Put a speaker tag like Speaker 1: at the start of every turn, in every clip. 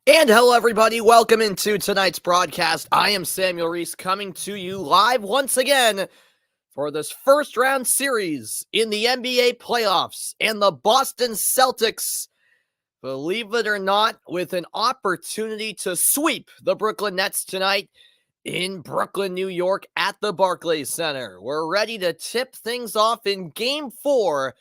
Speaker 1: And hello, everybody. Welcome into tonight's broadcast. I am Samuel Reese coming to you live once again for this first round series in the NBA playoffs. And the Boston Celtics, believe it or not, with an opportunity to sweep the Brooklyn Nets tonight in Brooklyn, New York at the Barclays Center. We're ready to tip things off in Game 4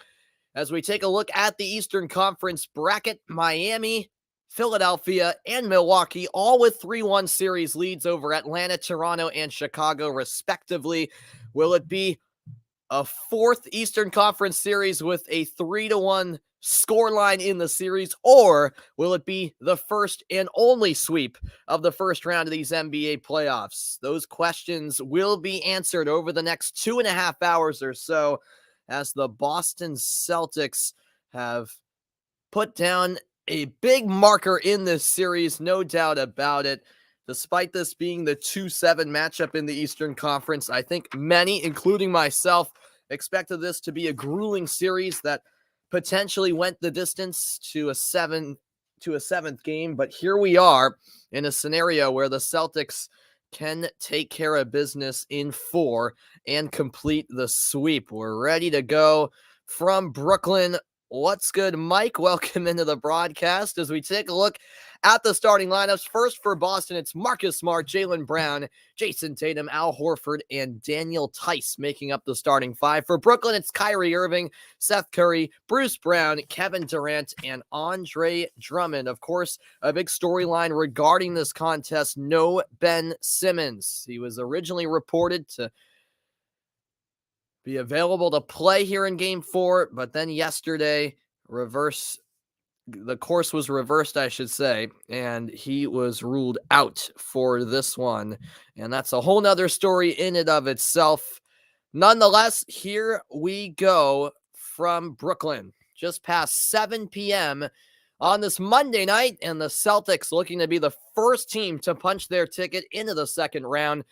Speaker 1: as we take a look at the Eastern Conference bracket. Miami, Philadelphia, and Milwaukee, all with 3-1 series leads over Atlanta, Toronto, and Chicago, respectively. Will it be a fourth Eastern Conference series with a 3-1 scoreline in the series, or will it be the first and only sweep of the first round of these NBA playoffs? Those questions will be answered over the next 2.5 hours or so, as the Boston Celtics have put down a big marker in this series, no doubt about it. Despite this being the 2-7 matchup in the Eastern Conference, I think many, including myself, expected this to be a grueling series that potentially went the distance to a seventh game. But here we are in a scenario where the Celtics can take care of business in 4 and complete the sweep. We're ready to go from Brooklyn. What's good, Mike? Welcome into the broadcast as we take a look at the starting lineups. First for Boston, it's Marcus Smart, Jaylen Brown, Jason Tatum, Al Horford, and Daniel Tice making up the starting 5. For Brooklyn, it's Kyrie Irving, Seth Curry, Bruce Brown, Kevin Durant, and Andre Drummond. Of course, a big storyline regarding this contest, no Ben Simmons. He was originally reported to be available to play here in Game 4, but then yesterday, the course was reversed, I should say, and he was ruled out for this one, and that's a whole nother story in and of itself. Nonetheless, here we go from Brooklyn, just past 7 p.m. on this Monday night, and the Celtics looking to be the first team to punch their ticket into the second round.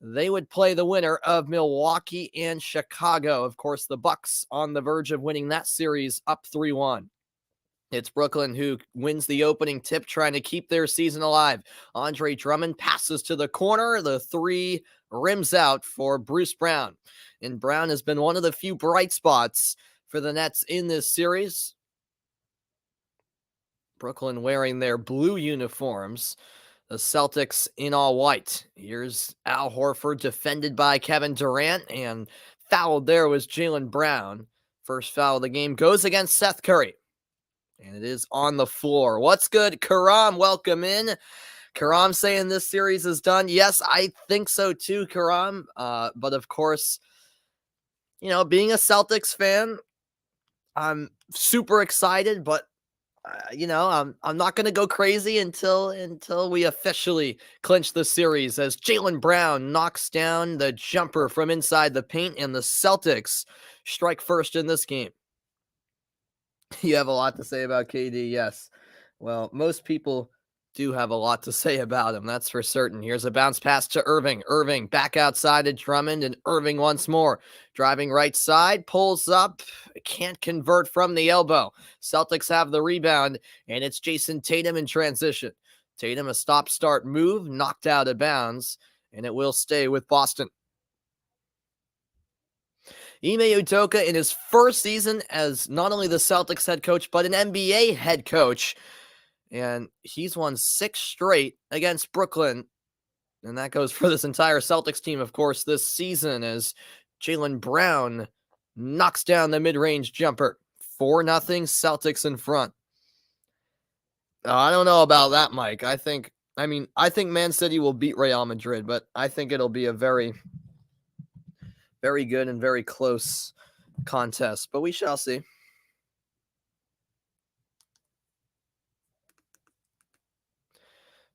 Speaker 1: They would play the winner of Milwaukee and Chicago. Of course, the Bucks on the verge of winning that series up 3-1. It's Brooklyn who wins the opening tip, trying to keep their season alive. Andre Drummond passes to the corner. The 3 rims out for Bruce Brown. And Brown has been one of the few bright spots for the Nets in this series. Brooklyn wearing their blue uniforms. The Celtics in all white. Here's Al Horford defended by Kevin Durant, and fouled there was Jaylen Brown. First foul of the game goes against Seth Curry, and it is on the floor. What's good, Karam? Welcome in. Karam saying this series is done. Yes, I think so too, Karam. But of course, being a Celtics fan, I'm super excited, but I'm not going to go crazy until we officially clinch the series, as Jaylen Brown knocks down the jumper from inside the paint, and the Celtics strike first in this game. You have a lot to say about KD, yes. Well, most people do have a lot to say about him, that's for certain. Here's a bounce pass to Irving. Irving back outside to Drummond, and Irving once more. Driving right side, pulls up, can't convert from the elbow. Celtics have the rebound, and it's Jason Tatum in transition. Tatum, a stop-start move, knocked out of bounds, and it will stay with Boston. Ime Udoka, in his first season as not only the Celtics head coach, but an NBA head coach, and he's won 6 straight against Brooklyn. And that goes for this entire Celtics team, of course, this season, as Jaylen Brown knocks down the mid-range jumper. 4-0 Celtics in front. I don't know about that, Mike. I think Man City will beat Real Madrid, but I think it'll be a very, very good and very close contest. But we shall see.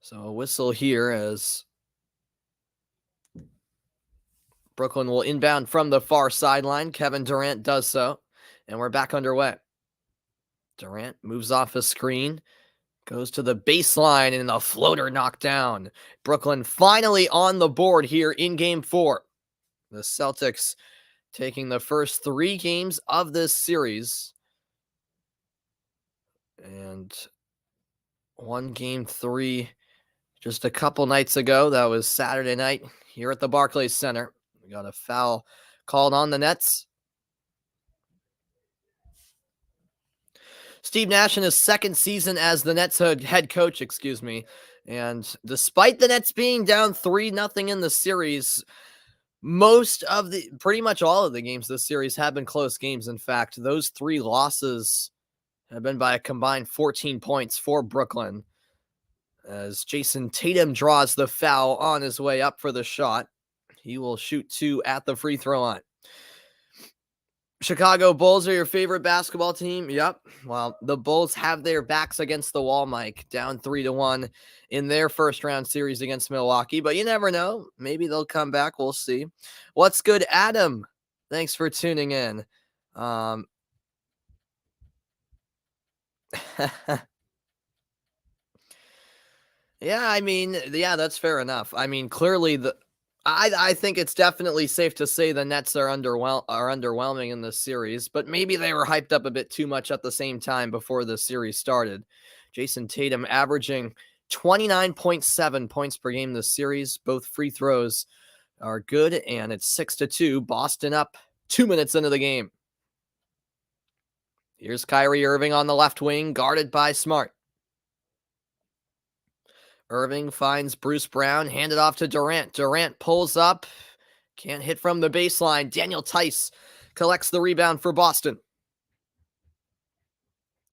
Speaker 1: So a whistle here as Brooklyn will inbound from the far sideline. Kevin Durant does so, and we're back underway. Durant moves off a screen, goes to the baseline, and a floater knocked down. Brooklyn finally on the board here in Game 4. The Celtics taking the first 3 games of this series, and won game 3 just a couple nights ago. That was Saturday night here at the Barclays Center. We got a foul called on the Nets. Steve Nash in his second season as the Nets head coach, and despite the Nets being down 3-0 in the series, pretty much all of the games this series have been close games. In fact, those 3 losses have been by a combined 14 points for Brooklyn, as Jason Tatum draws the foul on his way up for the shot. He will shoot 2 at the free throw line. Chicago Bulls are your favorite basketball team? Yep. Well, the Bulls have their backs against the wall, Mike, down 3-1 in their first round series against Milwaukee, but you never know. Maybe they'll come back. We'll see. What's good, Adam? Thanks for tuning in. Yeah, that's fair enough. I mean, clearly I think it's definitely safe to say the Nets are underwhelming in this series, but maybe they were hyped up a bit too much at the same time before the series started. Jason Tatum averaging 29.7 points per game this series. Both free throws are good, and it's 6-2. Boston up 2 minutes into the game. Here's Kyrie Irving on the left wing, guarded by Smart. Irving finds Bruce Brown, handed off to Durant. Durant pulls up, can't hit from the baseline. Daniel Tice collects the rebound for Boston.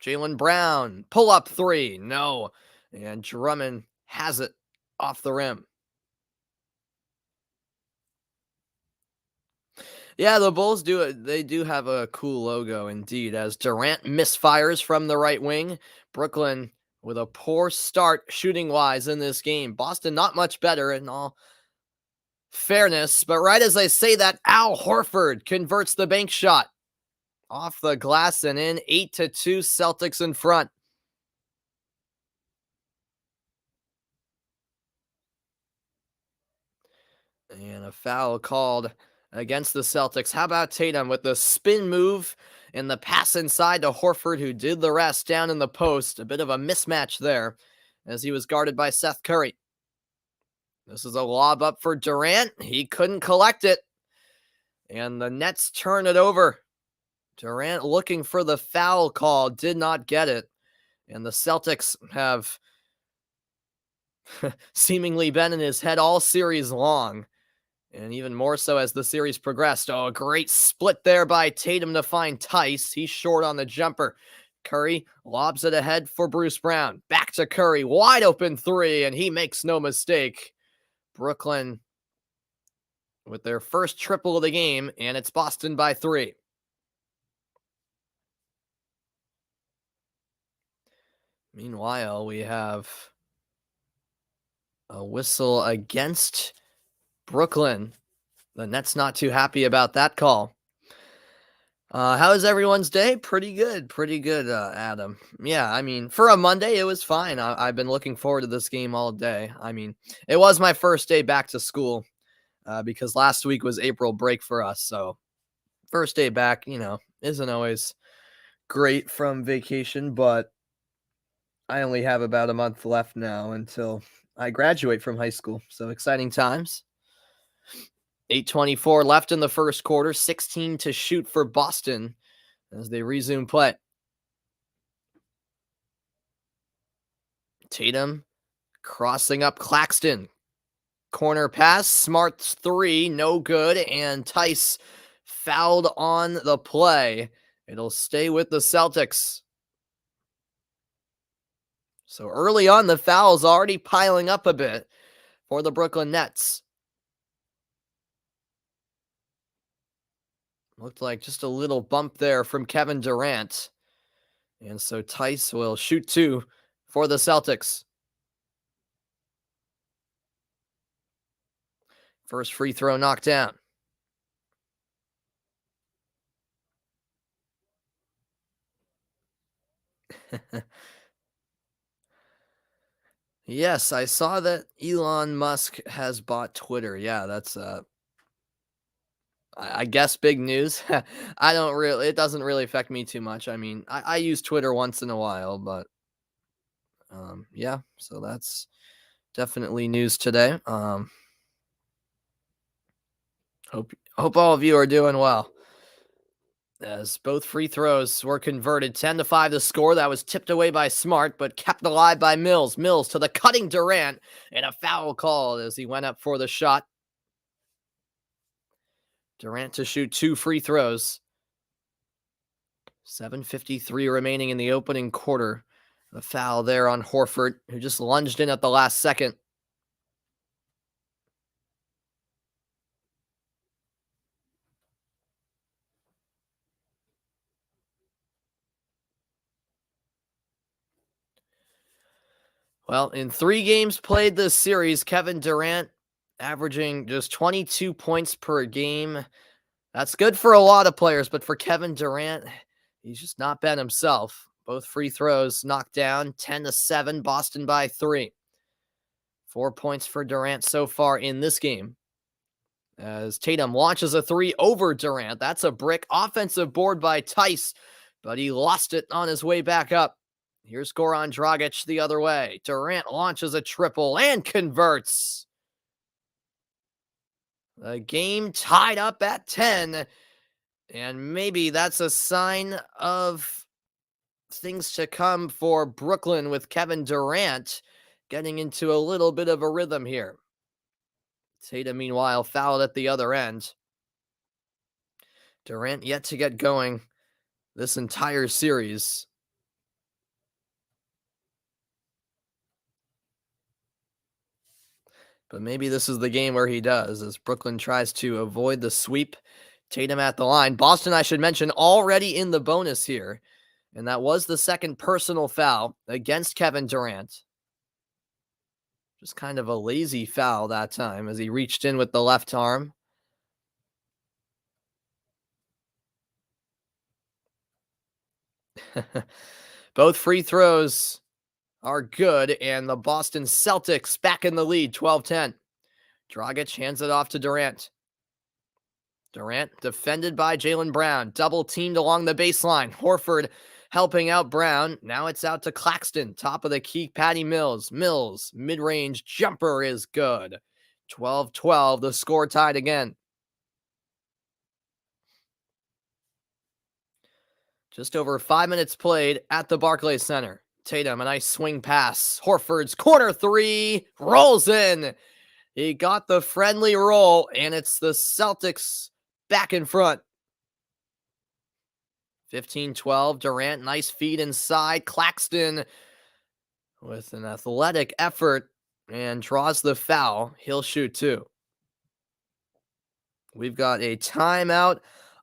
Speaker 1: Jaylen Brown, pull up 3, no. And Drummond has it off the rim. Yeah, the Bulls they do have a cool logo indeed, as Durant misfires from the right wing. Brooklyn with a poor start shooting-wise in this game. Boston not much better in all fairness, but right as I say that, Al Horford converts the bank shot off the glass and in. 8-2, Celtics in front. And a foul called against the Celtics. How about Tatum with the spin move and the pass inside to Horford, who did the rest down in the post. A bit of a mismatch there as he was guarded by Seth Curry. This is a lob up for Durant. He couldn't collect it. And the Nets turn it over. Durant looking for the foul call, did not get it. And the Celtics have seemingly been in his head all series long. And even more so as the series progressed. Oh, a great split there by Tatum to find Tice. He's short on the jumper. Curry lobs it ahead for Bruce Brown. Back to Curry. Wide open 3, and he makes no mistake. Brooklyn with their first triple of the game, and it's Boston by 3. Meanwhile, we have a whistle against Brooklyn. The Nets not too happy about that call. How is everyone's day? Pretty good, Adam. Yeah, I mean, for a Monday, it was fine. I've been looking forward to this game all day. I mean, it was my first day back to school because last week was April break for us. So first day back, isn't always great from vacation, but I only have about a month left now until I graduate from high school. So exciting times. 8:24 left in the first quarter, 16 to shoot for Boston as they resume play. Tatum crossing up Claxton. Corner pass, Smart's 3, no good, and Tice fouled on the play. It'll stay with the Celtics. So early on, the foul's already piling up a bit for the Brooklyn Nets. Looked like just a little bump there from Kevin Durant. And so Tice will shoot 2 for the Celtics. First free throw knocked down. Yes, I saw that Elon Musk has bought Twitter. Yeah, that's I guess big news. It doesn't really affect me too much. I mean, I use Twitter once in a while, but Yeah, so that's definitely news today. Hope all of you are doing well. As both free throws were converted, 10-5 the score. That was tipped away by Smart, but kept alive by Mills. Mills to the cutting Durant, and a foul called as he went up for the shot. Durant to shoot 2 free throws. 7:53 remaining in the opening quarter. The foul there on Horford, who just lunged in at the last second. Well, in 3 games played this series, Kevin Durant averaging just 22 points per game. That's good for a lot of players, but for Kevin Durant, he's just not been himself. Both free throws knocked down, 10-7, Boston by 3. 4 points for Durant so far in this game. As Tatum launches a 3 over Durant. That's a brick. Offensive board by Tice, but he lost it on his way back up. Here's Goran Dragic the other way. Durant launches a triple and converts. The game tied up at 10. And maybe that's a sign of things to come for Brooklyn with Kevin Durant getting into a little bit of a rhythm here. Tatum, meanwhile, fouled at the other end. Durant yet to get going this entire series. But maybe this is the game where he does, as Brooklyn tries to avoid the sweep. Tatum at the line. Boston, I should mention, already in the bonus here. And that was the second personal foul against Kevin Durant. Just kind of a lazy foul that time as he reached in with the left arm. Both free throws are good, and the Boston Celtics back in the lead, 12-10. Dragic hands it off to Durant. Durant defended by Jaylen Brown, double teamed along the baseline. Horford helping out Brown. Now it's out to Claxton, top of the key, Patty Mills. Mills, mid-range jumper is good. 12-12, the score tied again. Just over 5 minutes played at the Barclays Center. Tatum, a nice swing pass. Horford's corner 3 rolls in. He got the friendly roll, and it's the Celtics back in front. 15-12, Durant, nice feed inside. Claxton with an athletic effort and draws the foul. He'll shoot 2. We've got a timeout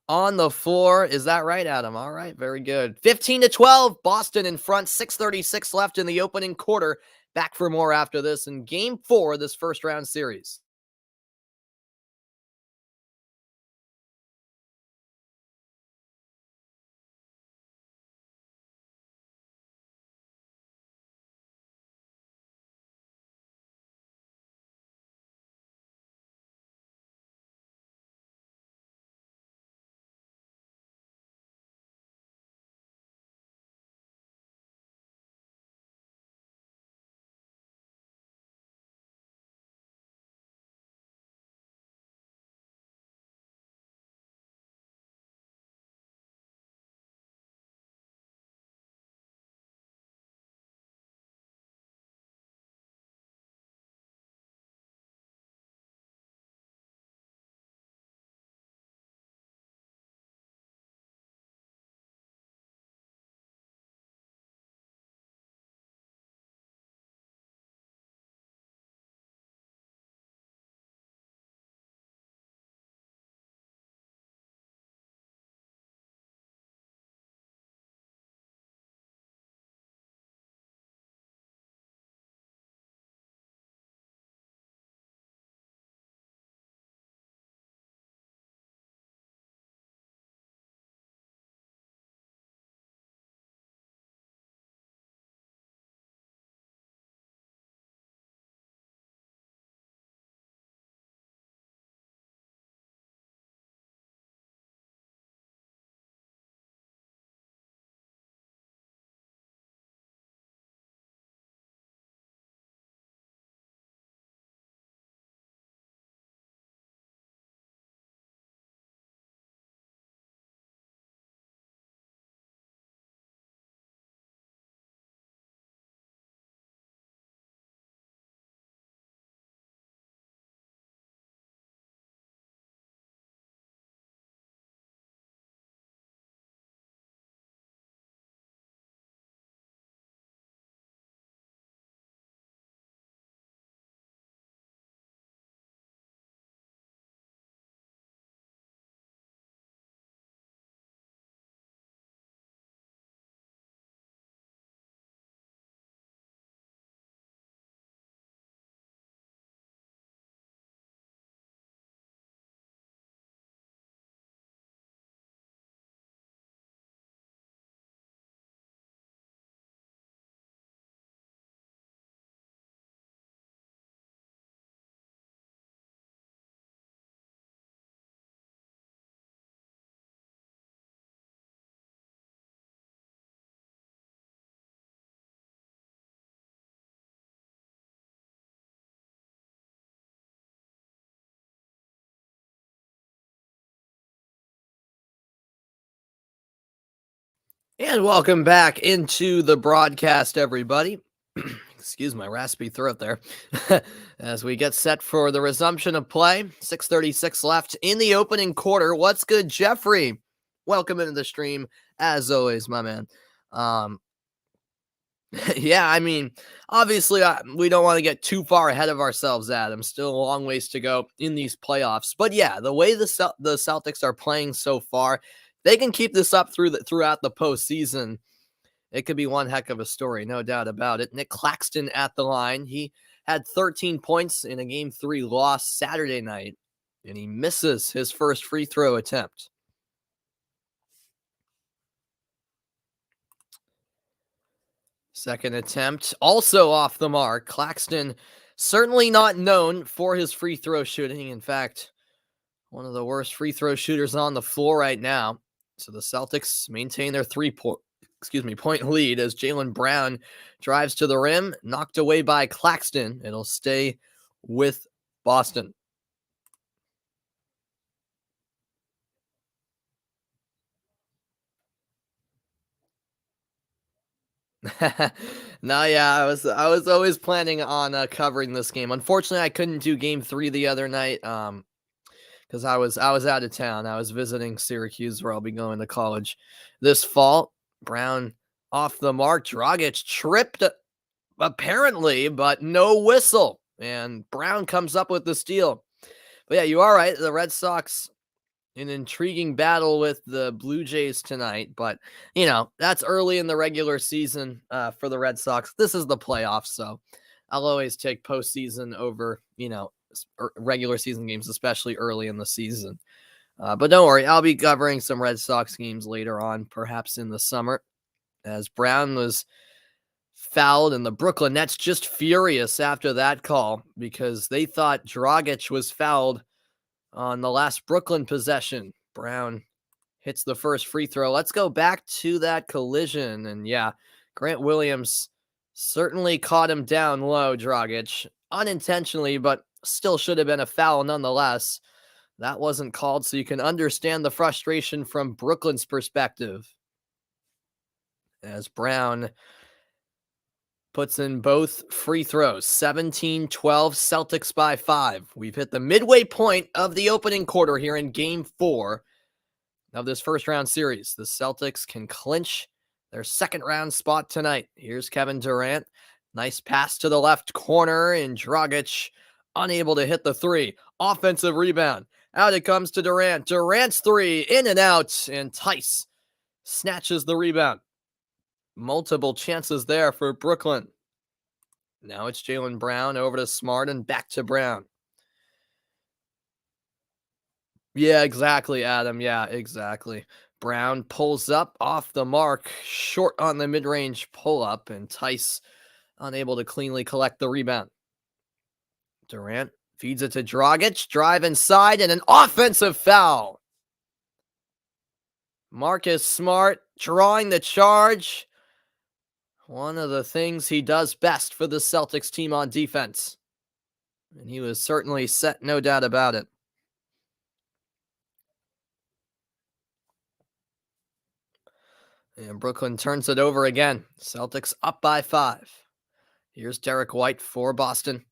Speaker 1: on the floor. Is that right, Adam? All right, very good. 15-12, Boston in front, 6:36 left in the opening quarter. Back for more after this in Game 4 of this first round series. And welcome back into the broadcast, everybody. Excuse my raspy throat there. As we get set for the resumption of play, 6:36 left in the opening quarter. What's good, Jeffrey? Welcome into the stream, as always, my man. Um, yeah, I mean, obviously, we don't want to get too far ahead of ourselves, Adam. Still a long ways to go in these playoffs. But yeah, the way the Celtics are playing so far, they can keep this up throughout the postseason. It could be one heck of a story, no doubt about it. Nick Claxton at the line. He had 13 points in a Game 3 loss Saturday night, and he misses his first free throw attempt. Second attempt, also off the mark. Claxton certainly not known for his free throw shooting. In fact, one of the worst free throw shooters on the floor right now. So the Celtics maintain their point lead as Jaylen Brown drives to the rim, knocked away by Claxton. It'll stay with Boston. No, yeah, I was always planning on covering this game. Unfortunately, I couldn't do Game 3 the other night. Because I was out of town. I was visiting Syracuse, where I'll be going to college this fall. Brown off the mark. Dragic tripped apparently, but no whistle. And Brown comes up with the steal. But yeah, you are right. The Red Sox, an intriguing battle with the Blue Jays tonight. But, that's early in the regular season for the Red Sox. This is the playoffs, so I'll always take postseason over, regular season games, especially early in the season. But don't worry, I'll be covering some Red Sox games later on, perhaps in the summer, as Brown was fouled, and the Brooklyn Nets just furious after that call because they thought Dragic was fouled on the last Brooklyn possession. Brown hits the first free throw. Let's go back to that collision. And yeah, Grant Williams certainly caught him down low, Dragic, unintentionally, but still should have been a foul nonetheless. That wasn't called, so you can understand the frustration from Brooklyn's perspective. As Brown puts in both free throws, 17-12, Celtics by 5. We've hit the midway point of the opening quarter here in Game 4 of this first round series. The Celtics can clinch their second round spot tonight. Here's Kevin Durant. Nice pass to the left corner, and Dragic unable to hit the three. Offensive rebound. Out it comes to Durant. Durant's three, in and out, and Tice snatches the rebound. Multiple chances there for Brooklyn. Now it's Jaylen Brown over to Smart and back to Brown. Yeah, exactly, Adam. Yeah, exactly. Brown pulls up off the mark, short on the mid-range pull-up, and Tice unable to cleanly collect the rebound. Durant feeds it to Dragic, drive inside, and an offensive foul. Marcus Smart drawing the charge. One of the things he does best for the Celtics team on defense. And he was certainly set, no doubt about it. And Brooklyn turns it over again. Celtics up by 5. Here's Derek White for Boston.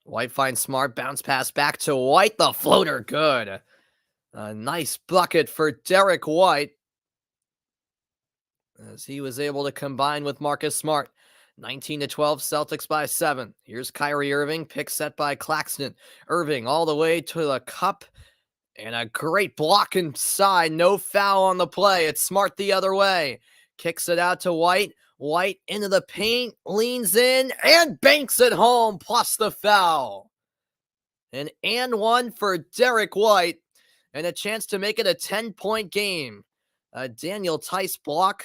Speaker 1: White finds Smart, bounce pass back to White. The floater, good. A nice bucket for Derek White, as he was able to combine with Marcus Smart. 19-12, Celtics by 7. Here's Kyrie Irving, pick set by Claxton. Irving all the way to the cup, and a great block inside. No foul on the play. It's Smart the other way. Kicks it out to White. White into the paint, leans in, and banks it home, plus the foul. And one for Derek White, and a chance to make it a 10-point game. A Daniel Tice block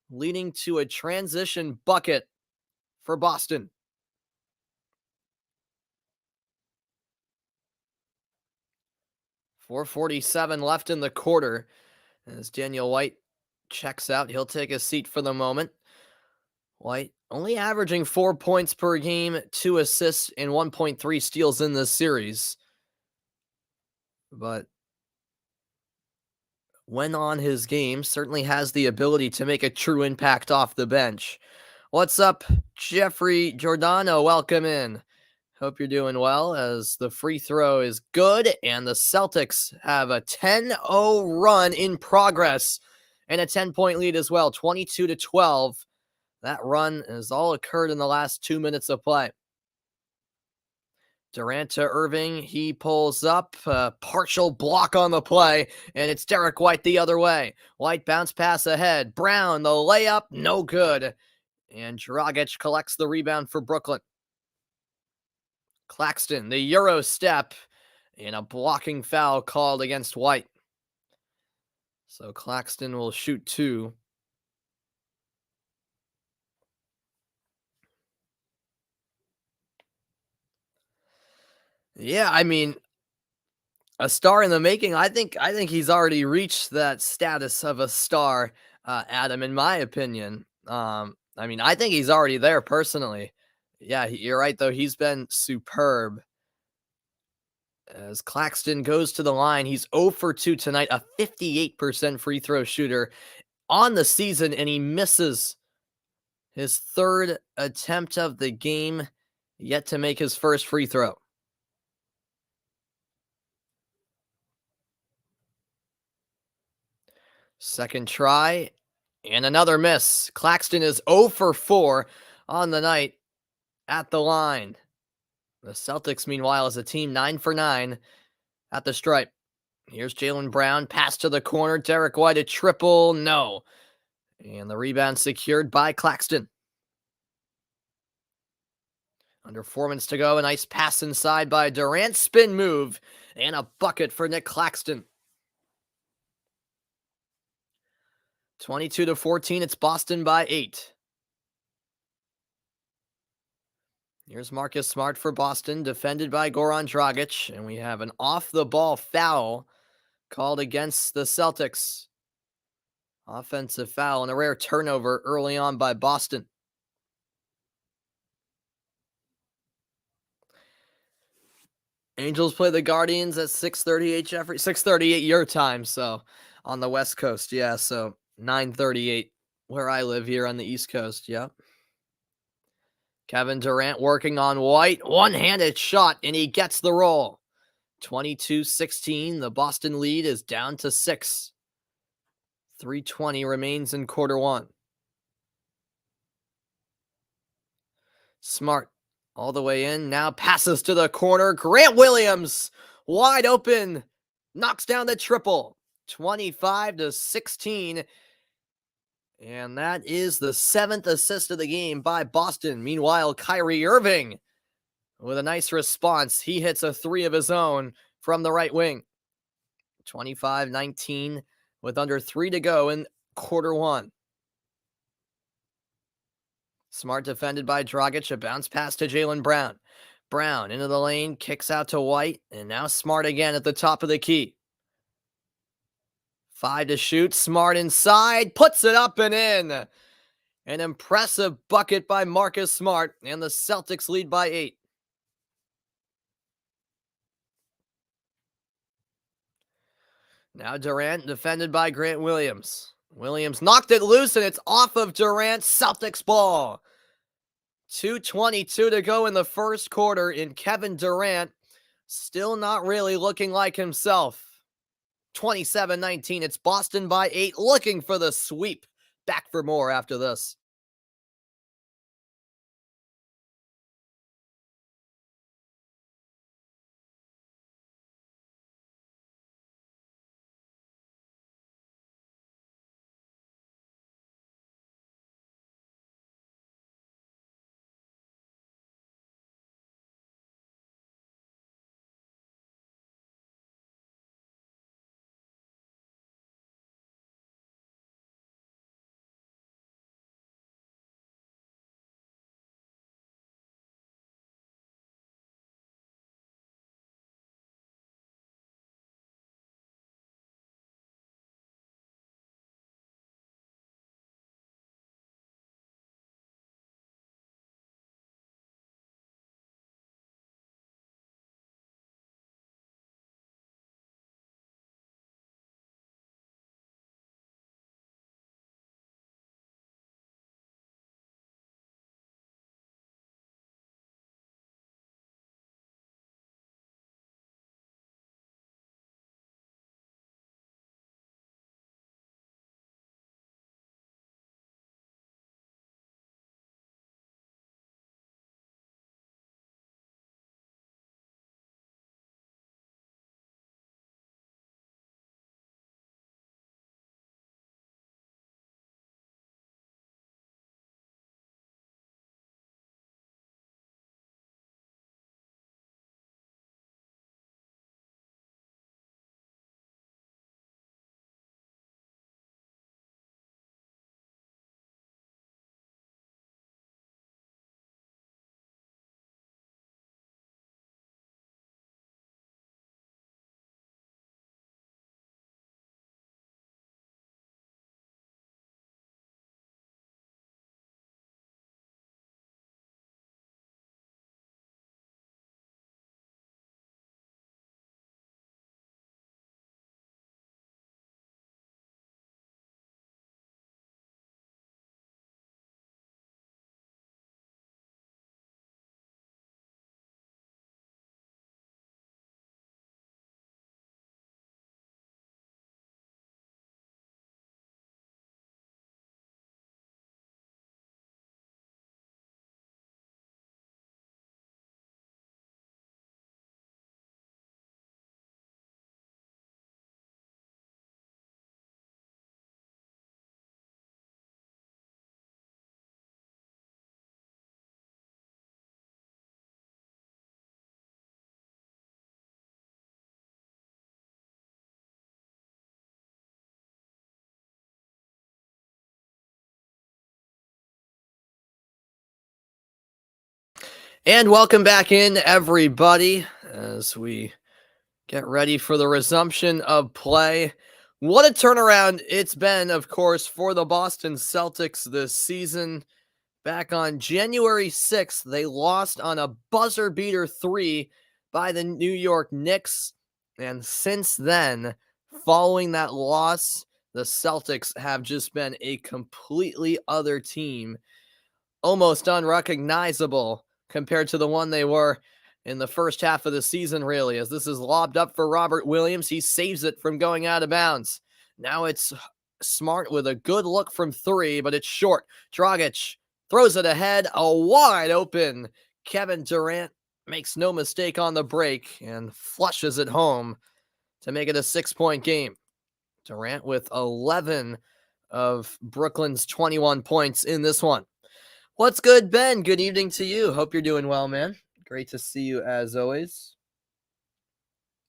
Speaker 1: leading to a transition bucket for Boston. .447 left in the quarter. As Daniel White checks out, he'll take a seat for the moment. White only averaging 4 points per game, 2 assists, and 1.3 steals in this series. But when on his game, certainly has the ability to make a true impact off the bench. What's up, Jeffrey Giordano? Welcome in. Hope you're doing well, as the free throw is good and the Celtics have a 10-0 run in progress and a 10-point lead as well, 22-12. That run has all occurred in the last 2 minutes of play. Durant to Irving, he pulls up, partial block on the play, and it's Derek White the other way. White bounce pass ahead. Brown, the layup, no good. And Dragic collects the rebound for Brooklyn. Claxton, the Euro step, and a blocking foul called against White. So Claxton will shoot two. Yeah, I mean, a star in the making. I think he's already reached that status of a star, Adam, in my opinion. I mean, I think he's already there personally. Yeah, you're right though. He's been superb. As Claxton goes to the line, he's 0 for 2 tonight, a 58% free throw shooter on the season, and he misses his third attempt of the game, yet to make his first free throw. Second try, and another miss. Claxton is 0 for 4 on the night at the line. The Celtics, meanwhile, as a team, 9 for 9 at the stripe. Here's Jaylen Brown, pass to the corner. Derek White, a triple, no. And the rebound secured by Claxton. Under 4 minutes to go, a nice pass inside by Durant, spin move, and a bucket for Nick Claxton. 22-14, it's Boston by 8. Here's Marcus Smart for Boston, defended by Goran Dragic, and we have an off-the-ball foul called against the Celtics. Offensive foul and a rare turnover early on by Boston. Angels play the Guardians at 6:38, Jeffrey. 6:38 your time, so on the West Coast, yeah, so 9:38 where I live here on the East Coast, yep. Kevin Durant working on White, one-handed shot, and he gets the roll. 22-16, the Boston lead is down to 6. 3:20 remains in quarter one. Smart all the way in, now passes to the corner. Grant Williams, wide open, knocks down the triple. 25-16. And that is the 7th assist of the game by Boston. Meanwhile, Kyrie Irving with a nice response. He hits a 3 of his own from the right wing. 25-19 with under 3 to go in quarter one. Smart defended by Dragic, a bounce pass to Jaylen Brown. Brown into the lane, kicks out to White, and now Smart again at the top of the key. 5 to shoot, Smart inside, puts it up and in. An impressive bucket by Marcus Smart, and the Celtics lead by 8. Now Durant defended by Grant Williams. Williams knocked it loose, and it's off of Durant. Celtics ball. 2:22 to go in the first quarter, and Kevin Durant still not really looking like himself. 27-19, it's Boston by 8, looking for the sweep. Back for more after this. And welcome back in, everybody, as we get ready for the resumption of play. What a turnaround it's been, of course, for the Boston Celtics this season. Back on January 6th, they lost on a buzzer beater 3 by the New York Knicks. And since then, following that loss, the Celtics have just been a completely other team, almost unrecognizable compared to the one they were in the first half of the season, really, as this is lobbed up for Robert Williams. He saves it from going out of bounds. Now it's Smart with a good look from 3, but it's short. Dragic throws it ahead, a wide open Kevin Durant makes no mistake on the break and flushes it home to make it a 6-point game. Durant with 11 of Brooklyn's 21 points in this one. What's good, Ben? Good evening to you. Hope you're doing well, man. Great to see you as always.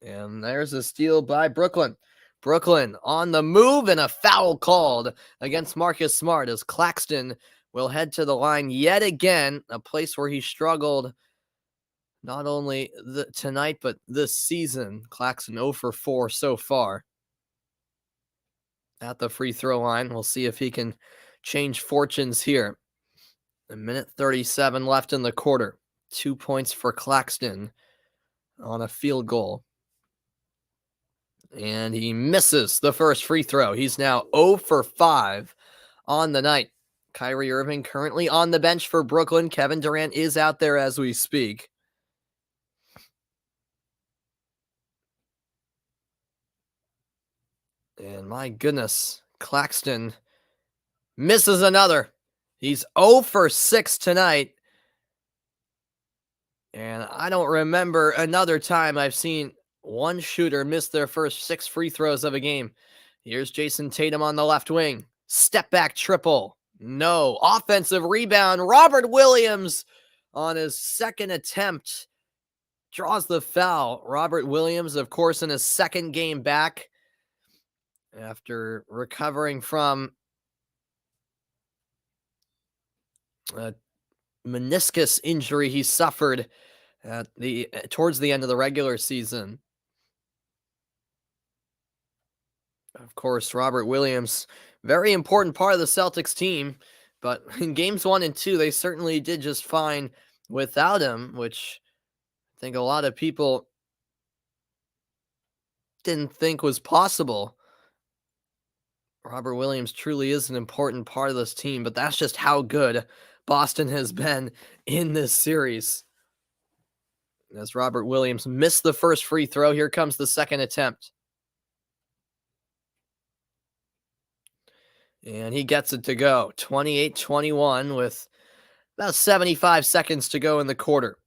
Speaker 1: And there's a steal by Brooklyn. Brooklyn on the move and a foul called against Marcus Smart as Claxton will head to the line yet again, a place where he struggled not only tonight but this season. Claxton 0 for 4 so far at the free throw line. We'll see if he can change fortunes here. A minute 37 left in the quarter. 2 points for Claxton on a field goal. And he misses the first free throw. He's now 0 for 5 on the night. Kyrie Irving currently on the bench for Brooklyn. Kevin Durant is out there as we speak. And my goodness, Claxton misses another. He's 0 for 6 tonight. And I don't remember another time I've seen one shooter miss their first 6 free throws of a game. Here's Jason Tatum on the left wing. Step back triple. No. Offensive rebound. Robert Williams on his second attempt draws the foul. Robert Williams, of course, in his second game back after recovering from a meniscus injury he suffered towards the end of the regular season. Of course, Robert Williams, very important part of the Celtics team, but in games 1 and 2, they certainly did just fine without him, which I think a lot of people didn't think was possible. Robert Williams truly is an important part of this team, but that's just how good Boston has been in this series. As Robert Williams missed the first free throw, here comes the second attempt. And he gets it to go. 28-21 with about 75 seconds to go in the quarter.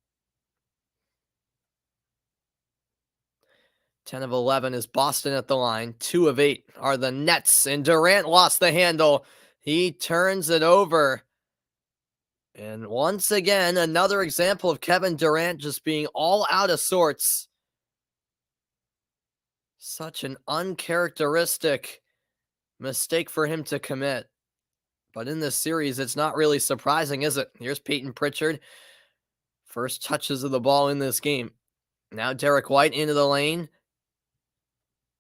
Speaker 1: 10 of 11 is Boston at the line. 2 of 8 are the Nets. And Durant lost the handle. He turns it over. And once again, another example of Kevin Durant just being all out of sorts. Such an uncharacteristic mistake for him to commit. But in this series, it's not really surprising, is it? Here's Peyton Pritchard. First touches of the ball in this game. Now Derek White into the lane.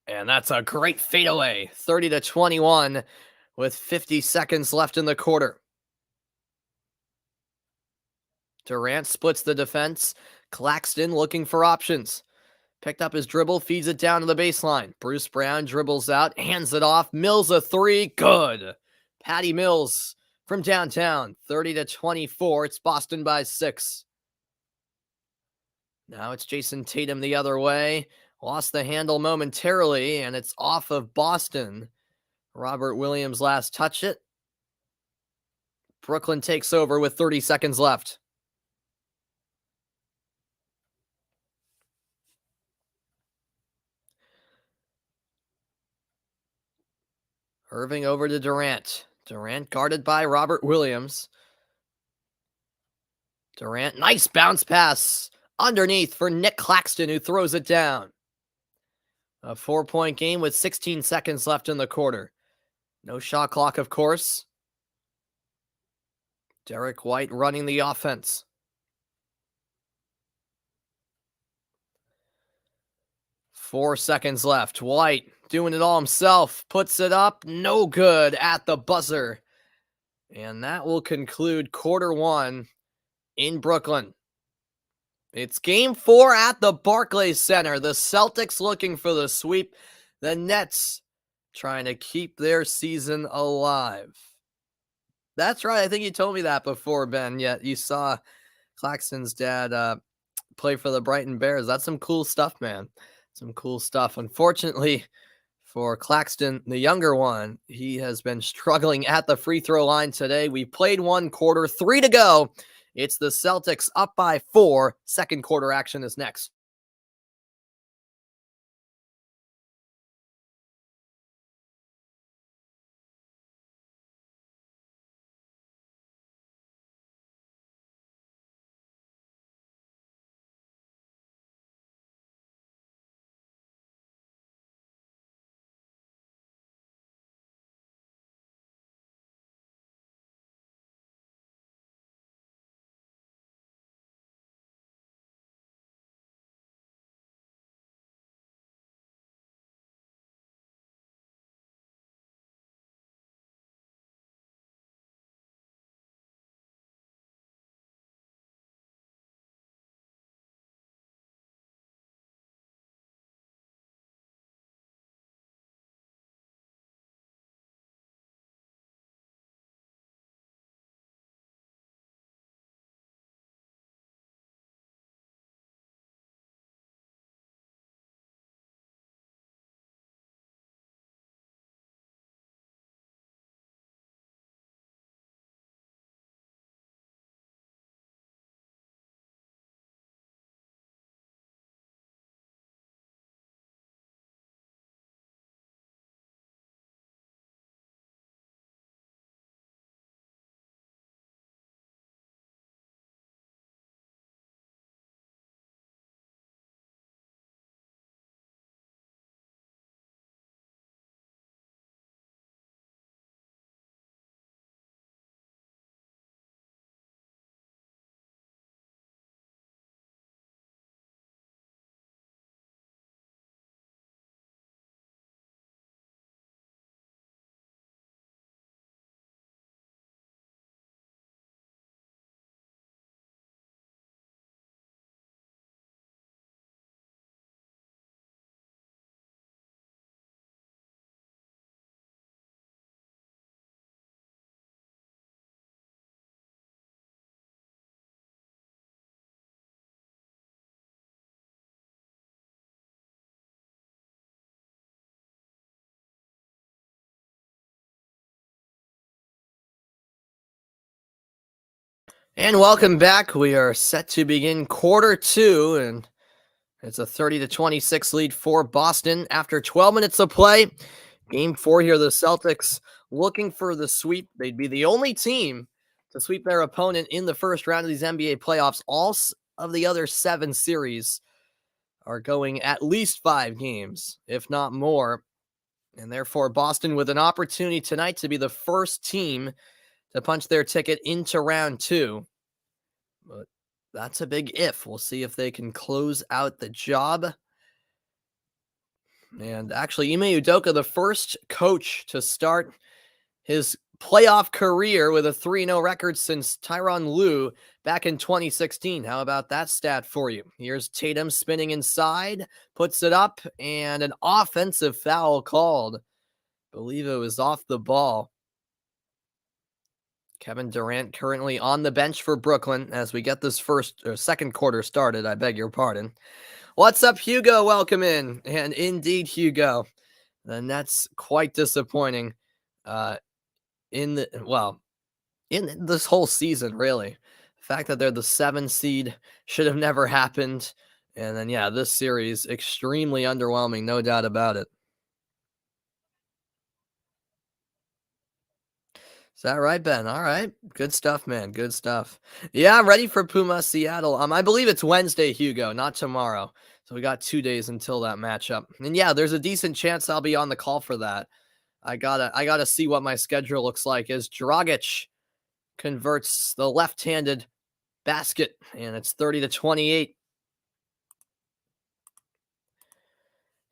Speaker 1: And that's a great fadeaway. 30-21 with 50 seconds left in the quarter. Durant splits the defense. Claxton looking for options. Picked up his dribble, feeds it down to the baseline. Bruce Brown dribbles out, hands it off. Mills a 3, good. Patty Mills from downtown, 30-24. It's Boston by 6. Now it's Jason Tatum the other way. Lost the handle momentarily, and it's off of Boston. Robert Williams last touched it. Brooklyn takes over with 30 seconds left. Irving over to Durant. Durant guarded by Robert Williams. Durant, nice bounce pass underneath for Nick Claxton, who throws it down. A 4-point game with 16 seconds left in the quarter. No shot clock, of course. Derek White running the offense. 4 seconds left. White doing it all himself. Puts it up. No good at the buzzer. And that will conclude quarter one in Brooklyn. It's game 4 at the Barclays Center. The Celtics looking for the sweep. The Nets trying to keep their season alive. That's right. I think you told me that before, Ben. Yet you saw Claxton's dad play for the Brighton Bears. That's some cool stuff, man. Some cool stuff. Unfortunately for Claxton, the younger one, he has been struggling at the free throw line today. We played one quarter, 3 to go. It's the Celtics up by 4. Second quarter action is next. And welcome back. We are set to begin quarter 2, and it's a 30-26 lead for Boston after 12 minutes of play. Game 4 here, the Celtics looking for the sweep. They'd be the only team to sweep their opponent in the first round of these NBA playoffs. All of the other 7 series are going at least 5 games, if not more. And therefore, Boston with an opportunity tonight to be the first team to punch their ticket into round 2. But that's a big if. We'll see if they can close out the job. And actually, Ime Udoka, the first coach to start his playoff career with a 3-0 record since Tyronn Lue back in 2016. How about that stat for you? Here's Tatum spinning inside, puts it up, and an offensive foul called. Believe it was off the ball. Kevin Durant currently on the bench for Brooklyn as we get this second quarter started. I beg your pardon. What's up, Hugo? Welcome in. And indeed, Hugo, the Nets quite disappointing in this whole season, really. The fact that they're the 7 seed should have never happened. And then, yeah, this series, extremely underwhelming, no doubt about it. Is that right, Ben? All right. Good stuff, man. Good stuff. Yeah, I'm ready for Puma Seattle. I believe it's Wednesday, Hugo, not tomorrow. So we got 2 days until that matchup. And yeah, there's a decent chance I'll be on the call for that. I gotta see what my schedule looks like as Dragic converts the left-handed basket, and it's 30-28.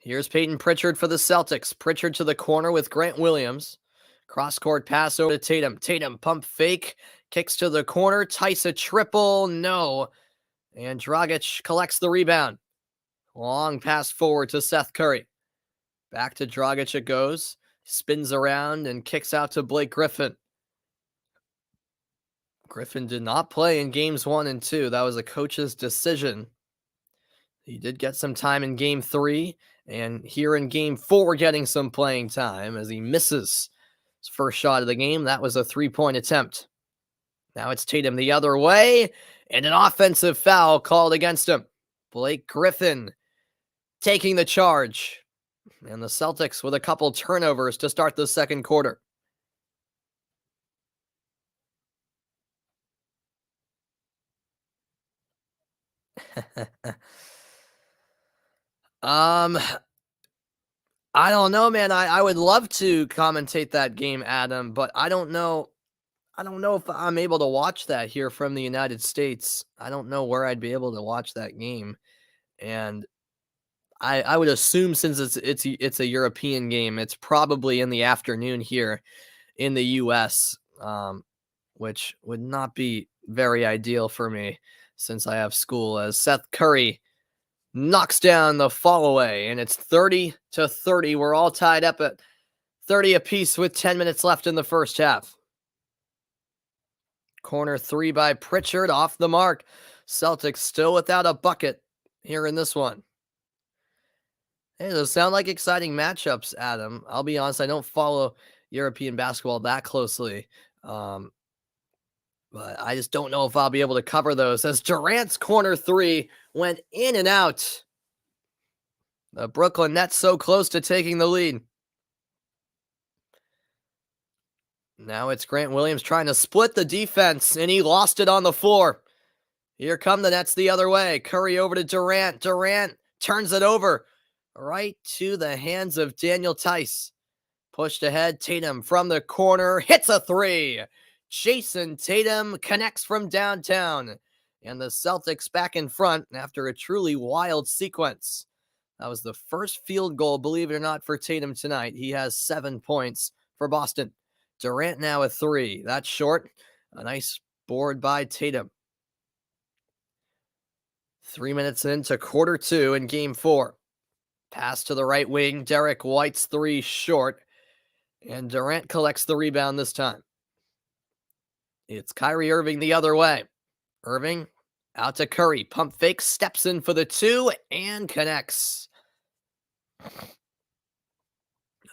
Speaker 1: Here's Peyton Pritchard for the Celtics. Pritchard to the corner with Grant Williams. Cross-court pass over to Tatum. Tatum pump fake. Kicks to the corner. Tice a triple. No. And Dragic collects the rebound. Long pass forward to Seth Curry. Back to Dragic it goes. Spins around and kicks out to Blake Griffin. Griffin did not play in games 1 and 2. That was a coach's decision. He did get some time in game 3. And here in game 4, getting some playing time as he misses his first shot of the game. That was a 3-point attempt. Now it's Tatum the other way, and an offensive foul called against him. Blake Griffin taking the charge. And the Celtics with a couple turnovers to start the second quarter. I don't know, man. I would love to commentate that game, Adam, but I don't know. I don't know if I'm able to watch that here from the United States. I don't know where I'd be able to watch that game. And I would assume since it's a European game, it's probably in the afternoon here in the US, which would not be very ideal for me since I have school, as Seth Curry knocks down the fall away, and it's 30-30. We're all tied up at 30 apiece with 10 minutes left in the first half. Corner 3 by Pritchard, off the mark. Celtics still without a bucket here in this one. Hey, those sound like exciting matchups, Adam. I'll be honest, I don't follow European basketball that closely. But I just don't know if I'll be able to cover those, as Durant's corner 3 went in and out. The Brooklyn Nets so close to taking the lead. Now it's Grant Williams trying to split the defense, and he lost it on the floor. Here come the Nets the other way. Curry over to Durant. Durant turns it over right to the hands of Daniel Tice. Pushed ahead, Tatum from the corner, hits a 3. Jason Tatum connects from downtown. And the Celtics back in front after a truly wild sequence. That was the first field goal, believe it or not, for Tatum tonight. He has 7 points for Boston. Durant now a 3. That's short. A nice board by Tatum. 3 minutes into quarter 2 in game 4. Pass to the right wing. Derek White's 3 short. And Durant collects the rebound this time. It's Kyrie Irving the other way. Irving out to Curry. Pump fake. Steps in for the 2 and connects.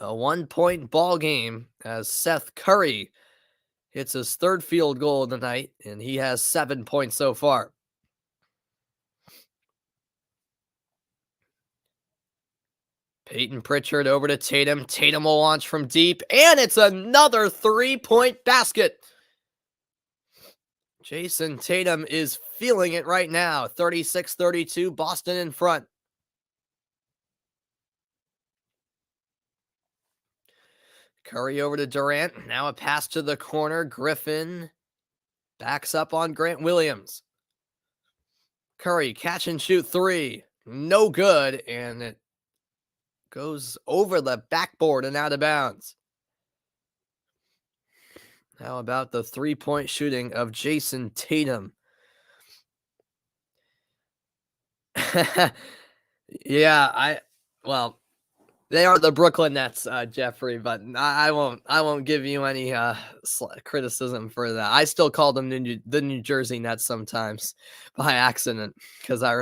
Speaker 1: A 1-point ball game as Seth Curry hits his 3rd field goal of the night, and he has 7 points so far. Peyton Pritchard over to Tatum. Tatum will launch from deep, and it's another 3-point basket. Jason Tatum is feeling it right now. 36-32, Boston in front. Curry over to Durant. Now a pass to the corner. Griffin backs up on Grant Williams. Curry catch and shoot 3. No good, and it goes over the backboard and out of bounds. How about the 3-point shooting of Jason Tatum? Yeah, they are the Brooklyn Nets, Jeffrey, but I won't give you any criticism for that. I still call them the New Jersey Nets sometimes by accident, because I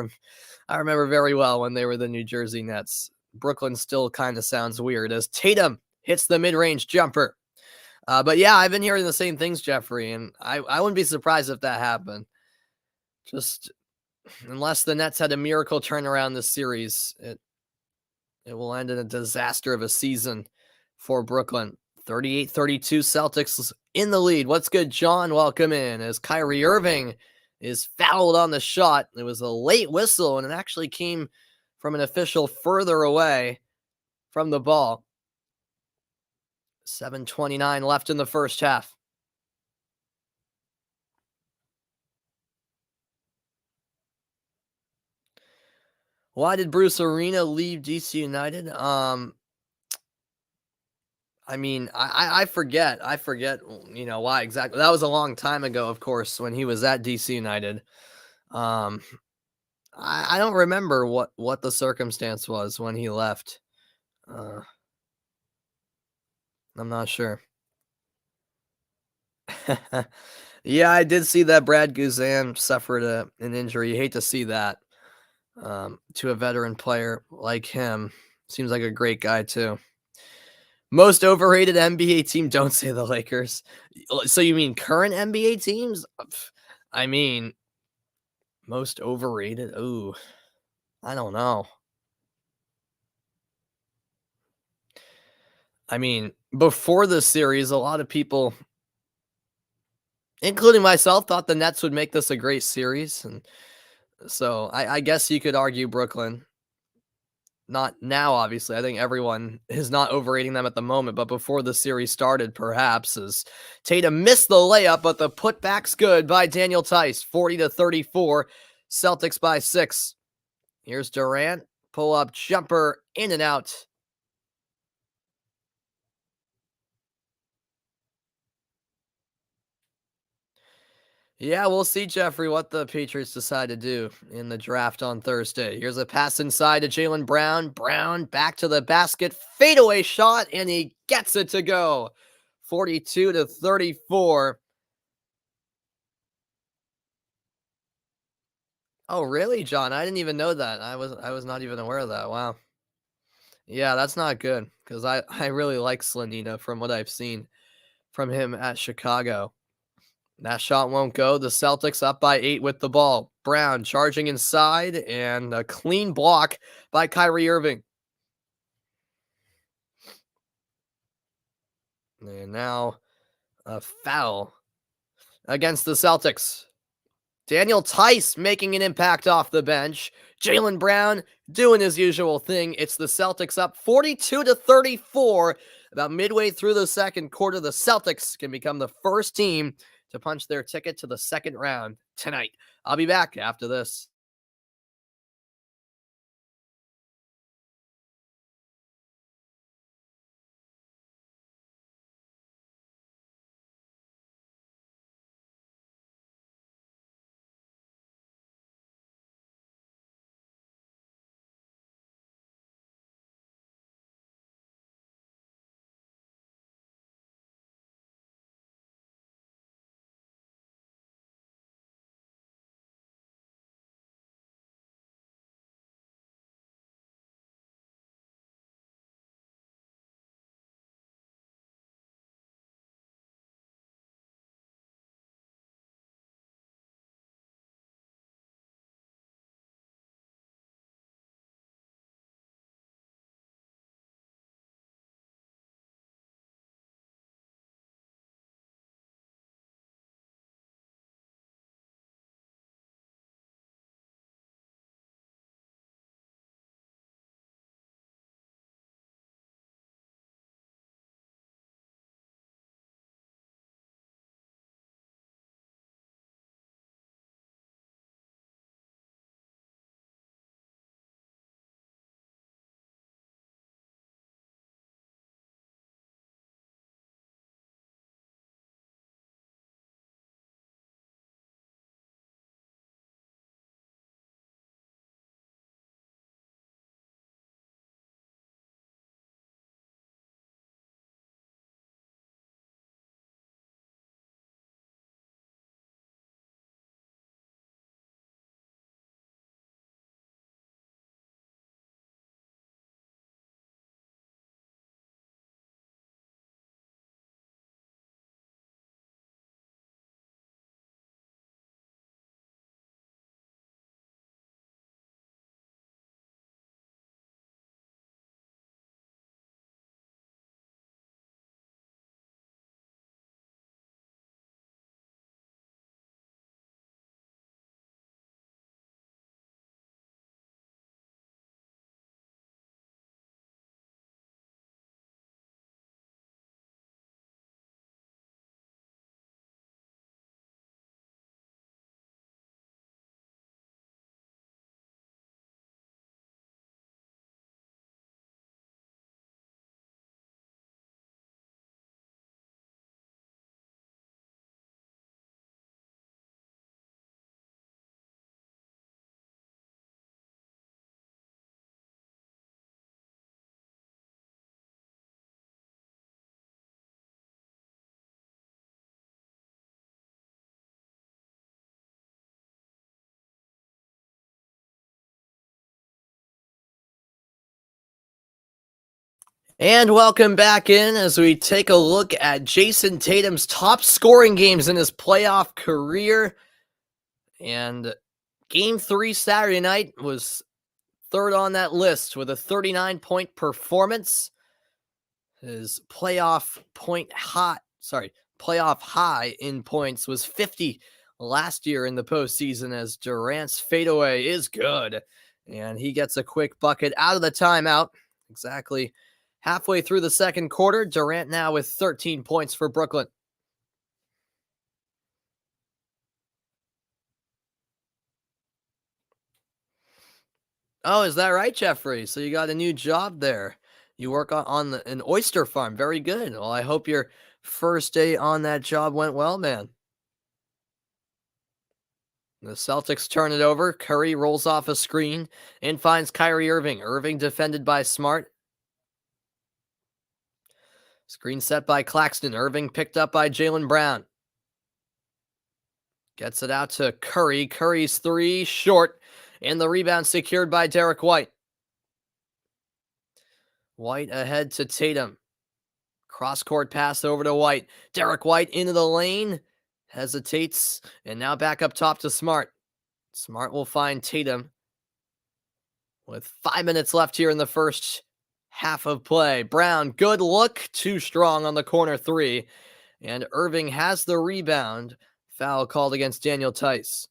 Speaker 1: remember very well when they were the New Jersey Nets. Brooklyn still kind of sounds weird as Tatum hits the mid-range jumper. But yeah, I've been hearing the same things, Jeffrey, and I wouldn't be surprised if that happened. Just unless the Nets had a miracle turnaround this series, it will end in a disaster of a season for Brooklyn. 38-32, Celtics in the lead. What's good, John? Welcome in as Kyrie Irving is fouled on the shot. It was a late whistle, and it actually came from an official further away from the ball. 7:29 left in the first half. Why did Bruce Arena leave DC United? I mean, I forget. I forget, why exactly. That was a long time ago, of course, when he was at DC United. Um, I don't remember what the circumstance was when he left. Uh, I'm not sure. Yeah, I did see that Brad Guzan suffered an injury. You hate to see that to a veteran player like him. Seems like a great guy too. Most overrated NBA team? Don't say the Lakers. So you mean current NBA teams? I mean, most overrated? Ooh, I don't know. I mean, before the series, a lot of people, including myself, thought the Nets would make this a great series, and so I guess you could argue Brooklyn. Not now, obviously. I think everyone is not overrating them at the moment, but before the series started, perhaps, as Tatum missed the layup, but the putback's good by Daniel Tice, 40-34, Celtics by 6. Here's Durant, pull-up jumper, in and out. Yeah, we'll see, Jeffrey, what the Patriots decide to do in the draft on Thursday. Here's a pass inside to Jaylen Brown. Brown back to the basket, fadeaway shot, and he gets it to go. 42-34. Oh, really, John? I didn't even know that. I was not even aware of that. Wow. Yeah, that's not good because I really like Slanina from what I've seen from him at Chicago. That shot won't go. The Celtics up by 8 with the ball. Brown charging inside and a clean block by Kyrie Irving. And now a foul against the Celtics. Daniel Tice making an impact off the bench. Jaylen Brown doing his usual thing. It's the Celtics up 42-34. About midway through the second quarter, the Celtics can become the first team to punch their ticket to the second round tonight. I'll be back after this. And welcome back in as we take a look at Jason Tatum's top scoring games in his playoff career. And game 3 Saturday night was third on that list with a 39-point performance. His playoff high in points was 50 last year in the postseason, as Durant's fadeaway is good. And he gets a quick bucket out of the timeout. Exactly halfway through the second quarter, Durant now with 13 points for Brooklyn. Oh, is that right, Jeffrey? So you got a new job there. You work on an oyster farm. Very good. Well, I hope your first day on that job went well, man. The Celtics turn it over. Curry rolls off a screen and finds Kyrie Irving. Irving defended by Smart. Screen set by Claxton. Irving picked up by Jaylen Brown. Gets it out to Curry. Curry's three short, and the rebound secured by Derek White. White ahead to Tatum. Cross-court pass over to White. Derek White into the lane. Hesitates, and now back up top to Smart. Smart will find Tatum with 5 minutes left here in the first half of play. Brown, good look, too strong on the corner three. And Irving has the rebound. Foul called against Daniel Tice.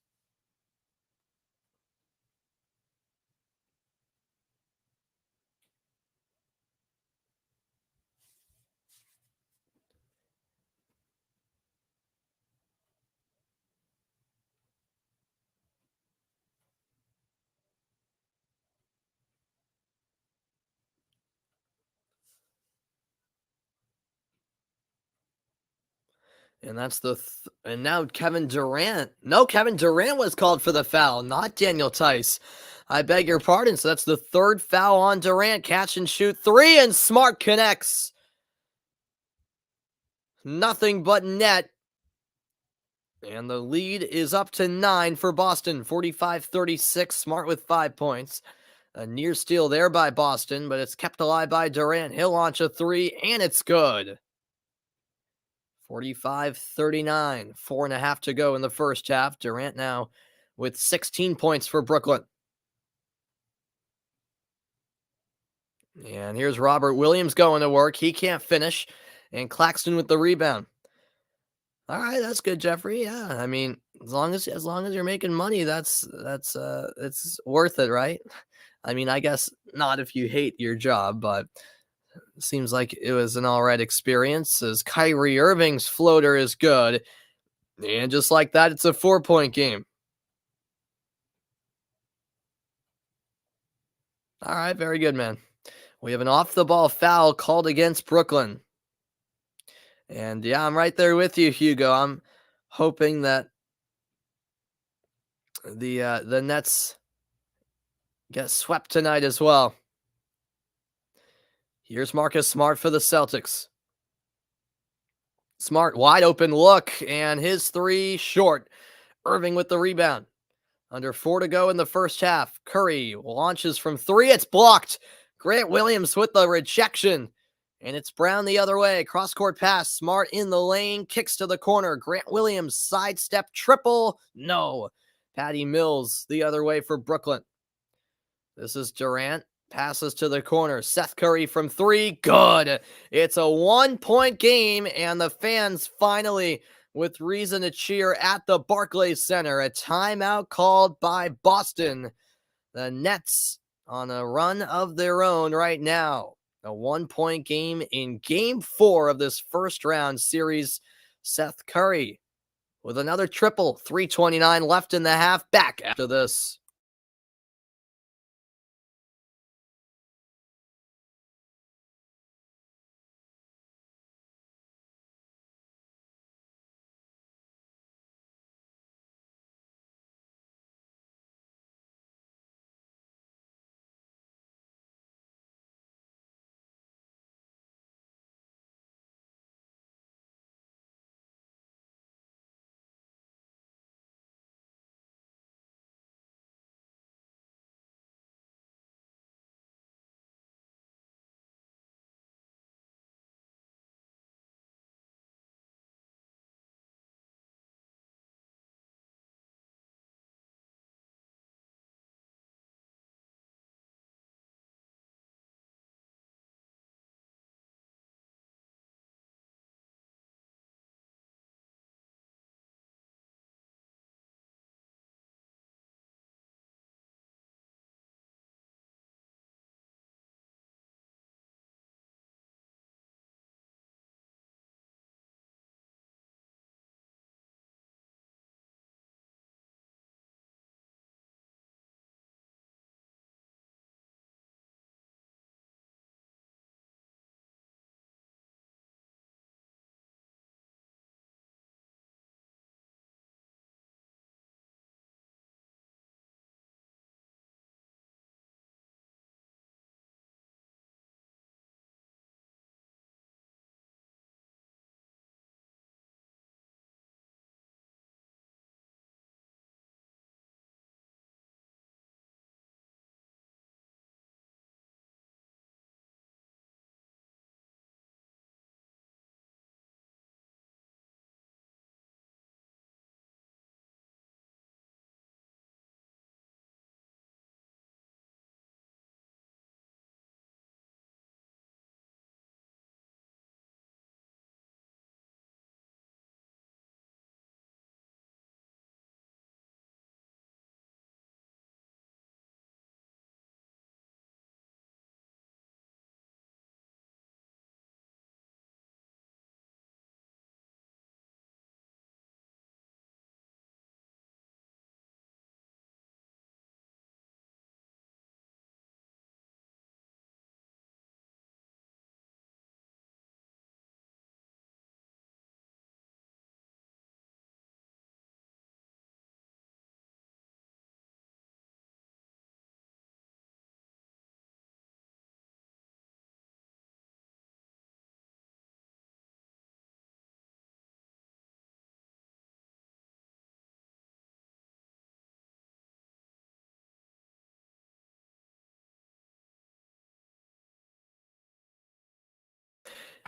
Speaker 1: And that's and now Kevin Durant. No, Kevin Durant was called for the foul, not Daniel Tice. I beg your pardon. So that's the third foul on Durant. Catch and shoot three, and Smart connects. Nothing but net. And the lead is up to 9 for Boston. 45-36. Smart with 5 points. A near steal there by Boston, but it's kept alive by Durant. He'll launch a three, and it's good. 45-39. 4.5 to go in the first half. Durant now with 16 points for Brooklyn. And here's Robert Williams going to work. He can't finish. And Claxton with the rebound. All right, that's good, Jeffrey. Yeah, I mean, as long as you're making money, that's it's worth it, right? I mean, I guess not if you hate your job, but it seems like it was an all right experience. As Kyrie Irving's floater is good, and just like that, it's a 4-point game. All right, very good, man. We have an off the ball foul called against Brooklyn. And yeah, I'm right there with you, Hugo. I'm hoping that the Nets get swept tonight as well. Here's Marcus Smart for the Celtics. Smart, wide open look, and his three short. Irving with the rebound. Under 4 to go in the first half. Curry launches from three. It's blocked. Grant Williams with the rejection. And it's Brown the other way. Cross-court pass. Smart in the lane. Kicks to the corner. Grant Williams sidestep triple. No. Patty Mills the other way for Brooklyn. This is Durant. Passes to the corner. Seth Curry from three. Good. It's a 1-point game, and the fans finally with reason to cheer at the Barclays Center. A timeout called by Boston. The Nets on a run of their own right now. A 1-point game in game 4 of this first round series. Seth Curry with another triple. 3:29 left in the half. Back after this.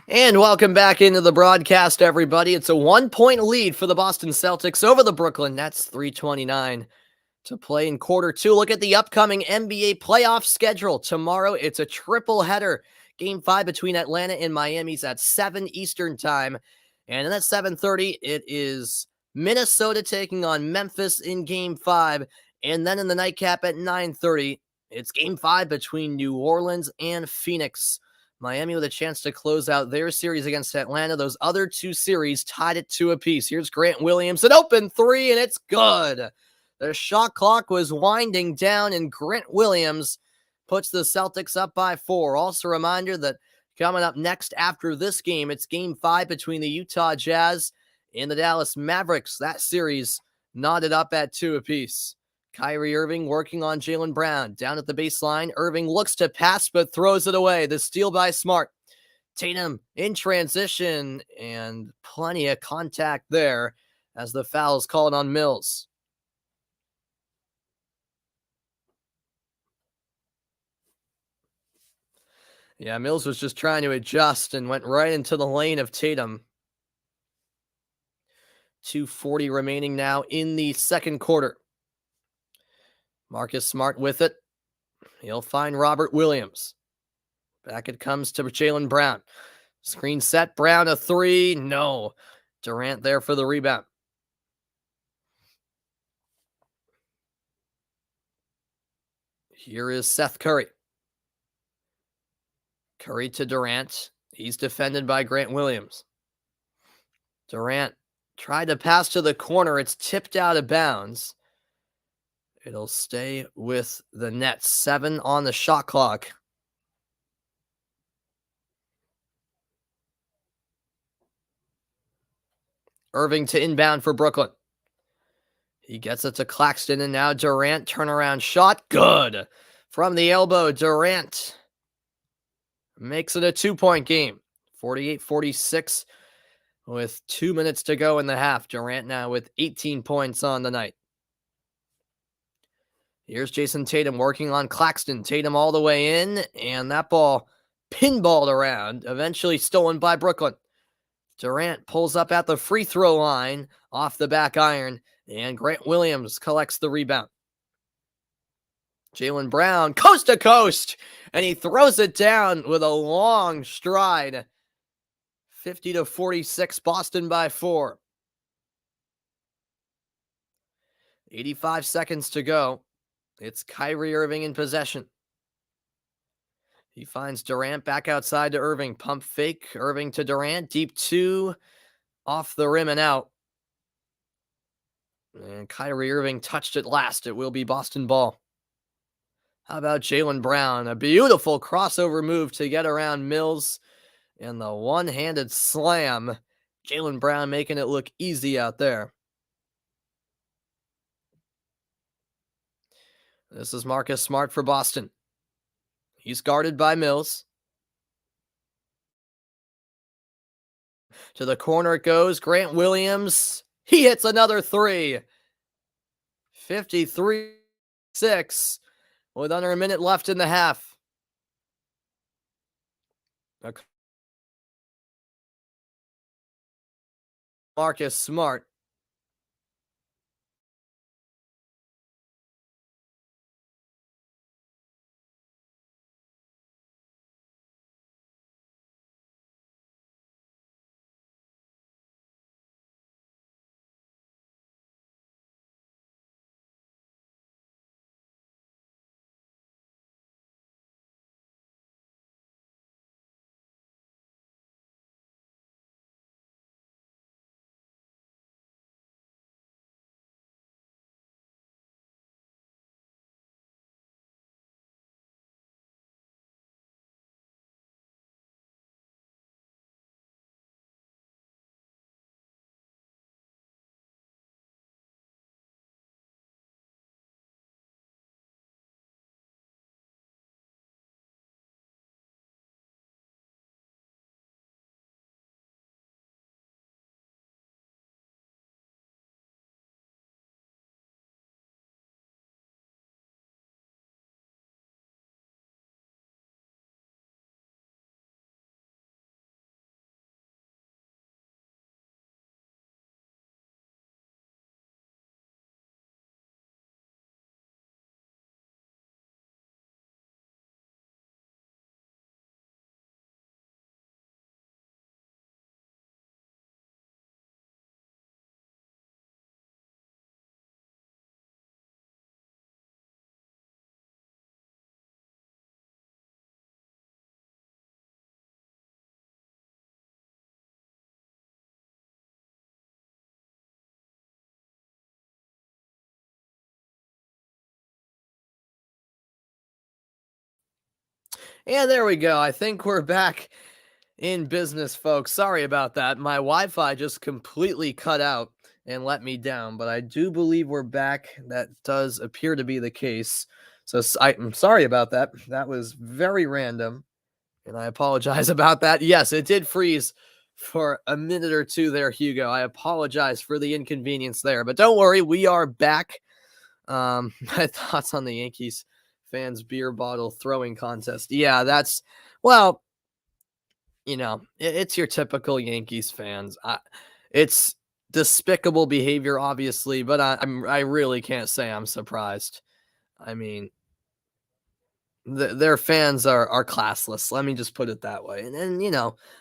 Speaker 1: And welcome back into the broadcast, everybody. It's a 1-point lead for the Boston Celtics over the Brooklyn Nets, 3:29 to play in quarter two. Look at the upcoming NBA playoff schedule. Tomorrow, it's a triple header. Game 5 between Atlanta and Miami's at 7 Eastern time. And then at 7:30, it is Minnesota taking on Memphis in Game 5. And then in the nightcap at 9:30, it's Game 5 between New Orleans and Phoenix. Miami with a chance to close out their series against Atlanta. Those other two series tied it 2 apiece. Here's Grant Williams, an open three, and it's good. The shot clock was winding down, and Grant Williams puts the Celtics up by 4. Also, a reminder that coming up next after this game, it's Game 5 between the Utah Jazz and the Dallas Mavericks. That series knotted up at 2 apiece. Kyrie Irving working on Jaylen Brown. Down at the baseline, Irving looks to pass but throws it away. The steal by Smart. Tatum in transition, and plenty of contact there as the foul is called on Mills. Yeah, Mills was just trying to adjust and went right into the lane of Tatum. 2:40 remaining now in the second quarter. Marcus Smart with it. He'll find Robert Williams. Back it comes to Jaylen Brown. Screen set, Brown a three. No. Durant there for the rebound. Here is Seth Curry. Curry to Durant. He's defended by Grant Williams. Durant tried to pass to the corner. It's tipped out of bounds. It'll stay with the Nets. 7 on the shot clock. Irving to inbound for Brooklyn. He gets it to Claxton, and now Durant, turnaround shot, good. From the elbow, Durant makes it a 2-point game. 48-46 with 2 minutes to go in the half. Durant now with 18 points on the night. Here's Jason Tatum working on Claxton. Tatum all the way in, and that ball pinballed around, eventually stolen by Brooklyn. Durant pulls up at the free throw line off the back iron, and Grant Williams collects the rebound. Jaylen Brown, coast to coast, and he throws it down with a long stride. 50-46, Boston by 4. 85 seconds to go. It's Kyrie Irving in possession. He finds Durant back outside to Irving. Pump fake. Irving to Durant. Deep 2. Off the rim and out. And Kyrie Irving touched it last. It will be Boston ball. How about Jaylen Brown? A beautiful crossover move to get around Mills. And the one-handed slam. Jaylen Brown making it look easy out there. This is Marcus Smart for Boston. He's guarded by Mills. To the corner it goes. Grant Williams. He hits another 3. 53-6 with under a minute left in the half. Marcus Smart. And there we go. I think we're back in business, folks. Sorry about that. My Wi-Fi just completely cut out and let me down, but I do believe we're back. That does appear to be the case. So I'm sorry about that. That was very random, and I apologize about that. Yes, it did freeze for a minute or two there, Hugo. I apologize for the inconvenience there, but don't worry, we are back. My thoughts on the Yankees fans beer bottle throwing contest. Yeah, that's well, it's your typical Yankees fans. It's despicable behavior, obviously, but I really can't say I'm surprised. I mean, their fans are classless. Let me just put it that way. And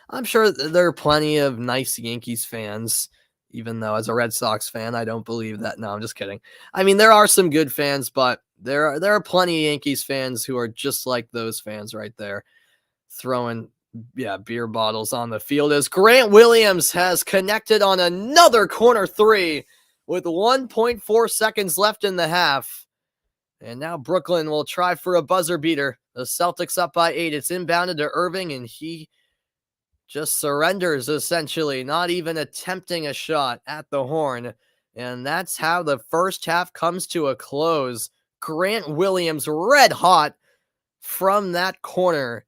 Speaker 1: I'm sure there are plenty of nice Yankees fans. Even though, as a Red Sox fan, I don't believe that. No, I'm just kidding. I mean, there are some good fans, but there are plenty of Yankees fans who are just like those fans right there, throwing beer bottles on the field as Grant Williams has connected on another corner three with 1.4 seconds left in the half. And now Brooklyn will try for a buzzer beater. The Celtics up by 8. It's inbounded to Irving, and he just surrenders, essentially, not even attempting a shot at the horn. And that's how the first half comes to a close. Grant Williams red hot from that corner.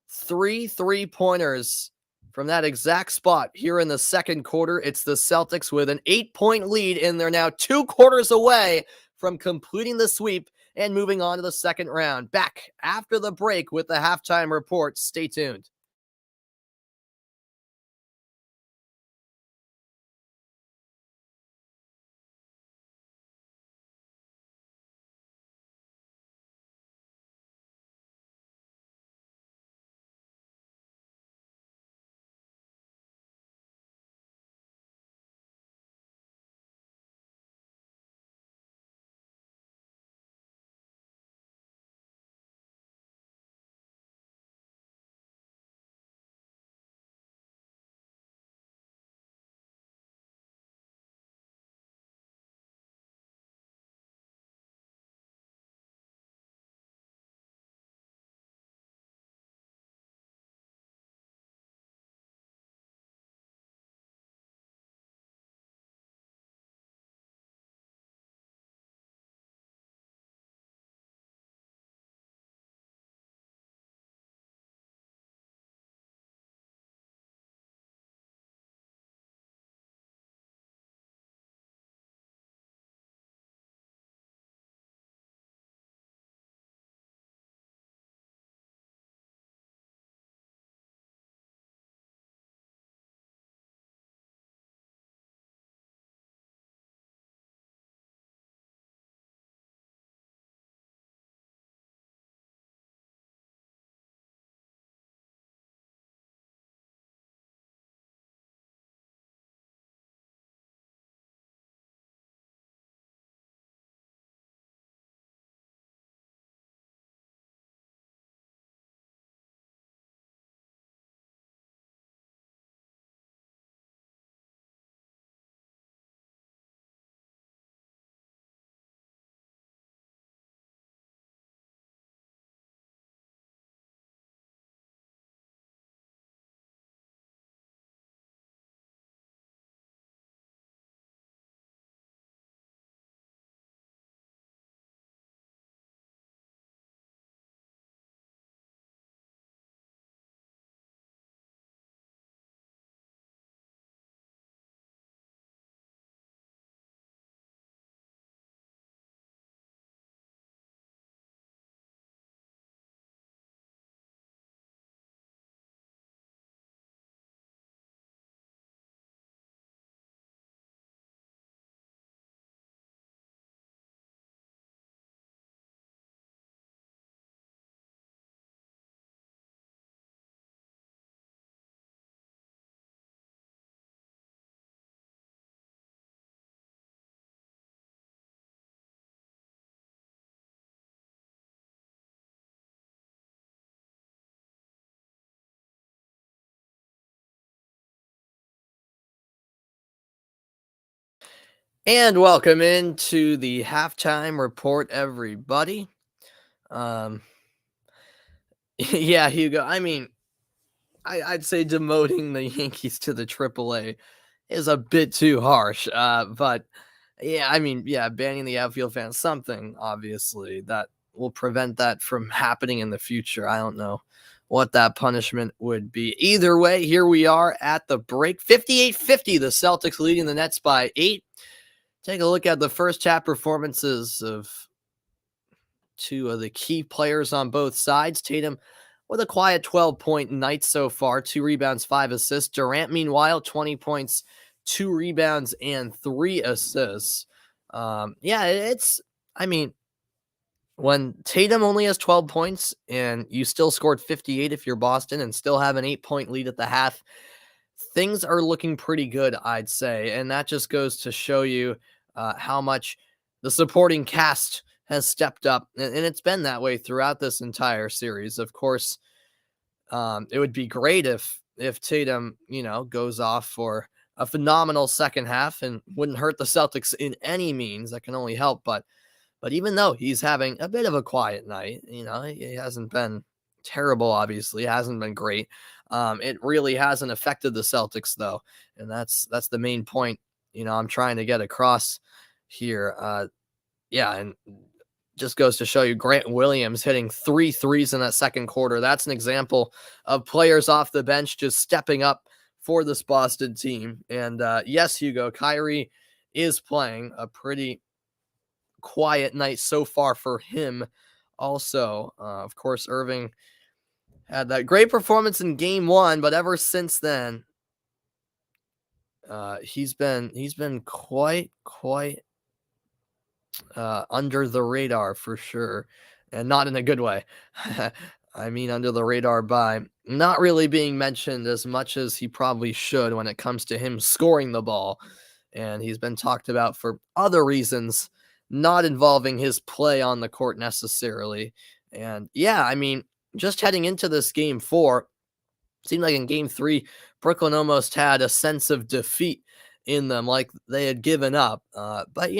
Speaker 1: 3 3-pointers from that exact spot here in the second quarter. It's the Celtics with an 8-point lead, and they're now 2 quarters away from completing the sweep and moving on to the second round. Back after the break with the halftime report. Stay tuned. And welcome into the halftime report, everybody. Um, Yeah, Hugo. I mean, I'd say demoting the Yankees to the AAA is a bit too harsh. But yeah, I mean, yeah, banning the outfield fans, something obviously that will prevent that from happening in the future. I don't know what that punishment would be. Either way, here we are at the break. 58-50, the Celtics leading the Nets by 8. Take a look at the first half performances of two of the key players on both sides. Tatum with a quiet 12-point night so far, 2 rebounds, 5 assists. Durant, meanwhile, 20 points, 2 rebounds, and 3 assists. Yeah, I mean, when Tatum only has 12 points and you still scored 58 if you're Boston and still have an 8-point lead at the half, things are looking pretty good, I'd say. And that just goes to show you how much the supporting cast has stepped up. And it's been that way throughout this entire series. Of course, it would be great if Tatum, goes off for a phenomenal second half and wouldn't hurt the Celtics in any means. That can only help. But even though he's having a bit of a quiet night, he hasn't been terrible, obviously, hasn't been great. It really hasn't affected the Celtics though, and that's the main point, I'm trying to get across here. Yeah, and just goes to show you Grant Williams hitting 3 threes in that second quarter. That's an example of players off the bench just stepping up for this Boston team. And yes, Hugo, Kyrie is playing a pretty quiet night so far for him. Also, of course, Irving had that great performance in game one, but ever since then, he's been quite under the radar for sure, and not in a good way. I mean, under the radar by not really being mentioned as much as he probably should when it comes to him scoring the ball. And he's been talked about for other reasons, not involving his play on the court necessarily. And yeah, I mean, just heading into this game four, seemed like in game three, Brooklyn almost had a sense of defeat in them, like they had given up. But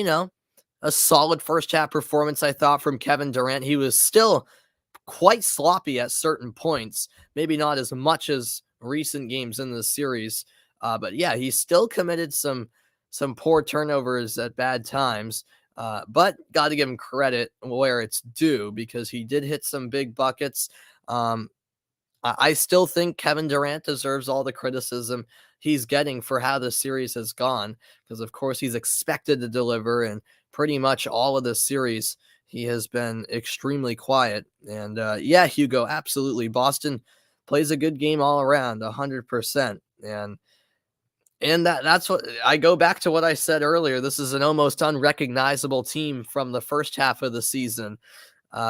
Speaker 1: a solid first half performance, I thought, from Kevin Durant. He was still quite sloppy at certain points, maybe not as much as recent games in the series. But yeah, he still committed some poor turnovers at bad times. But got to give him credit where it's due because he did hit some big buckets. Um, I still think Kevin Durant deserves all the criticism he's getting for how the series has gone, because of course he's expected to deliver, and pretty much all of the series he has been extremely quiet. And yeah, Hugo, absolutely, Boston plays a good game all around, 100%. And that's what I go back to what I said earlier. This is an almost unrecognizable team from the first half of the season,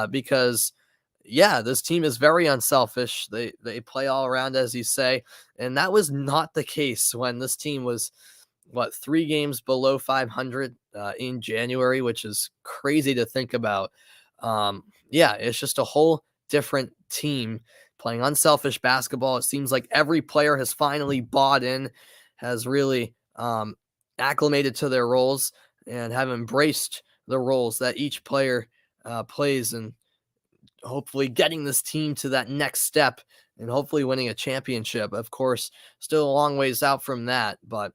Speaker 1: because yeah, this team is very unselfish. They play all around, as you say, and that was not the case when this team was 3 games below 500 in January, which is crazy to think about. Yeah, it's just a whole different team playing unselfish basketball. It seems like every player has finally bought in, has really acclimated to their roles, and have embraced the roles that each player plays, and hopefully getting this team to that next step and hopefully winning a championship. Of course, still a long ways out from that, but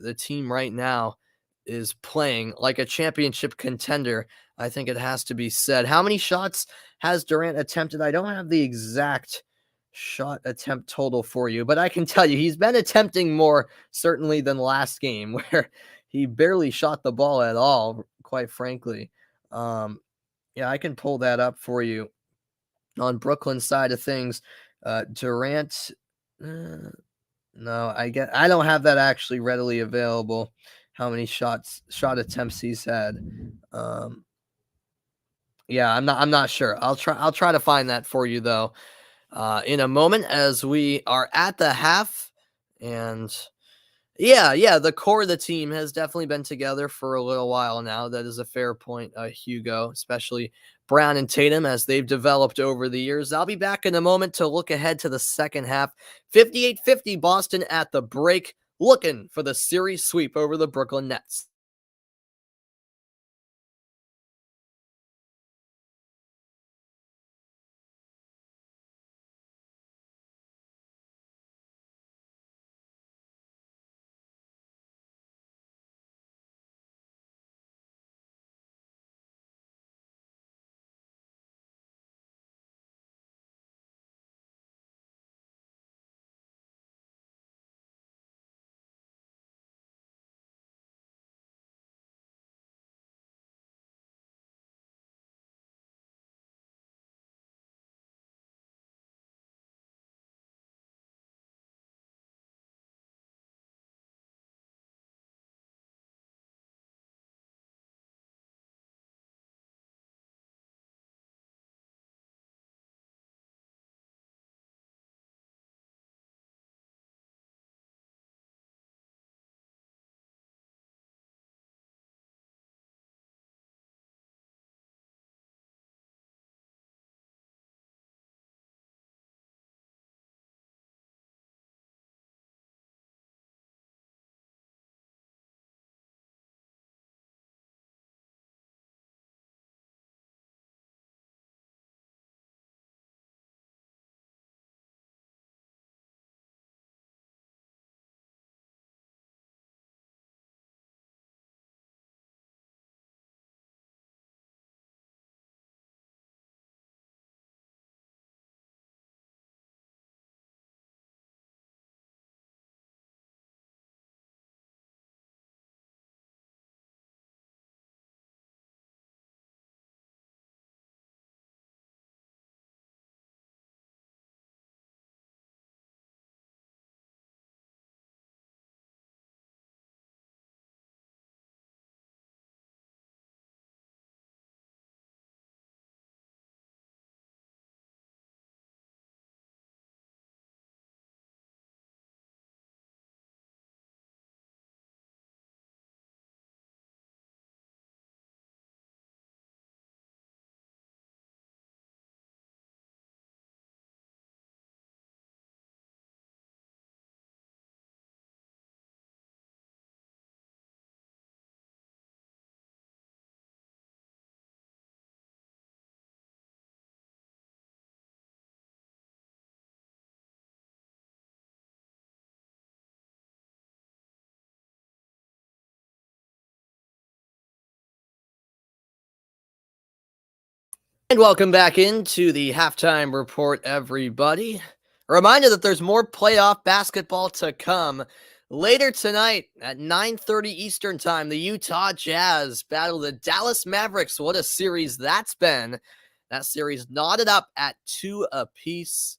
Speaker 1: the team right now is playing like a championship contender. I think it has to be said. How many shots has Durant attempted? I don't have the exact shot attempt total for you, but I can tell you he's been attempting more certainly than last game where he barely shot the ball at all, quite frankly. Yeah, I can pull that up for you on Brooklyn's side of things. Durant, no, I don't have that actually readily available. How many shot attempts he's had? Um, yeah, I'm not sure. I'll try to find that for you though. In a moment as we are at the half. And yeah, the core of the team has definitely been together for a little while now. That is a fair point, Hugo, especially Brown and Tatum as they've developed over the years. I'll be back in a moment to look ahead to the second half. 58-50 Boston at the break, looking for the series sweep over the Brooklyn Nets. And welcome back into the halftime report, everybody. A reminder that there's more playoff basketball to come. Later tonight at 9:30 Eastern Time, the Utah Jazz battle the Dallas Mavericks. What a series that's been. That series knotted up at 2 apiece.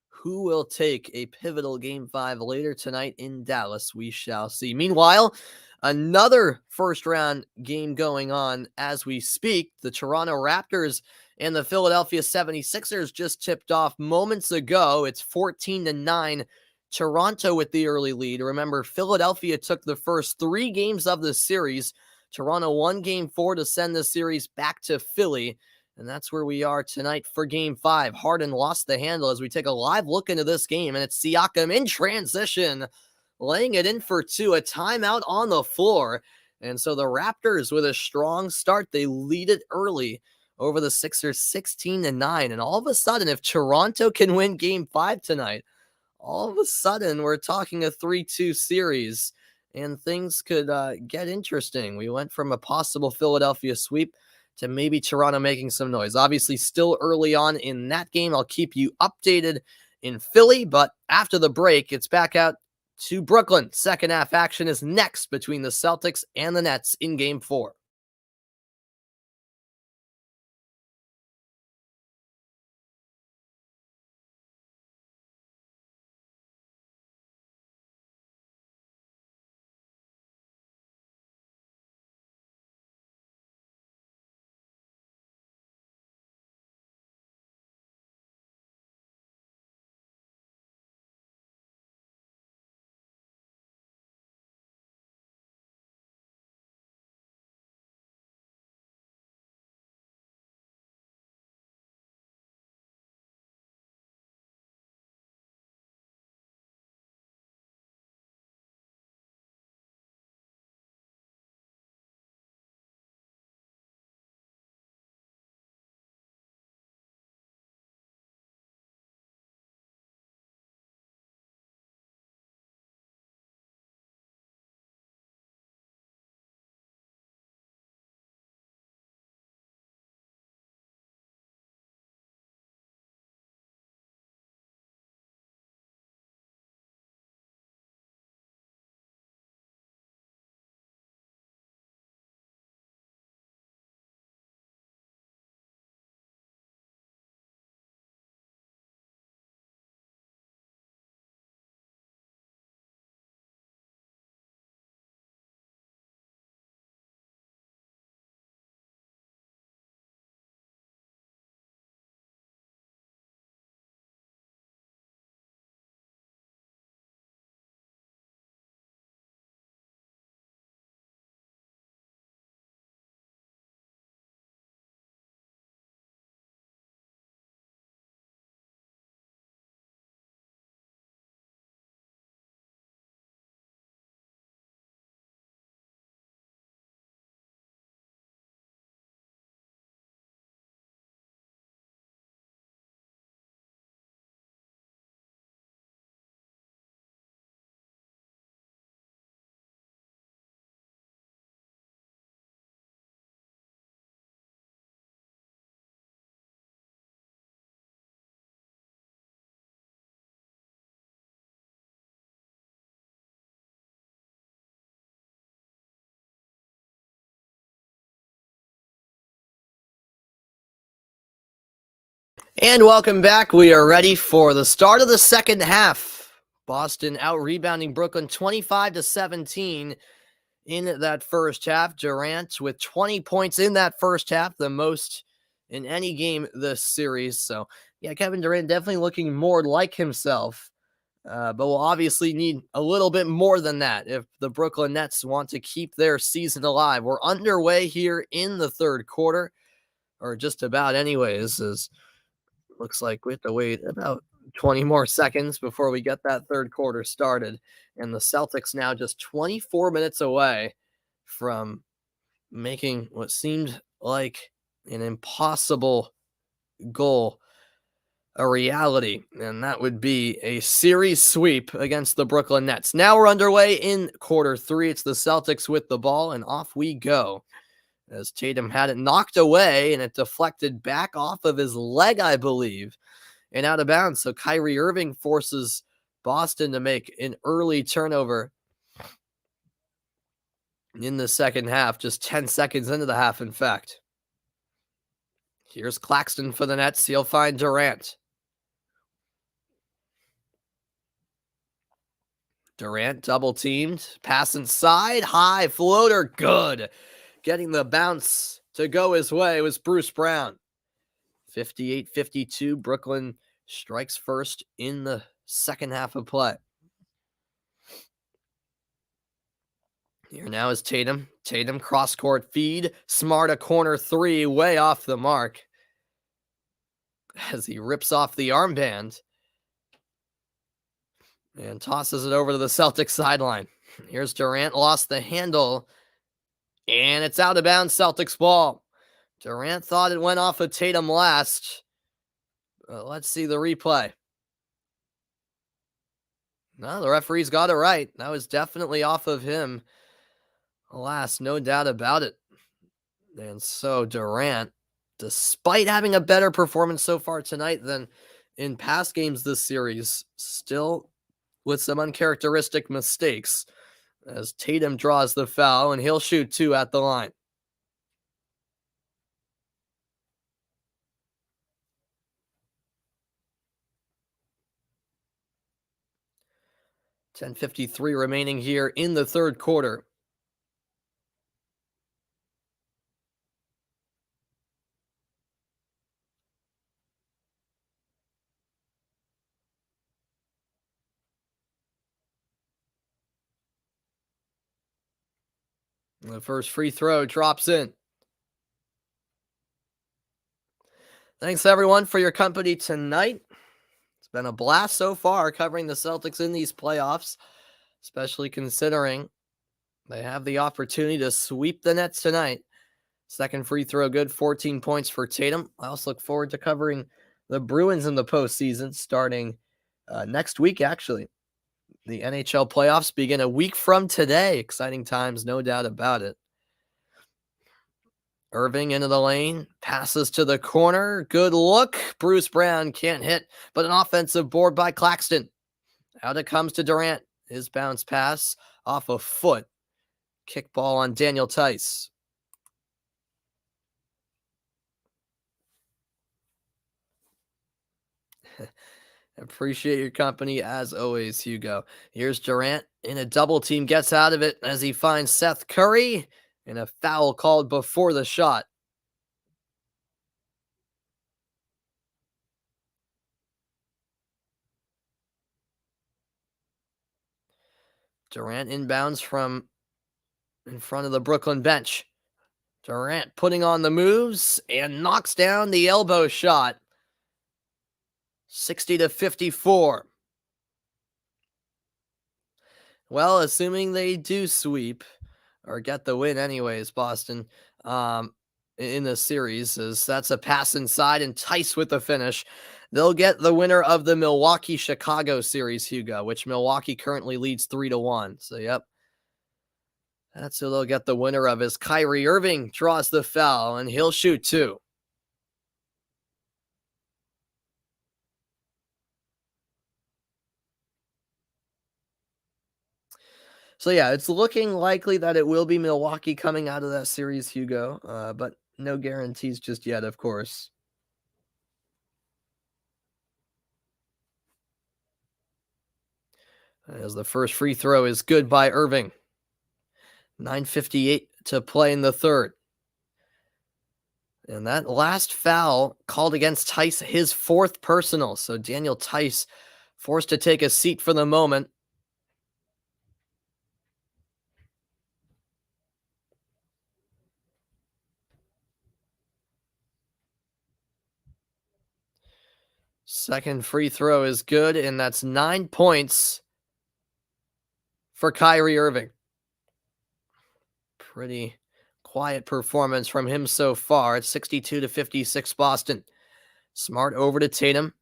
Speaker 1: Who will take a pivotal Game 5 later tonight in Dallas? We shall see. Meanwhile, another first-round game going on as we speak. The Toronto Raptors and the Philadelphia 76ers just tipped off moments ago. It's 14-9. Toronto with the early lead. Remember, Philadelphia took the first 3 games of the series. Toronto won Game 4 to send the series back to Philly. And that's where we are tonight for Game 5. Harden lost the handle as we take a live look into this game. And it's Siakam in transition, laying it in for 2. A timeout on the floor. And so the Raptors, with a strong start, they lead it early over the Sixers 16-9. And all of a sudden, if Toronto can win Game 5 tonight, all of a sudden we're talking a 3-2 series. And things could get interesting. We went from a possible Philadelphia sweep to maybe Toronto making some noise. Obviously, still early on in that game. I'll keep you updated in Philly, but after the break, it's back out to Brooklyn. Second half action is next between the Celtics and the Nets in Game 4. And welcome back. We are ready for the start of the second half. Boston out-rebounding Brooklyn 25-17 in that first half. Durant with 20 points in that first half, the most in any game this series. So, yeah, Kevin Durant definitely looking more like himself. But we'll obviously need a little bit more than that if the Brooklyn Nets want to keep their season alive. We're underway here in the third quarter, or just about anyways, as looks like we have to wait about 20 more seconds before we get that third quarter started. And the Celtics now just 24 minutes away from making what seemed like an impossible goal a reality, and that would be a series sweep against the Brooklyn Nets. Now we're underway in quarter 3. It's the Celtics with the ball, and off we go. as Tatum had it knocked away and it deflected back off of his leg, I believe, and out of bounds. So Kyrie Irving forces Boston to make an early turnover in the second half, just 10 seconds into the half, in fact. Here's Claxton for the Nets. He'll find Durant. Durant double teamed, pass inside, high floater, good. Getting the bounce to go his way was Bruce Brown. 58-52, Brooklyn strikes first in the second half of play. Here now is Tatum. Tatum cross-court feed. Smart a corner three, way off the mark. As he rips off the armband and tosses it over to the Celtics sideline. Here's Durant, lost the handle, and it's out of bounds, Celtics ball. Durant thought it went off of Tatum last. Let's see the replay. No, the referee's got it right. That was definitely off of him last, no doubt about it. And so Durant, despite having a better performance so far tonight than in past games this series, still with some uncharacteristic mistakes, as Tatum draws the foul and he'll shoot two at the line. .53 remaining here in the third quarter. The first free throw drops in. Thanks, everyone, for your company tonight. It's been a blast so far covering the Celtics in these playoffs, especially considering they have the opportunity to sweep the Nets tonight. Second free throw good, 14 points for Tatum. I also look forward to covering the Bruins in the postseason starting next week, actually. The NHL playoffs begin a week from today. Exciting times, no doubt about it. Irving into the lane, passes to the corner. Good look. Bruce Brown can't hit, but an offensive board by Claxton. Out it comes to Durant. His bounce pass off a foot. Kick ball on Daniel Tice. Appreciate your company as always, Hugo. Here's Durant in a double team, gets out of it as he finds Seth Curry, and a foul called before the shot. Durant inbounds from in front of the Brooklyn bench. Durant putting on the moves and knocks down the elbow shot. 60-54. Well, assuming they do sweep or get the win anyways, Boston, in the series, as that's a pass inside and Tice with the finish. They'll get the winner of the Milwaukee-Chicago series, Hugo, which Milwaukee currently leads 3-1. So, yep. That's who they'll get the winner of, as Kyrie Irving draws the foul, and he'll shoot two. So, yeah, it's looking likely that it will be Milwaukee coming out of that series, Hugo, but no guarantees just yet, of course. As the first free throw is good by Irving. 9:58 to play in the third. And that last foul called against Tice, his fourth personal. So Daniel Tice forced to take a seat for the moment. Second free throw is good, and that's 9 points for Kyrie Irving. Pretty quiet performance from him so far. It's 62-56 Boston. Smart over to Tatum.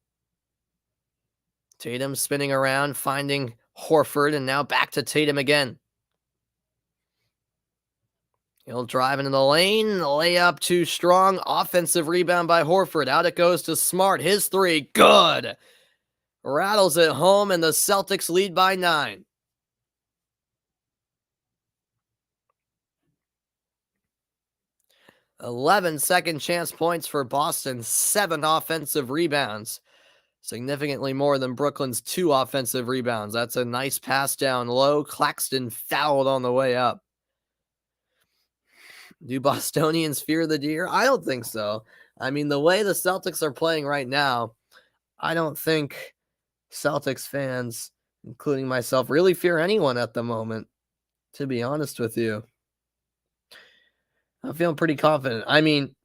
Speaker 1: Tatum spinning around, finding Horford, and now back to Tatum again. He'll drive into the lane, layup too strong, offensive rebound by Horford. Out it goes to Smart. His three, good. Rattles it home, and the Celtics lead by 9. 11 second chance points for Boston, 7 offensive rebounds. Significantly more than Brooklyn's 2 offensive rebounds. That's a nice pass down low. Claxton fouled on the way up. Do Bostonians fear the deer? I don't think so. I mean, the way the Celtics are playing right now, I don't think Celtics fans, including myself, really fear anyone at the moment, to be honest with you. I'm feeling pretty confident. I mean,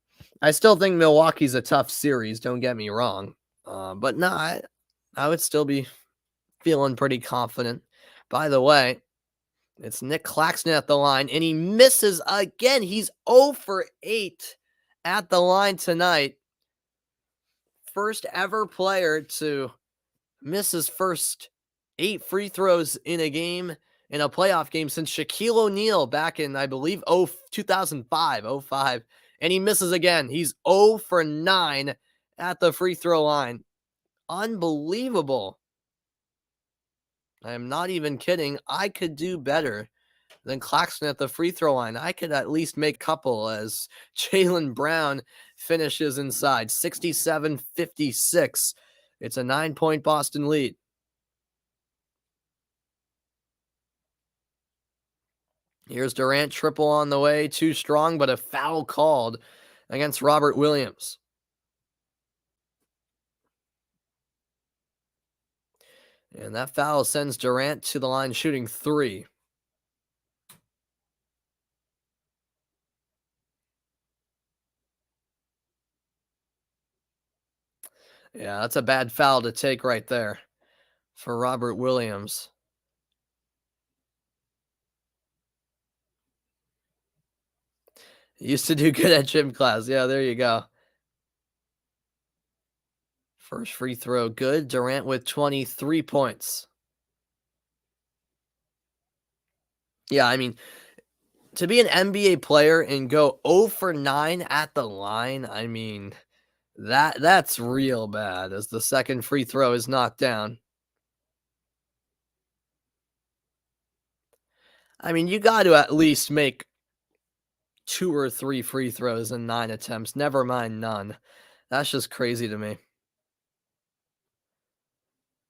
Speaker 1: I still think Milwaukee's a tough series, don't get me wrong. But no, I would still be feeling pretty confident. By the way, it's Nick Claxton at the line, and he misses again. He's 0 for 8 at the line tonight. First ever player to miss his first 8 free throws in a game, in a playoff game, since Shaquille O'Neal back in, I believe, 2005. And he misses again. He's 0 for 9 at the free throw line. Unbelievable. I am not even kidding. I could do better than Claxton at the free throw line. I could at least make a couple as Jaylen Brown finishes inside. 67-56. It's a 9-point Boston lead. Here's Durant, triple on the way. Too strong, but a foul called against Robert Williams. And that foul sends Durant to the line shooting 3. Yeah, that's a bad foul to take right there for Robert Williams. He used to do good at gym class. Yeah, there you go. First free throw, good. Durant with 23 points. Yeah, I mean, to be an NBA player and go 0 for 9 at the line, I mean, that's real bad as the second free throw is knocked down. I mean, you got to at least make 2 or 3 free throws in 9 attempts, never mind none. That's just crazy to me.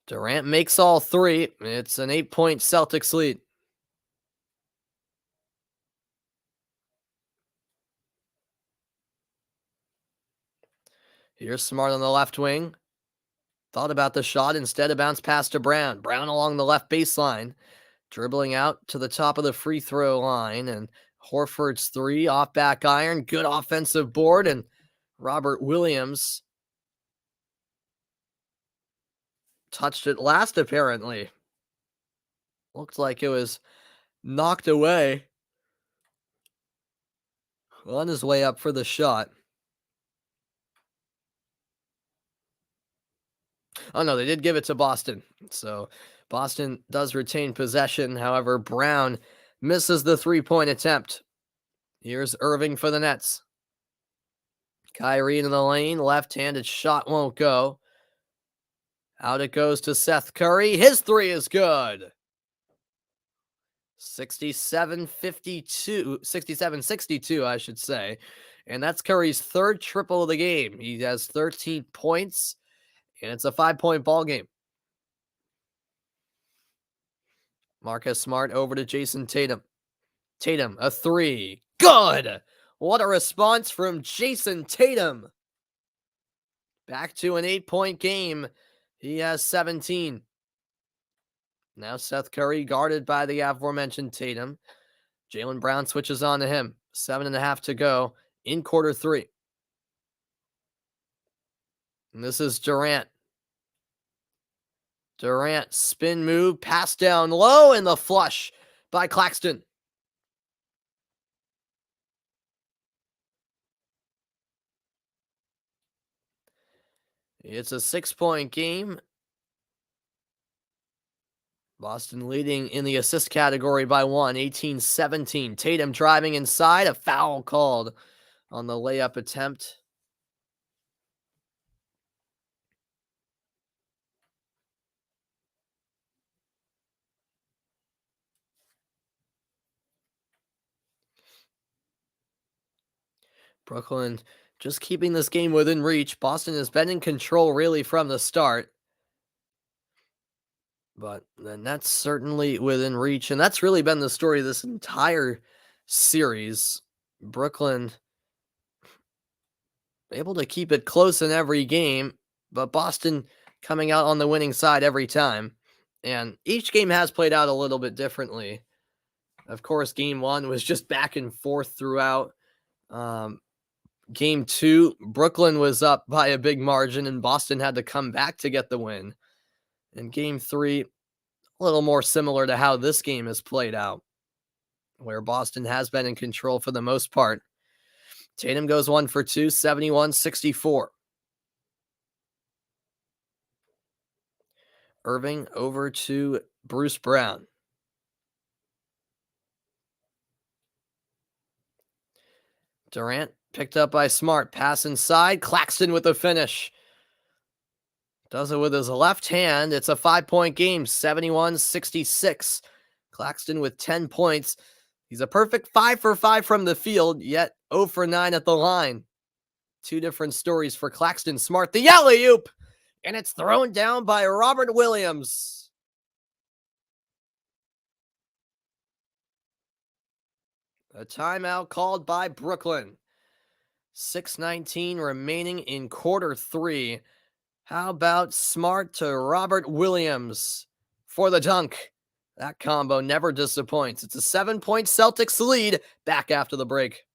Speaker 1: Durant makes all 3. It's an 8-point Celtics lead. Here's Smart on the left wing. Thought about the shot, instead of bounce pass to Brown. Brown along the left baseline, dribbling out to the top of the free throw line, and Horford's 3 off back iron. Good offensive board, and Robert Williams touched it last, apparently. Looked like it was knocked away on his way up for the shot. Oh, no, they did give it to Boston. So Boston does retain possession. However, Brown misses the 3-point attempt. Here's Irving for the Nets. Kyrie in the lane. Left-handed shot won't go. Out it goes to Seth Curry. His 3 is good. 67-62, I should say. And that's Curry's 3rd triple of the game. He has 13 points, and it's a 5-point ball game. Marcus Smart over to Jason Tatum. Tatum, a 3. Good! What a response from Jason Tatum. Back to an 8-point game. He has 17. Now Seth Curry guarded by the aforementioned Tatum. Jaylen Brown switches on to him. 7.5 to go in quarter 3. And this is Durant. Durant, spin move, pass down low, and the flush by Claxton. It's a 6-point game. Boston leading in the assist category by 1, 18-17. Tatum driving inside, a foul called on the layup attempt. Brooklyn just keeping this game within reach. Boston has been in control really from the start. But the Nets certainly within reach. And that's really been the story of this entire series. Brooklyn able to keep it close in every game, but Boston coming out on the winning side every time. And each game has played out a little bit differently. Of course, game one was just back and forth throughout. Game two, Brooklyn was up by a big margin, and Boston had to come back to get the win. And game three, a little more similar to how this game has played out, where Boston has been in control for the most part. Tatum goes 1 for 2, 71-64. Irving over to Bruce Brown. Durant picked up by Smart. Pass inside. Claxton with the finish. Does it with his left hand. It's a 5-point game, 71-66. Claxton with 10 points. He's a perfect 5 for 5 from the field, yet 0 for 9 at the line. Two different stories for Claxton. Smart, the alley-oop, and it's thrown down by Robert Williams. A timeout called by Brooklyn. 6:19 remaining in quarter three. How about Smart to Robert Williams for the dunk? That combo never disappoints. It's a 7-point Celtics lead. Back after the break.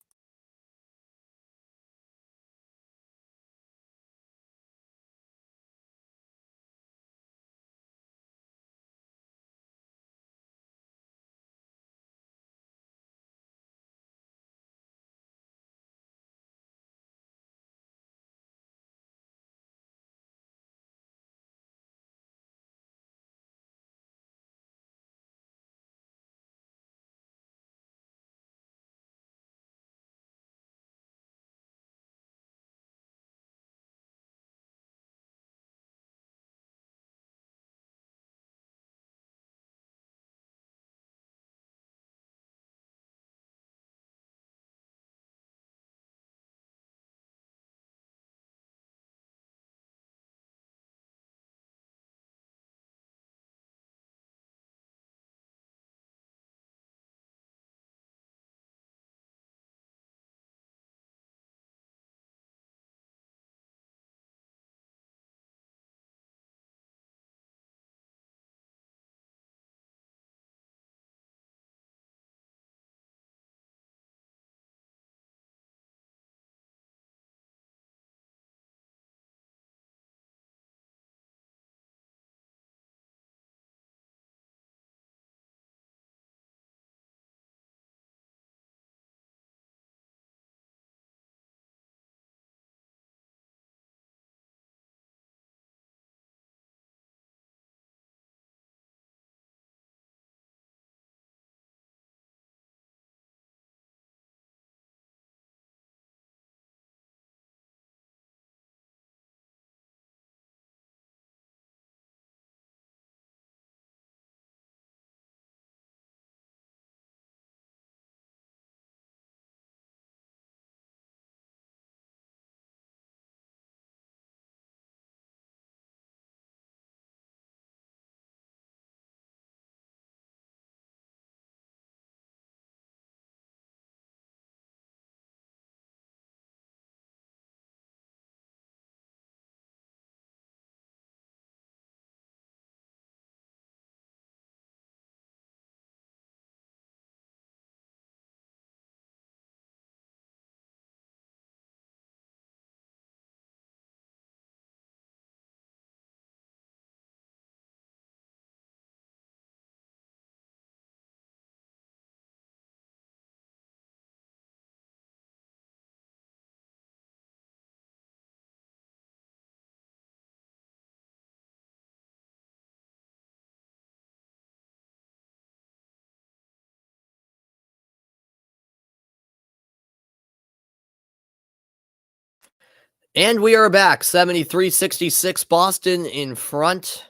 Speaker 1: And we are back. 73-66 Boston in front.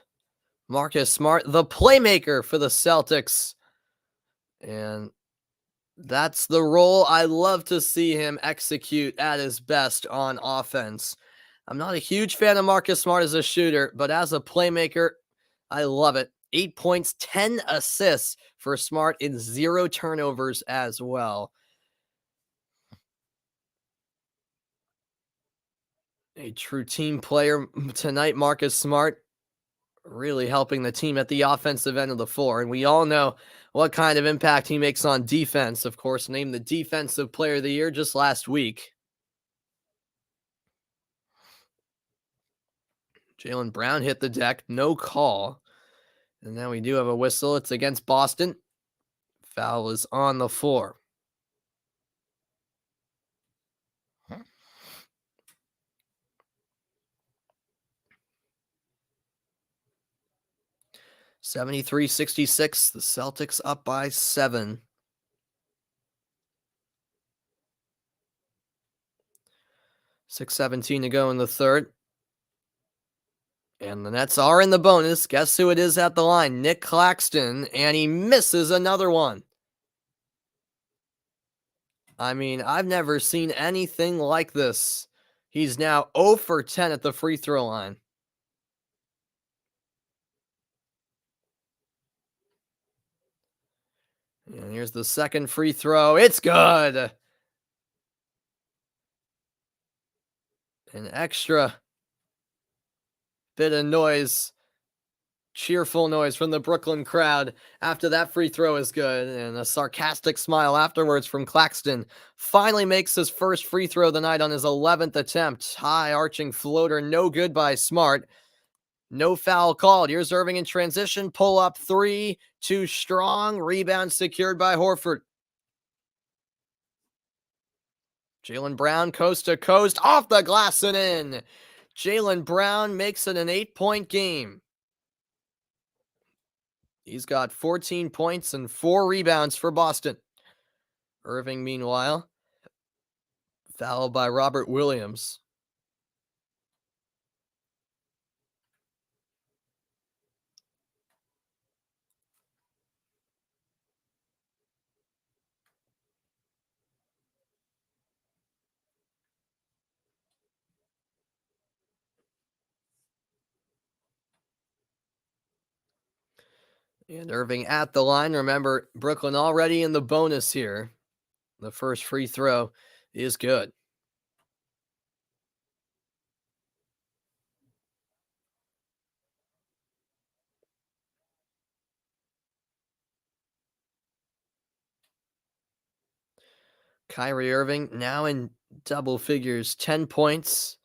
Speaker 1: Marcus Smart, the playmaker for the Celtics. And that's the role I love to see him execute at his best on offense. I'm not a huge fan of Marcus Smart as a shooter, but as a playmaker, I love it. 8 points, 10 assists for Smart and 0 turnovers as well. A true team player tonight, Marcus Smart, really helping the team at the offensive end of the floor. And we all know what kind of impact he makes on defense. Of course, named the Defensive Player of the Year just last week. Jaylen Brown hit the deck, no call. And now we do have a whistle. It's against Boston. Foul is on the floor. 73-66. The Celtics up by 7. 6:17 to go in the third. And the Nets are in the bonus. Guess who it is at the line? Nick Claxton. And he misses another one. I mean, I've never seen anything like this. He's now 0 for 10 at the free throw line. And here's the second free throw. It's good. An extra bit of noise, cheerful noise from the Brooklyn crowd after that free throw is good. And a sarcastic smile afterwards from Claxton. Finally makes his first free throw of the night on his 11th attempt. High arching floater, no good by Smart. No foul called. Here's Irving in transition. Pull up 3, too strong. Rebound secured by Horford. Jaylen Brown coast to coast, off the glass and in. Jaylen Brown makes it an 8-point game. He's got 14 points and 4 rebounds for Boston. Irving, meanwhile, fouled by Robert Williams. And Irving at the line. Remember, Brooklyn already in the bonus here. The first free throw is good. Kyrie Irving now in double figures, 10 points,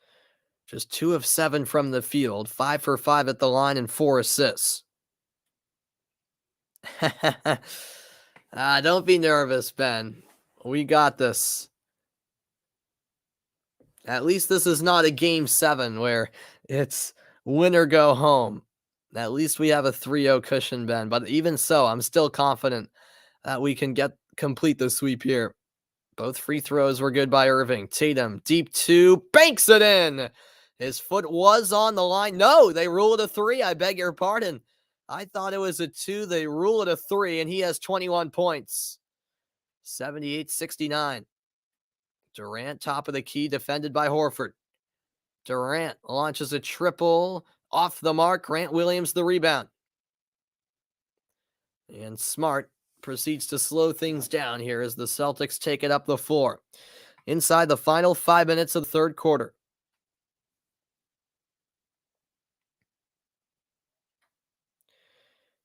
Speaker 1: just 2 of 7 from the field, 5 for 5 at the line, and 4 assists. Don't be nervous, Ben. We got this. At least this is not a game 7 where it's win or go home. At least we have a 3-0 cushion, Ben. But even so, I'm still confident that we can complete the sweep here. Both free throws were good by Irving. Tatum, deep 2, banks it in. His foot was on the line. No, they rule it a 3. I beg your pardon. I thought it was a 2. They rule it a 3, and he has 21 points. 78-69. Durant, top of the key, defended by Horford. Durant launches a triple off the mark. Grant Williams the rebound. And Smart proceeds to slow things down here as the Celtics take it up the floor. Inside the final 5 minutes of the third quarter.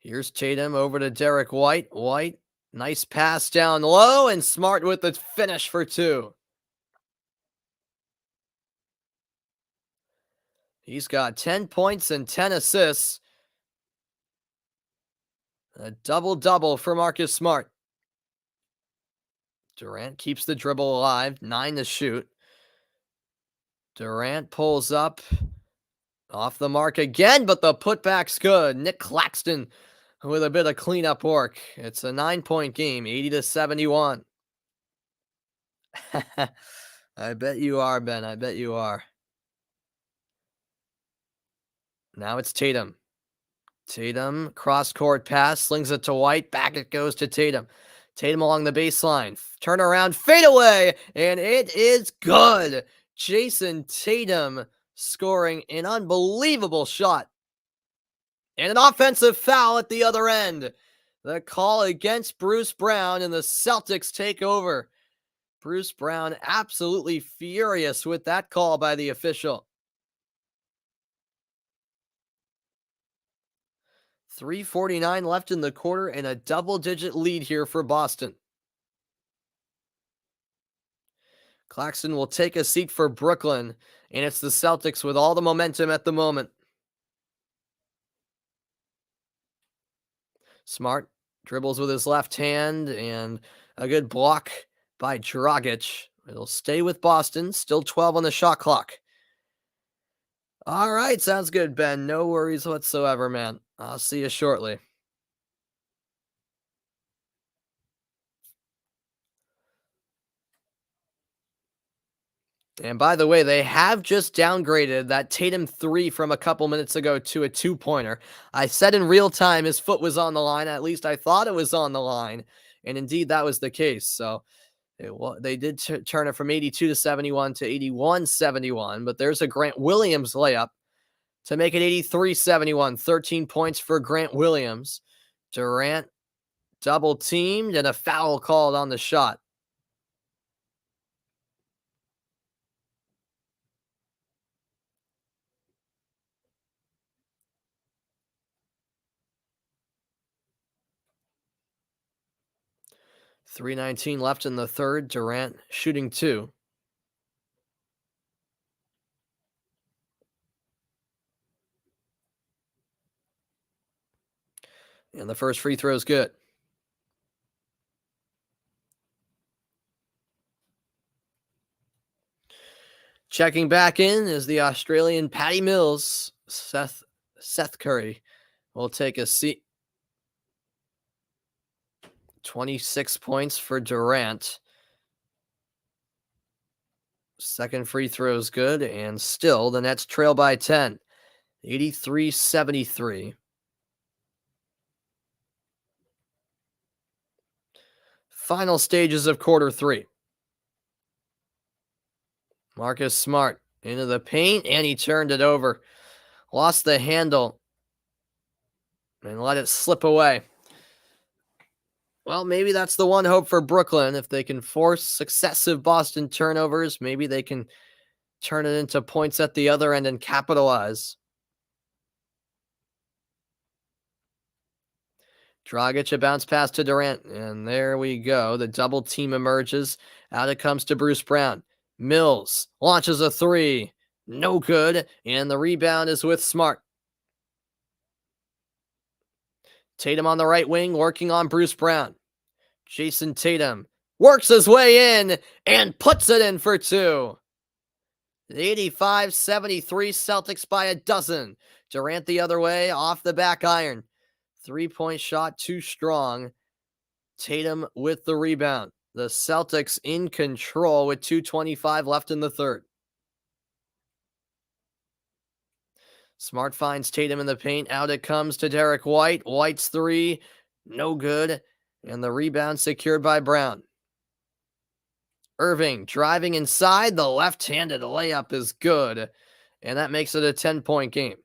Speaker 1: Here's Tatum over to Derek White. White, nice pass down low, and Smart with the finish for 2. He's got 10 points and 10 assists. A double-double for Marcus Smart. Durant keeps the dribble alive, 9 to shoot. Durant pulls up, off the mark again, but the putback's good. Nick Claxton with a bit of cleanup work. It's a 9-point game, 80-71. I bet you are, Ben. I bet you are. Now it's Tatum. Tatum, cross court pass, slings it to White. Back it goes to Tatum. Tatum along the baseline. Turn around, fade away, and it is good. Jason Tatum scoring an unbelievable shot. And an offensive foul at the other end. The call against Bruce Brown, and the Celtics take over. Bruce Brown absolutely furious with that call by the official. 3:49 left in the quarter and a double-digit lead here for Boston. Claxton will take a seat for Brooklyn, and it's the Celtics with all the momentum at the moment. Smart dribbles with his left hand, and a good block by Dragic. It'll stay with Boston, still 12 on the shot clock. All right, sounds good, Ben. No worries whatsoever, man. I'll see you shortly. And by the way, they have just downgraded that Tatum 3 from a couple minutes ago to a two-pointer. I said in real time his foot was on the line. At least I thought it was on the line. And indeed, that was the case. So they did turn it from 82 to 71 to 81-71. But there's a Grant Williams layup to make it 83-71. 13 points for Grant Williams. Durant double teamed and a foul called on the shot. .319 left in the third. Durant shooting 2. And the first free throw is good. Checking back in is the Australian Patty Mills. Seth Curry will take a seat. 26 points for Durant. Second free throw is good, and still the Nets trail by 10. 83-73. Final stages of quarter 3. Marcus Smart into the paint, and he turned it over. Lost the handle and let it slip away. Well, maybe that's the one hope for Brooklyn. If they can force successive Boston turnovers, maybe they can turn it into points at the other end and capitalize. Dragic, a bounce pass to Durant, and there we go. The double team emerges. Out it comes to Bruce Brown. Mills launches a 3. No good, and the rebound is with Smart. Tatum on the right wing, working on Bruce Brown. Jason Tatum works his way in and puts it in for 2. 85-73 Celtics by a dozen. Durant the other way, off the back iron. 3-point shot too strong. Tatum with the rebound. The Celtics in control with 2:25 left in the third. Smart finds Tatum in the paint. Out it comes to Derek White. White's 3. No good. And the rebound secured by Brown. Irving driving inside. The left-handed layup is good. And that makes it a 10-point game.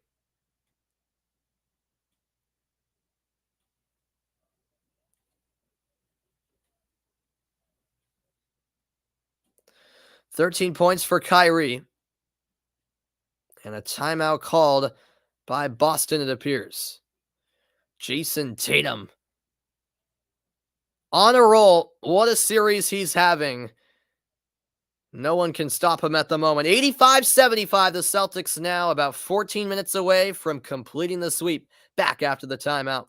Speaker 1: .13 points for Kyrie. And a timeout called by Boston, it appears. Jason Tatum on a roll. What a series he's having. No one can stop him at the moment. 85-75, the Celtics now about 14 minutes away from completing the sweep. Back after the timeout.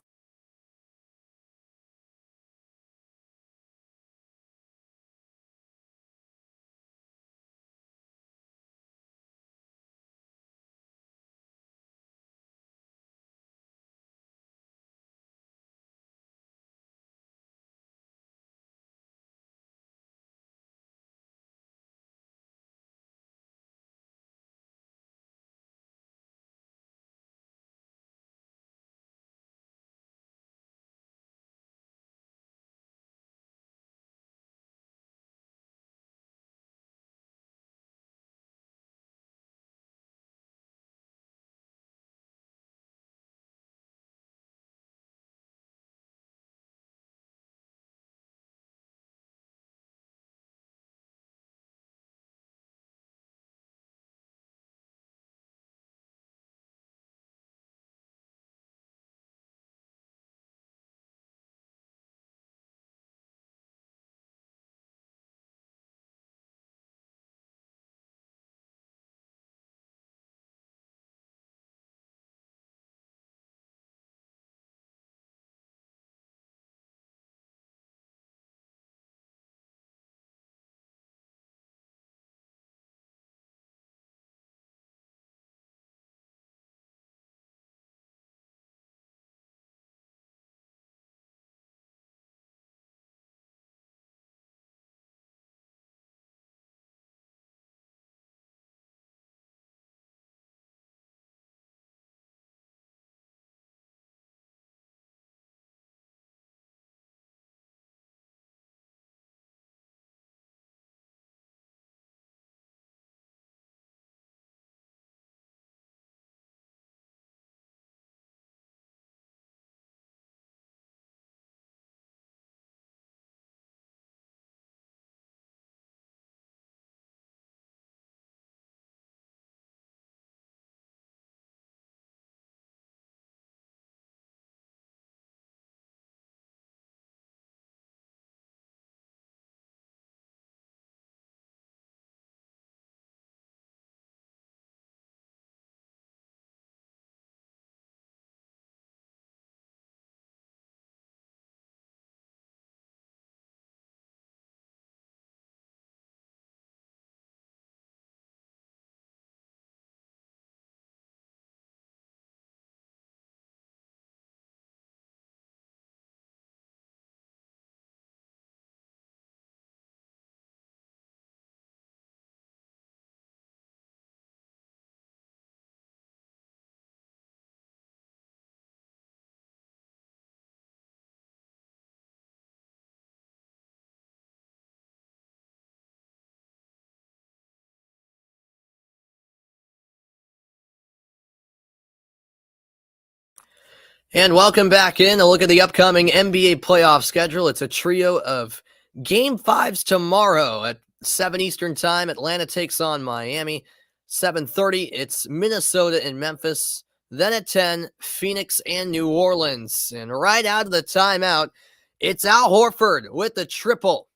Speaker 1: And welcome back in. A look at the upcoming NBA playoff schedule. It's a trio of game fives tomorrow at 7 Eastern time. Atlanta takes on Miami. 7:30, it's Minnesota and Memphis. Then at 10, Phoenix and New Orleans. And right out of the timeout, it's Al Horford with the triple.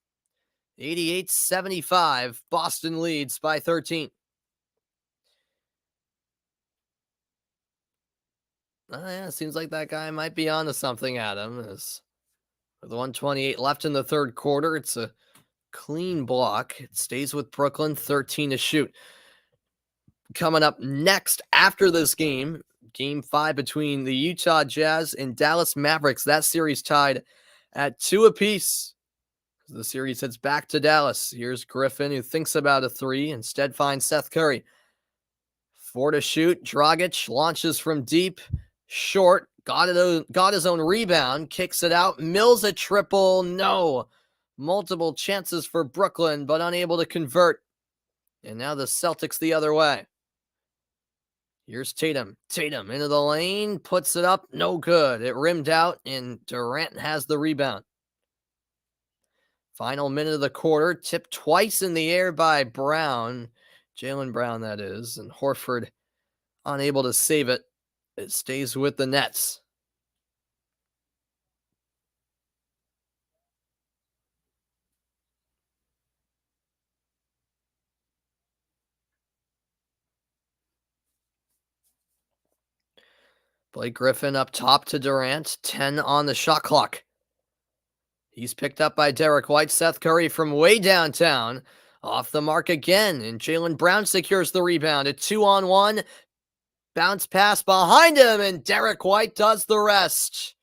Speaker 1: 88-75, Boston leads by 13. Yeah, seems like that guy might be onto something, Adam. With 128 left in the third quarter, it's a clean block. It stays with Brooklyn, 13 to shoot. Coming up next after this game, game 5 between the Utah Jazz and Dallas Mavericks. That series tied at 2 apiece. The series heads back to Dallas. Here's Griffin, who thinks about a three. Instead finds Seth Curry. 4 to shoot. Dragic launches from deep. Short. Got his own rebound. Kicks it out. Mills a triple. No. Multiple chances for Brooklyn, but unable to convert. And now the Celtics the other way. Here's Tatum. Tatum into the lane. Puts it up. No good. It rimmed out, and Durant has the rebound. Final minute of the quarter. Tipped twice in the air by Brown. Jaylen Brown, that is. And Horford unable to save it. It stays with the Nets. Blake Griffin up top to Durant. 10 on the shot clock. He's picked up by Derek White. Seth Curry from way downtown. Off the mark again. And Jaylen Brown secures the rebound. A 2-on-1. Bounce pass behind him. And Derek White does the rest.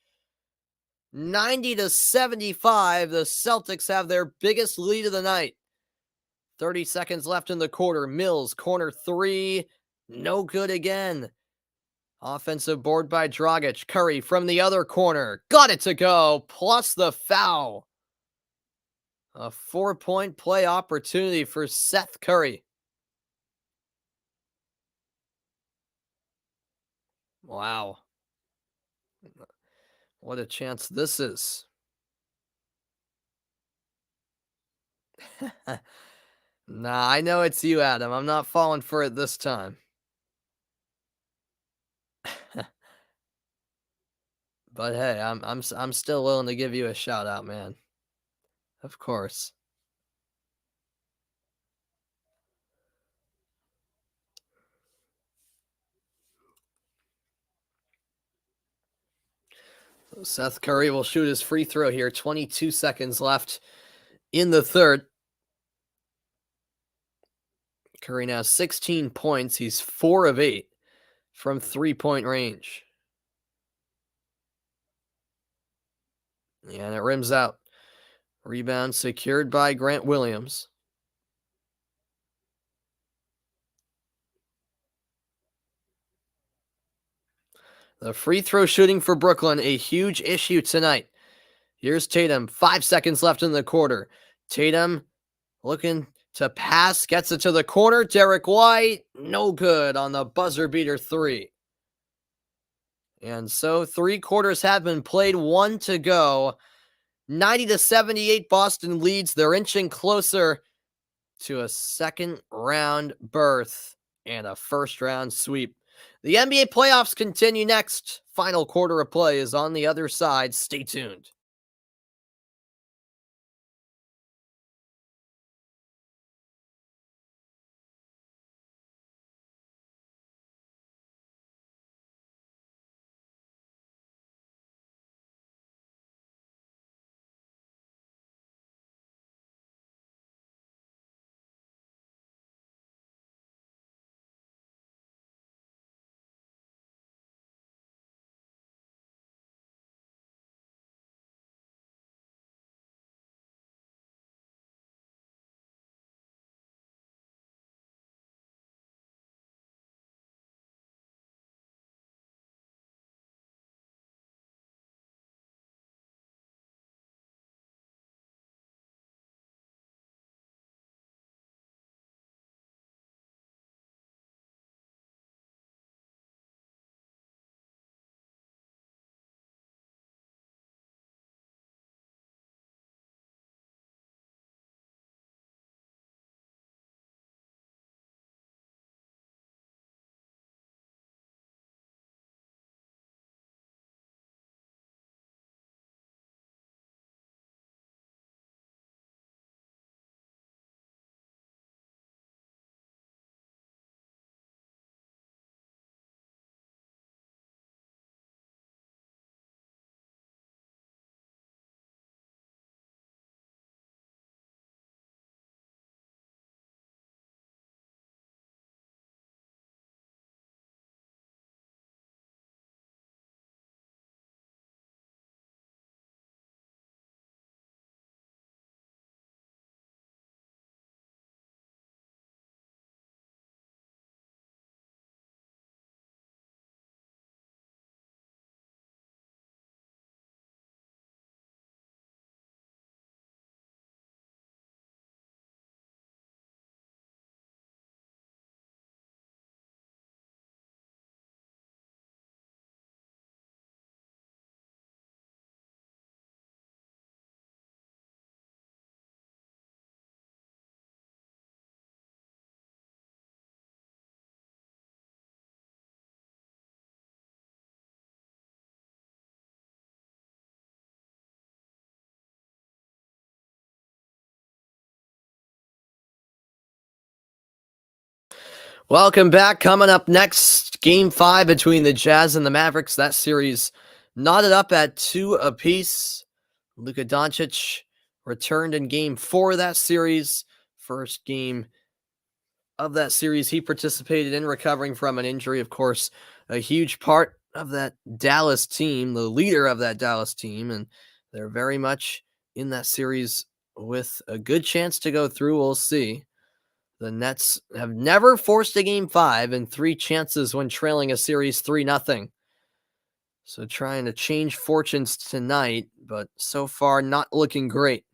Speaker 1: 90-75. The Celtics have their biggest lead of the night. 30 seconds left in the quarter. Mills, corner three. No good again. Offensive board by Dragic. Curry from the other corner. Got it to go. Plus the foul. A 4-point play opportunity for Seth Curry. Wow. What a chance this is. Nah, I know it's you, Adam. I'm not falling for it this time. But hey, I'm still willing to give you a shout out, man. Of course. So Seth Curry will shoot his free throw here. 22 seconds left in the third. Curry now 16 points. He's 4 of 8 from 3-point range. And it rims out. Rebound secured by Grant Williams. The free throw shooting for Brooklyn, a huge issue tonight. Here's Tatum. 5 seconds left in the quarter. Tatum looking to pass, gets it to the corner. Derek White, no good on the buzzer beater three. And so 3 quarters have been played, 1 to go. 90-78, Boston leads. They're inching closer to a second round berth and a first round sweep. The NBA playoffs continue next. Final quarter of play is on the other side. Stay tuned. Welcome back. Coming up next, game 5 between the Jazz and the Mavericks. That series knotted up at 2 apiece. Luka Doncic returned in game 4 of that series. First game of that series he participated in, recovering from an injury. Of course, a huge part of that Dallas team, the leader of that Dallas team, and they're very much in that series with a good chance to go through. We'll see. The Nets have never forced a game 5 in 3 chances when trailing a series 3-0. So trying to change fortunes tonight, but so far not looking great.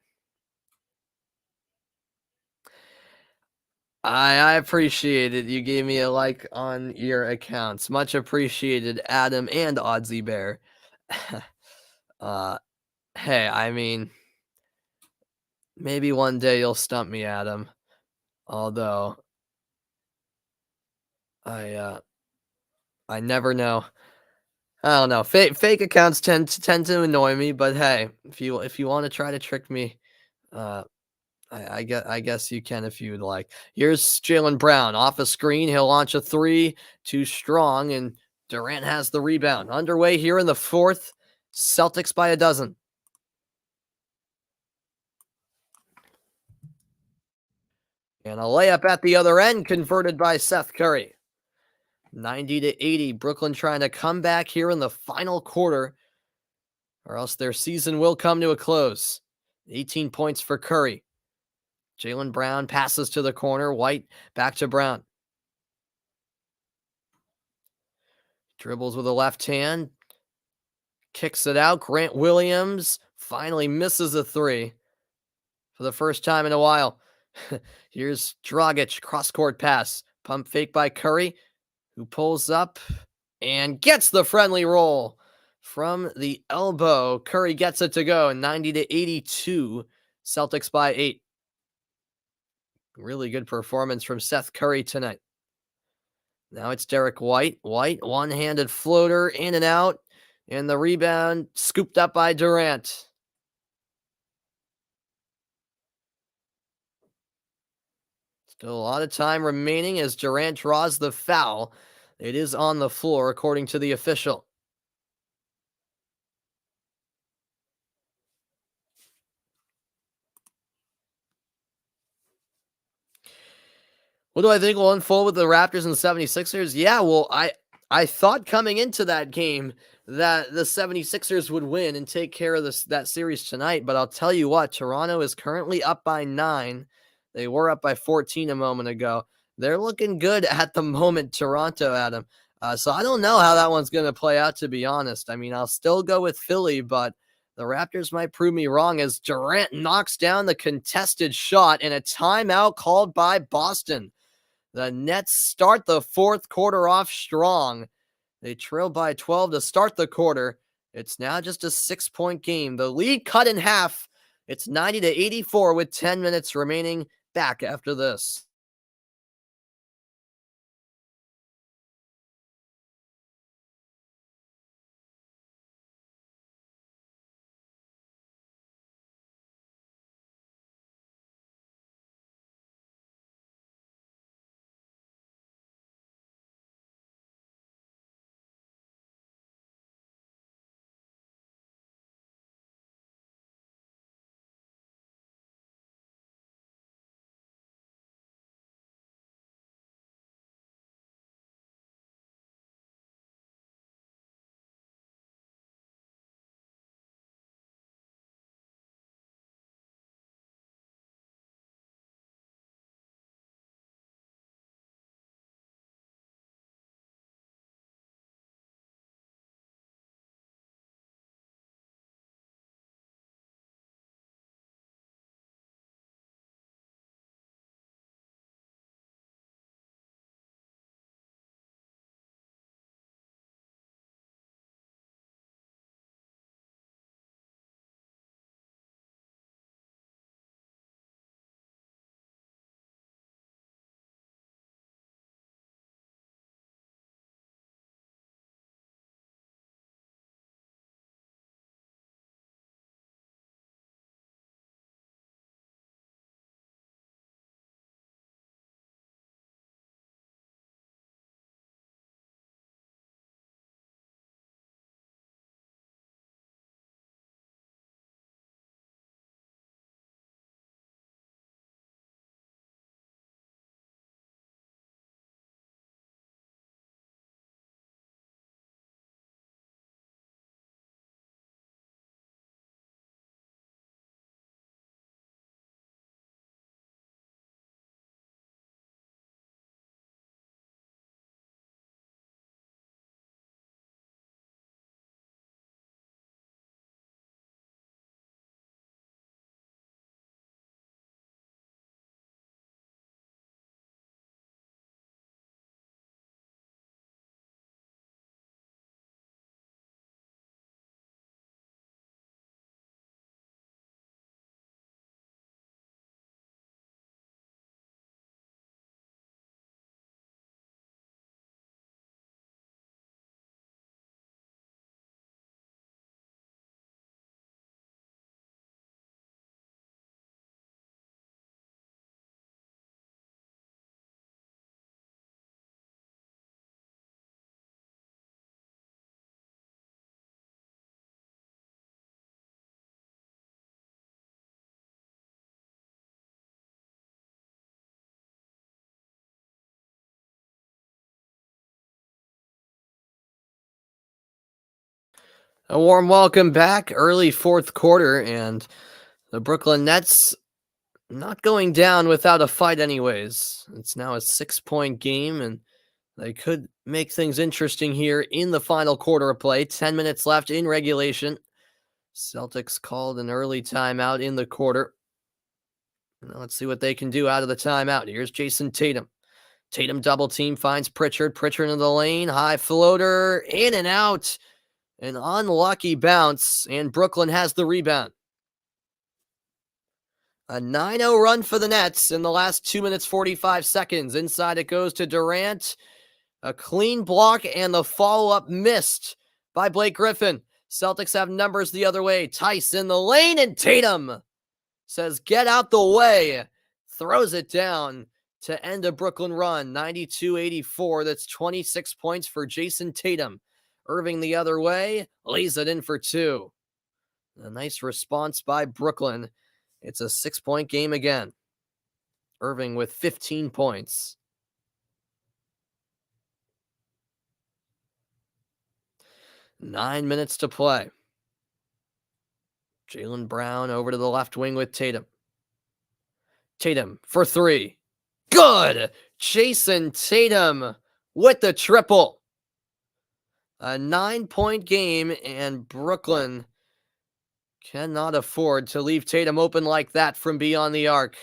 Speaker 1: I appreciate it. You gave me a like on your accounts. Much appreciated, Adam and Oddsy Bear. uh, hey, I mean, maybe one day you'll stump me, Adam. Although I I never know. I don't know. Fake accounts tend to annoy me, but hey, if you want to try to trick me, uh, I guess you can if you would like. Here's Jaylen Brown off a screen. He'll launch a three, too strong, and Durant has the rebound. Underway here in the fourth. Celtics by a dozen. And a layup at the other end converted by Seth Curry. 90-80. Brooklyn trying to come back here in the final quarter, or else their season will come to a close. 18 points for Curry. Jaylen Brown passes to the corner. White back to Brown. Dribbles with a left hand. Kicks it out. Grant Williams finally misses a three for the first time in a while. Here's Dragic. Cross-court pass. Pump fake by Curry, who pulls up and gets the friendly roll from the elbow. Curry gets it to go. 90-82. Celtics by 8. Really good performance from Seth Curry tonight. Now it's Derek White. White, one-handed floater, in and out. And the rebound scooped up by Durant. Still a lot of time remaining as Durant draws the foul. It is on the floor, according to the official. What do I think will unfold with the Raptors and 76ers? Yeah, well, I thought coming into that game that the 76ers would win and take care of that series tonight, but I'll tell you what, Toronto is currently up by 9. They were up by 14 a moment ago. They're looking good at the moment, Toronto, Adam. So I don't know how that one's going to play out, to be honest. I mean, I'll still go with Philly, but the Raptors might prove me wrong as Durant knocks down the contested shot and a timeout called by Boston. The Nets start the fourth quarter off strong. They trail by 12 to start the quarter. It's now just a 6-point game. The lead cut in half. It's 90-84 with 10 minutes remaining. Back after this. A warm welcome back, early fourth quarter, and the Brooklyn Nets not going down without a fight, anyways. It's now a 6 point game, and they could make things interesting here in the final quarter of play. 10 minutes left in regulation. Celtics called an early timeout in the quarter. Now let's see what they can do out of the timeout. Here's Jason Tatum. Tatum double team finds Pritchard. Pritchard into the lane. High floater. In and out. An unlucky bounce, and Brooklyn has the rebound. A 9-0 run for the Nets in the last 2 minutes, 45 seconds. Inside it goes to Durant. A clean block and the follow-up missed by Blake Griffin. Celtics have numbers the other way. Tice in the lane, and Tatum says, "Get out the way." Throws it down to end a Brooklyn run, 92-84. That's 26 points for Jason Tatum. Irving the other way, lays it in for two. A nice response by Brooklyn. It's a 6 point game again. Irving with 15 points. Nine minutes to play. Jaylen Brown over to the left wing with Tatum. Tatum for three. Good! Jason Tatum with the triple. A 9 point game, and Brooklyn cannot afford to leave Tatum open like that from beyond the arc.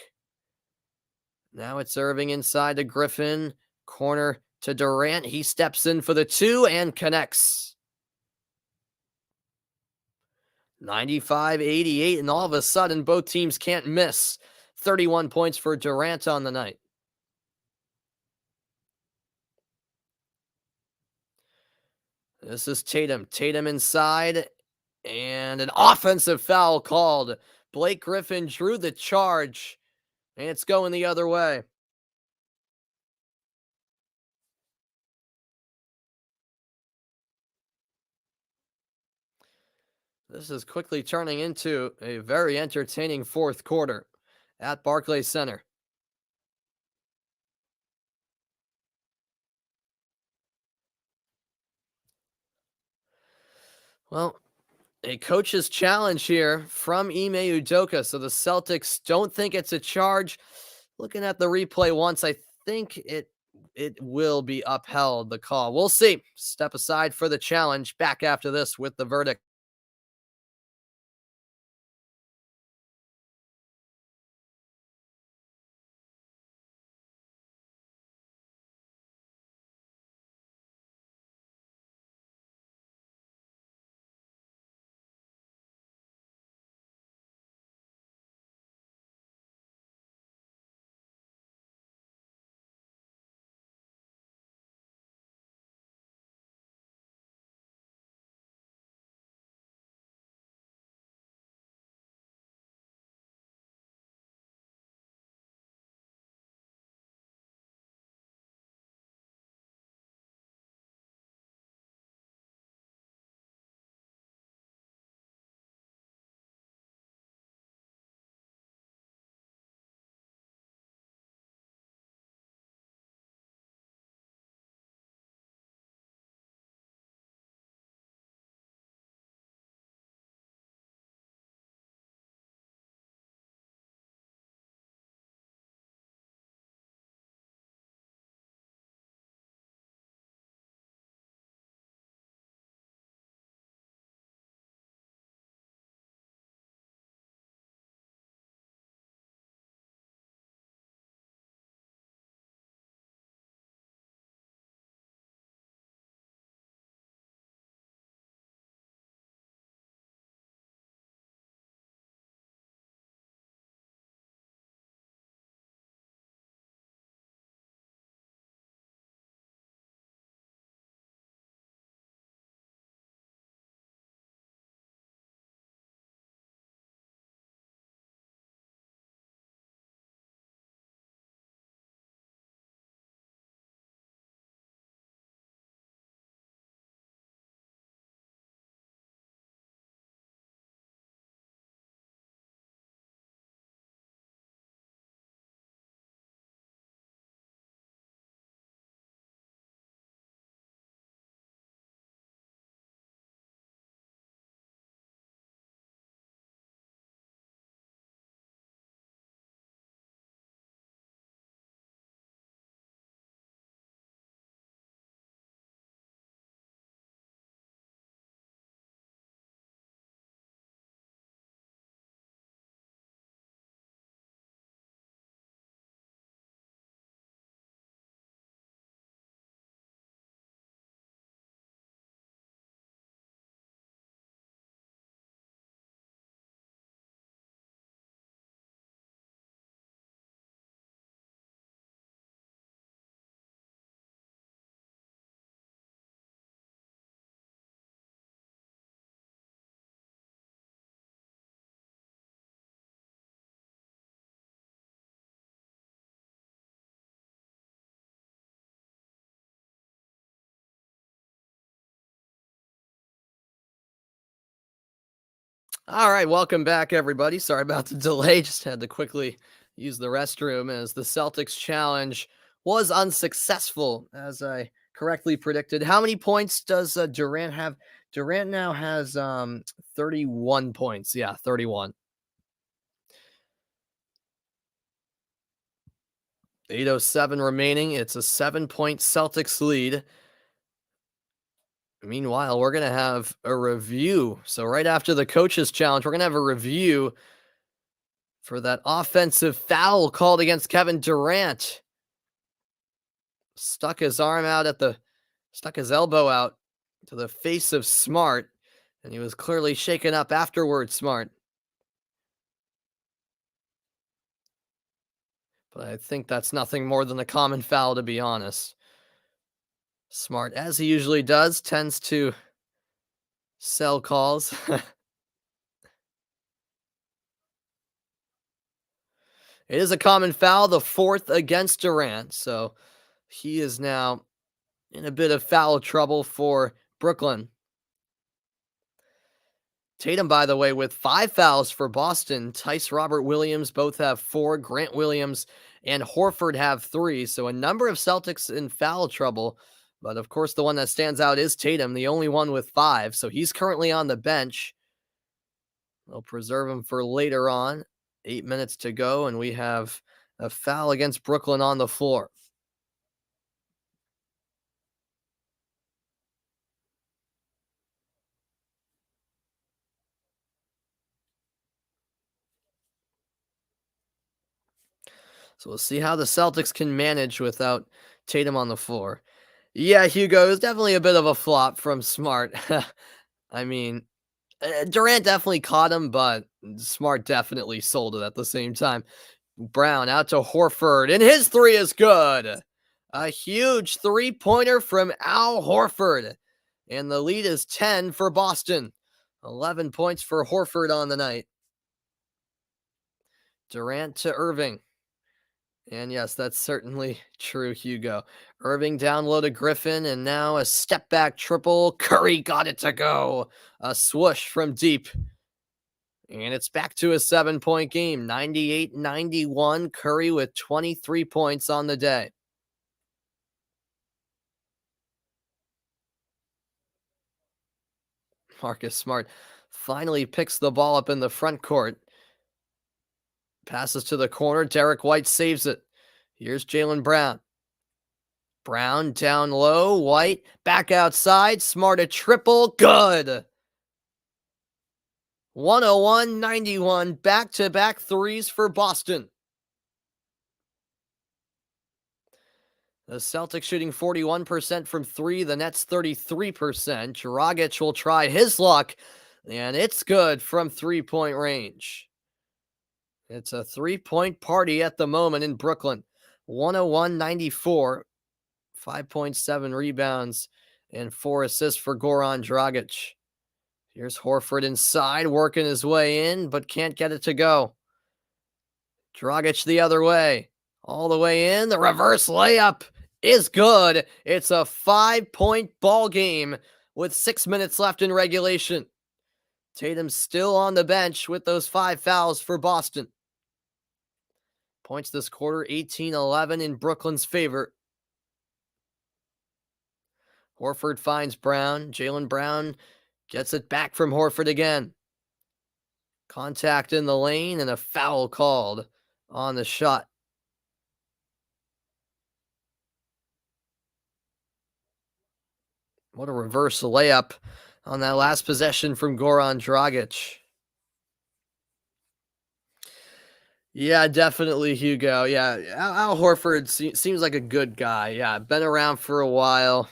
Speaker 1: Now it's Irving inside to Griffin. Corner to Durant. He steps in for the two and connects. 95-88, and all of a sudden, both teams can't miss. 31 points for Durant on the night. This is Tatum. Tatum inside, and an offensive foul called. Blake Griffin drew the charge, and it's going the other way. This is quickly turning into a very entertaining fourth quarter at Barclays Center. Well, a coach's challenge here from Ime Udoka. So the Celtics don't think it's a charge. Looking at the replay once, I think it will be upheld, the call. We'll see. Step aside for the challenge. Back after this with the verdict. All right, welcome back, everybody. Sorry about the delay. Just had to quickly use the restroom as the Celtics challenge was unsuccessful, as I correctly predicted. How many points does Durant have? Durant now has 31 points. Yeah, 31. 8:07 remaining. It's a 7-point Celtics lead. Meanwhile, we're going to have a review. So, right after the coaches challenge, we're going to have a review for that offensive foul called against Kevin Durant. Stuck his elbow out to the face of Smart, and he was clearly shaken up afterwards, Smart. But I think that's nothing more than a common foul, to be honest. Smart, as he usually does, tends to sell calls. It is a common foul, the fourth against Durant, so he is now in a bit of foul trouble for Brooklyn. Tatum, by the way, with 5 fouls for Boston. Tice Robert Williams both have 4. Grant Williams and Horford have 3. So a number of Celtics in foul trouble. But of course, the one that stands out is Tatum, the only one with 5. So he's currently on the bench. They'll preserve him for later on. 8 minutes to go, and we have a foul against Brooklyn on the floor. So we'll see how the Celtics can manage without Tatum on the floor. Yeah, Hugo, is definitely a bit of a flop from Smart. I mean, Durant definitely caught him, but Smart definitely sold it at the same time. Brown out to Horford, and his three is good. A huge three-pointer from Al Horford. And the lead is 10 for Boston. 11 points for Horford on the night. Durant to Irving. And yes, that's certainly true, Hugo. Irving down low to Griffin, and now a step back triple. Curry got it to go. A swoosh from deep. And it's back to a 7-point game. 98-91. Curry with 23 points on the day. Marcus Smart finally picks the ball up in the front court. Passes to the corner. Derek White saves it. Here's Jaylen Brown. Brown down low. White back outside. Smart a triple. Good. 101-91. Back-to-back threes for Boston. The Celtics shooting 41% from 3. The Nets 33%. Dragic will try his luck. And it's good from 3-point range. It's a 3-point party at the moment in Brooklyn. 101-94. 5.7 rebounds and 4 assists for Goran Dragic. Here's Horford inside, working his way in, but can't get it to go. Dragic the other way. All the way in. The reverse layup is good. It's a 5-point ball game with 6 minutes left in regulation. Tatum's still on the bench with those 5 fouls for Boston. Points this quarter, 18-11 in Brooklyn's favor. Horford finds Brown. Jaylen Brown gets it back from Horford again. Contact in the lane and a foul called on the shot. What a reverse layup on that last possession from Goran Dragic. Yeah, definitely, Hugo. Yeah, Al Horford seems like a good guy. Yeah, been around for a while.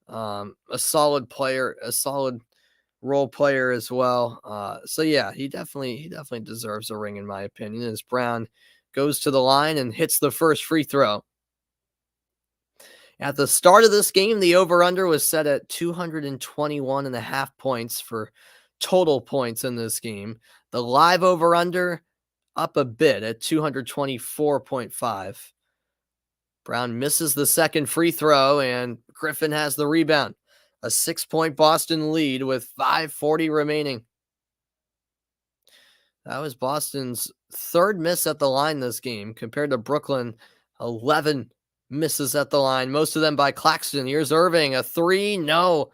Speaker 1: A solid player, a solid role player as well. So yeah, he definitely deserves a ring in my opinion. As Brown goes to the line and hits the first free throw. At the start of this game, the over-under was set at 221.5 points for total points in this game. The live over-under up a bit at 224.5. Brown misses the second free throw, and Griffin has the rebound. A 6-point Boston lead with 5:40 remaining. That was Boston's third miss at the line this game, compared to Brooklyn, 11 misses at the line, most of them by Claxton. Here's Irving, a three, no,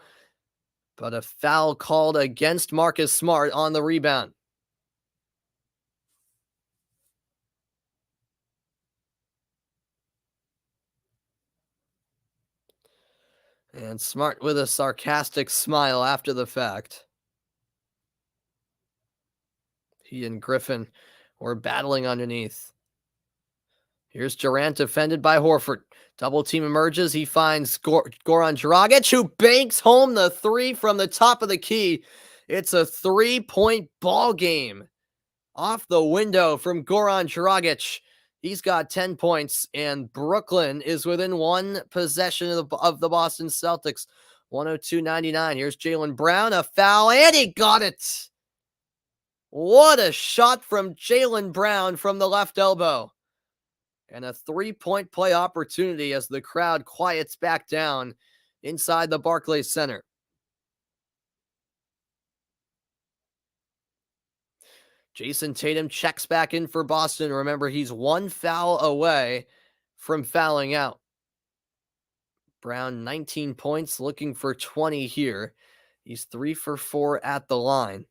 Speaker 1: but a foul called against Marcus Smart on the rebound. And Smart with a sarcastic smile after the fact. He and Griffin were battling underneath. Here's Durant defended by Horford. Double team emerges. He finds Goran Dragic, who banks home the three from the top of the key. It's a 3-point ball game. Off the window from Goran Dragic. He's got 10 points, and Brooklyn is within one possession of the Boston Celtics. 102-99. Here's Jaylen Brown, a foul, and he got it. What a shot from Jaylen Brown from the left elbow. And a 3-point play opportunity as the crowd quiets back down inside the Barclays Center. Jason Tatum checks back in for Boston. Remember, he's one foul away from fouling out. Brown, 19 points, looking for 20 here. He's 3 for 4 at the line.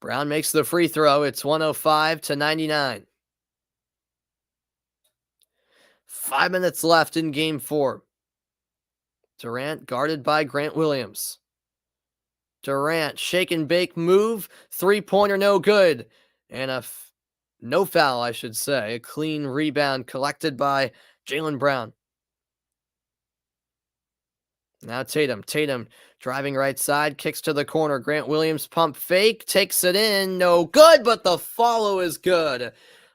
Speaker 1: Brown makes the free throw. It's 105-99. 5 minutes left in game 4. Durant guarded by Grant Williams. Durant, shake and bake move, 3-pointer no good. And no foul, I should say. A clean rebound collected by Jaylen Brown. Now Tatum driving right side, kicks to the corner. Grant Williams pump fake, takes it in, no good, but the follow is good.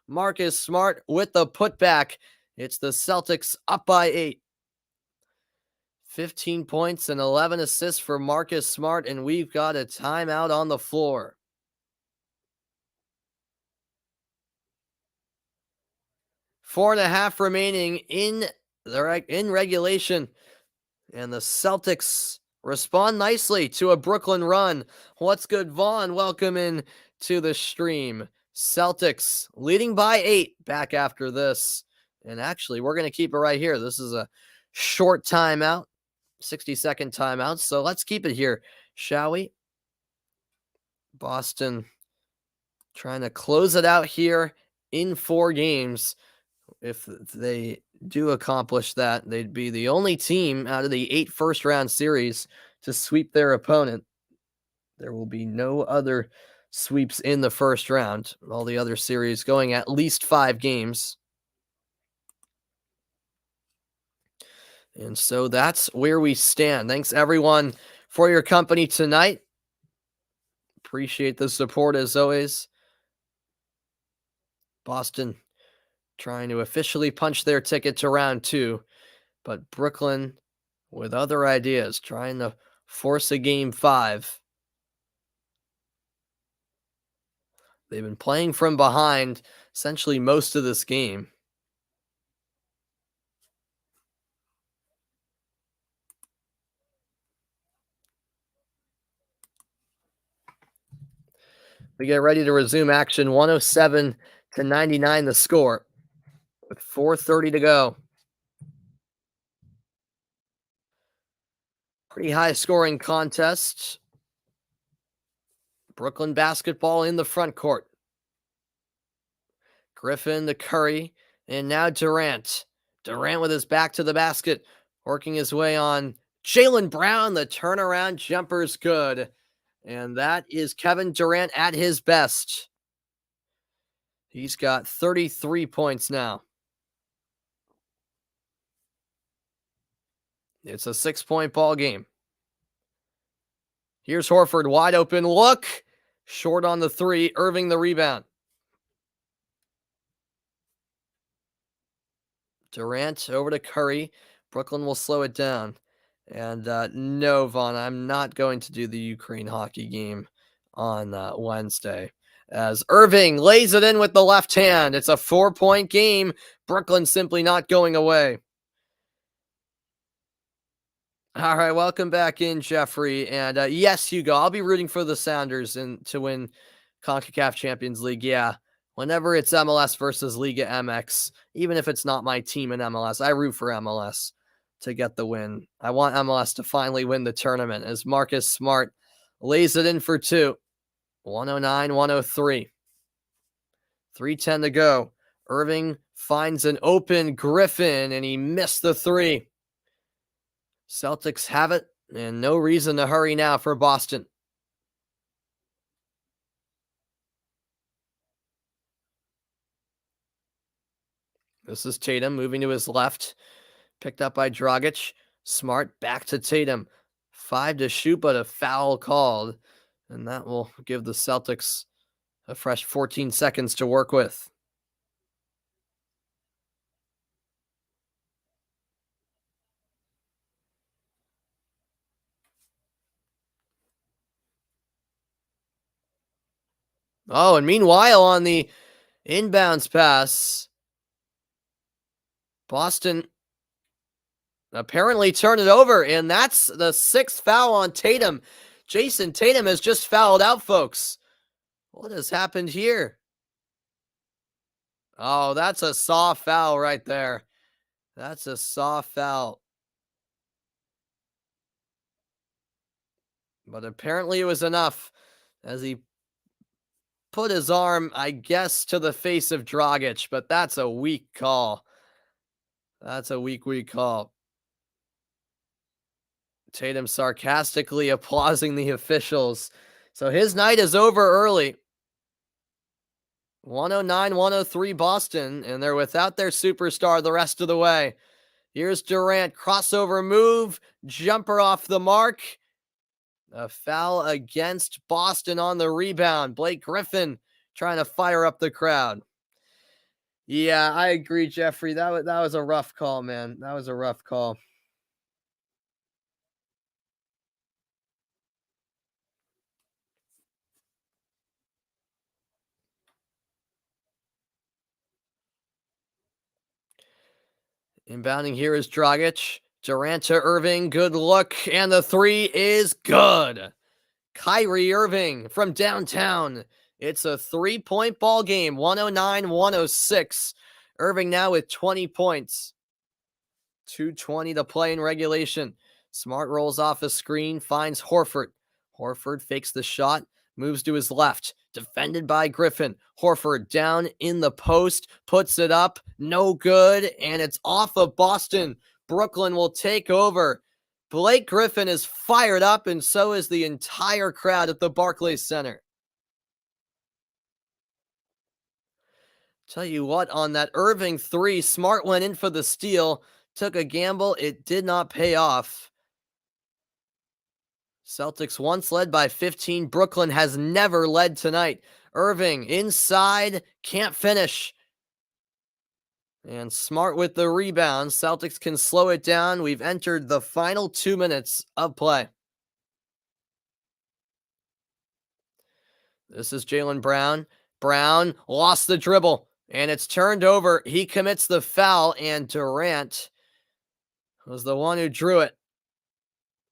Speaker 1: Marcus Smart with the putback. It's the Celtics up by 8. 15 points and 11 assists for Marcus Smart, and we've got a timeout on the floor. Four and a half remaining in regulation. And the Celtics respond nicely to a Brooklyn run. What's good, Vaughn? Welcome in to the stream. Celtics leading by 8 back after this. And actually, we're going to keep it right here. This is a short timeout, 60-second timeout. So let's keep it here, shall we? Boston trying to close it out here in 4 games. If they do accomplish that, they'd be the only team out of the 8 first-round series to sweep their opponent. There will be no other sweeps in the first round. All the other series going at least 5 games. And so that's where we stand. Thanks, everyone, for your company tonight. Appreciate the support as always. Boston trying to officially punch their ticket to round 2, but Brooklyn with other ideas, trying to force a game 5. They've been playing from behind essentially most of this game. We get ready to resume action. 107-99 the score with 4:30 to go. Pretty high scoring contest. Brooklyn basketball in the front court. Griffin to Curry, and now Durant. Durant with his back to the basket, working his way on Jaylen Brown. The turnaround jumper's good. And that is Kevin Durant at his best. He's got 33 points now. It's a 6-point ball game. Here's Horford, wide open look. Short on the 3, Irving the rebound. Durant over to Curry. Brooklyn will slow it down. And no, Vaughn, I'm not going to do the Ukraine hockey game on Wednesday. as Irving lays it in with the left hand. It's a 4-point game. Brooklyn simply not going away. All right, welcome back in, Jeffrey. And yes, Hugo, I'll be rooting for the Sounders to win CONCACAF Champions League. Yeah, whenever it's MLS versus Liga MX, even if it's not my team in MLS, I root for MLS to get the win. I want MLS to finally win the tournament as Marcus Smart lays it in for two. 109-103. 3:10 to go. Irving finds an open Griffin, and he missed the three. Celtics have it, and no reason to hurry now for Boston. This is Tatum moving to his left. Picked up by Dragic. Smart back to Tatum. 5 to shoot, but a foul called. And that will give the Celtics a fresh 14 seconds to work with. Oh, and meanwhile on the inbounds pass, Boston apparently turned it over, and that's the 6th foul on Tatum. Jason Tatum has just fouled out, folks. What has happened here? Oh, that's a soft foul right there. That's a soft foul. But apparently it was enough as he put his arm, I guess, to the face of Dragic, but that's a weak call. That's a weak call. Tatum sarcastically applauding the officials. So his night is over early. 109-103 Boston, and they're without their superstar the rest of the way. Here's Durant, crossover move, jumper off the mark. A foul against Boston on the rebound. Blake Griffin trying to fire up the crowd. Yeah, I agree, Jeffrey. That was a rough call, man. That was a rough call. Inbounding here is Dragic. Durant to Irving. Good look. And the three is good. Kyrie Irving from downtown. It's a 3-point ball game. 109-106. Irving now with 20 points. 2:20 to play in regulation. Smart rolls off a screen. Finds Horford. Horford fakes the shot. Moves to his left. Defended by Griffin. Horford down in the post. Puts it up. No good. And it's off of Boston. Brooklyn will take over. Blake Griffin is fired up, and so is the entire crowd at the Barclays Center. Tell you what, on that Irving three, Smart went in for the steal. Took a gamble. It did not pay off. Celtics once led by 15. Brooklyn has never led tonight. Irving inside, can't finish. And Smart with the rebound. Celtics can slow it down. We've entered the final 2 minutes of play. This is Jaylen Brown. Brown lost the dribble, and it's turned over. He commits the foul, and Durant was the one who drew it.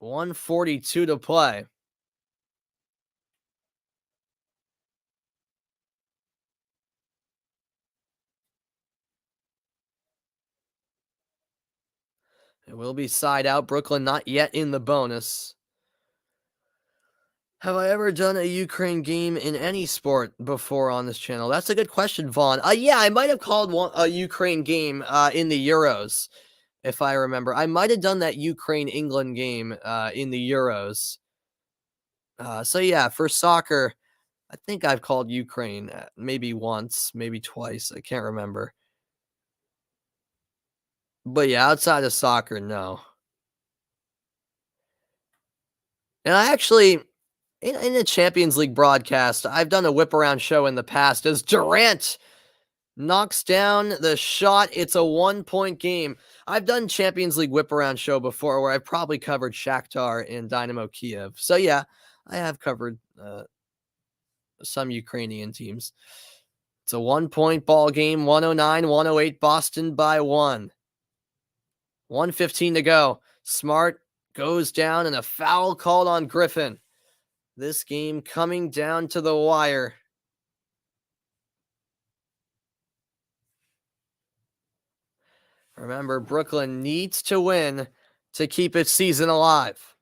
Speaker 1: 1:42 to play. It will be side out. Brooklyn not yet in the bonus. Have I ever done a Ukraine game in any sport before on this channel? That's a good question, Vaughn. Yeah, I might have called a Ukraine game in the Euros, if I remember. I might have done that Ukraine-England game in the Euros. So yeah, for soccer, I think I've called Ukraine maybe once, maybe twice. I can't remember. But yeah, outside of soccer, no. And I actually, in a Champions League broadcast, I've done a whip around show in the past as Durant knocks down the shot. It's a 1-point game. I've done Champions League whip around show before where I've probably covered Shakhtar and Dynamo Kiev. So yeah, I have covered some Ukrainian teams. It's a 1-point ball game, 109-108, Boston by 1. 1:15 to go. Smart goes down and a foul called on Griffin. This game coming down to the wire. Remember, Brooklyn needs to win to keep its season alive.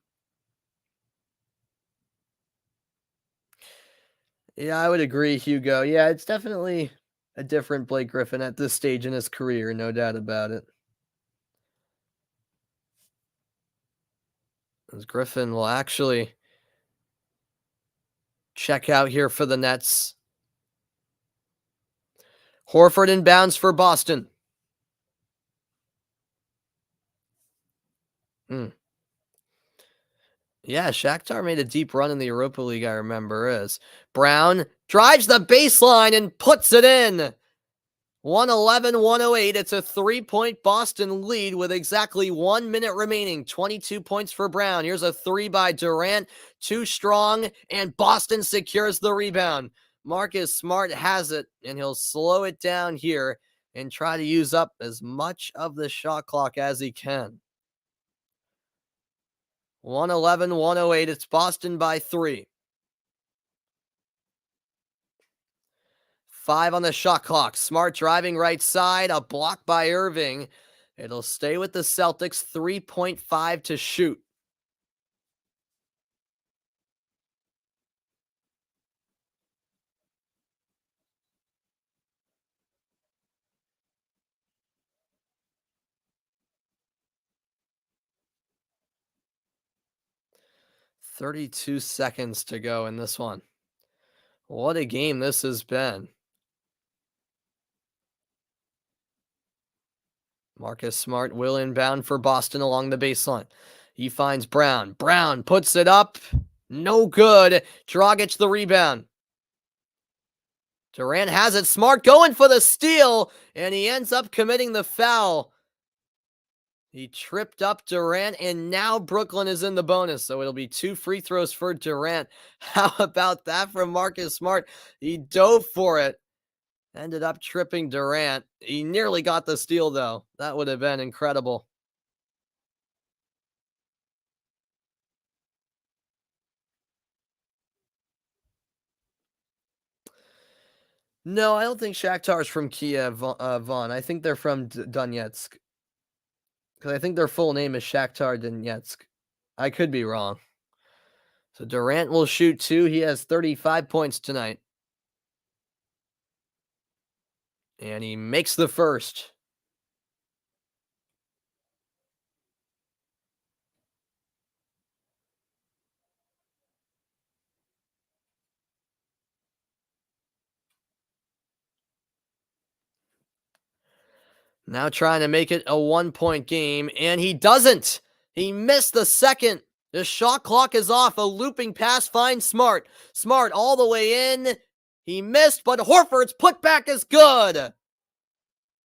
Speaker 1: Yeah, I would agree, Hugo. Yeah, it's definitely a different Blake Griffin at this stage in his career, no doubt about it. As Griffin will actually check out here for the Nets. Horford inbounds for Boston. Yeah, Shakhtar made a deep run in the Europa League, I remember, as Brown drives the baseline and puts it in. 111-108. It's a 3-point Boston lead with exactly 1 minute remaining. 22 points for Brown. Here's a 3 by Durant. Too strong, and Boston secures the rebound. Marcus Smart has it, and he'll slow it down here and try to use up as much of the shot clock as he can. 111-108. It's Boston by 3. 5 on the shot clock. Smart driving right side. A block by Irving. It'll stay with the Celtics. 3.5 to shoot. "32 seconds to go in this one. What a game this has been. Marcus Smart will inbound for Boston along the baseline. He finds Brown. Brown puts it up. No good. Dragic the rebound. Durant has it. Smart going for the steal, and he ends up committing the foul. He tripped up Durant, and now Brooklyn is in the bonus, so it'll be 2 free throws for Durant. How about that from Marcus Smart? He dove for it. Ended up tripping Durant. He nearly got the steal, though. That would have been incredible. No, I don't think Shakhtar's from Kiev, Vaughn. I think they're from Donetsk. Because I think their full name is Shakhtar Donetsk. I could be wrong. So Durant will shoot 2. He has 35 points tonight. And he makes the first. Now trying to make it a 1-point game, and he doesn't. He missed the second. The shot clock is off. A looping pass finds Smart. Smart all the way in. He missed, but Horford's putback is good.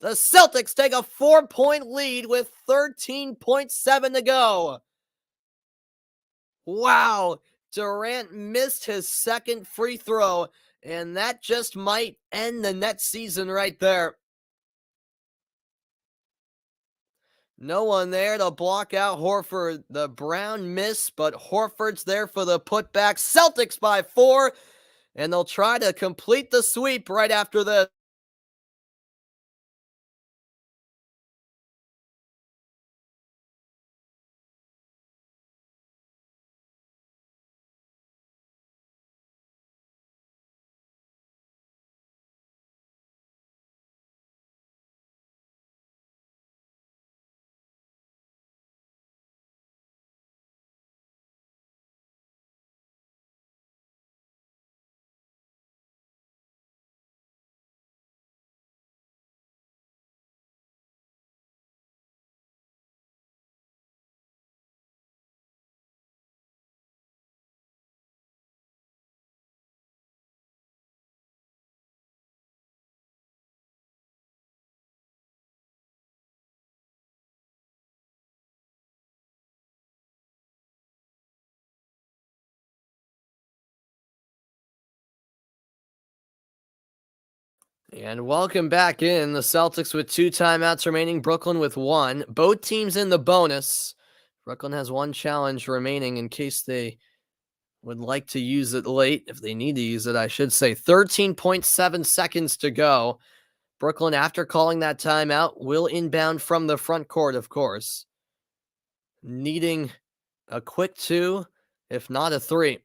Speaker 1: The Celtics take a 4-point lead with 13.7 to go. Wow. Durant missed his second free throw, and that just might end the Nets season right there. No one there to block out Horford. The Brown miss, but Horford's there for the putback. Celtics by 4, and they'll try to complete the sweep right after this. And welcome back in. The Celtics with 2 timeouts remaining, Brooklyn with 1. Both teams in the bonus. Brooklyn has 1 challenge remaining in case they would like to use it late. If they need to use it, I should say. 13.7 seconds to go. Brooklyn, after calling that timeout, will inbound from the front court, of course. Needing a quick 2, if not a 3.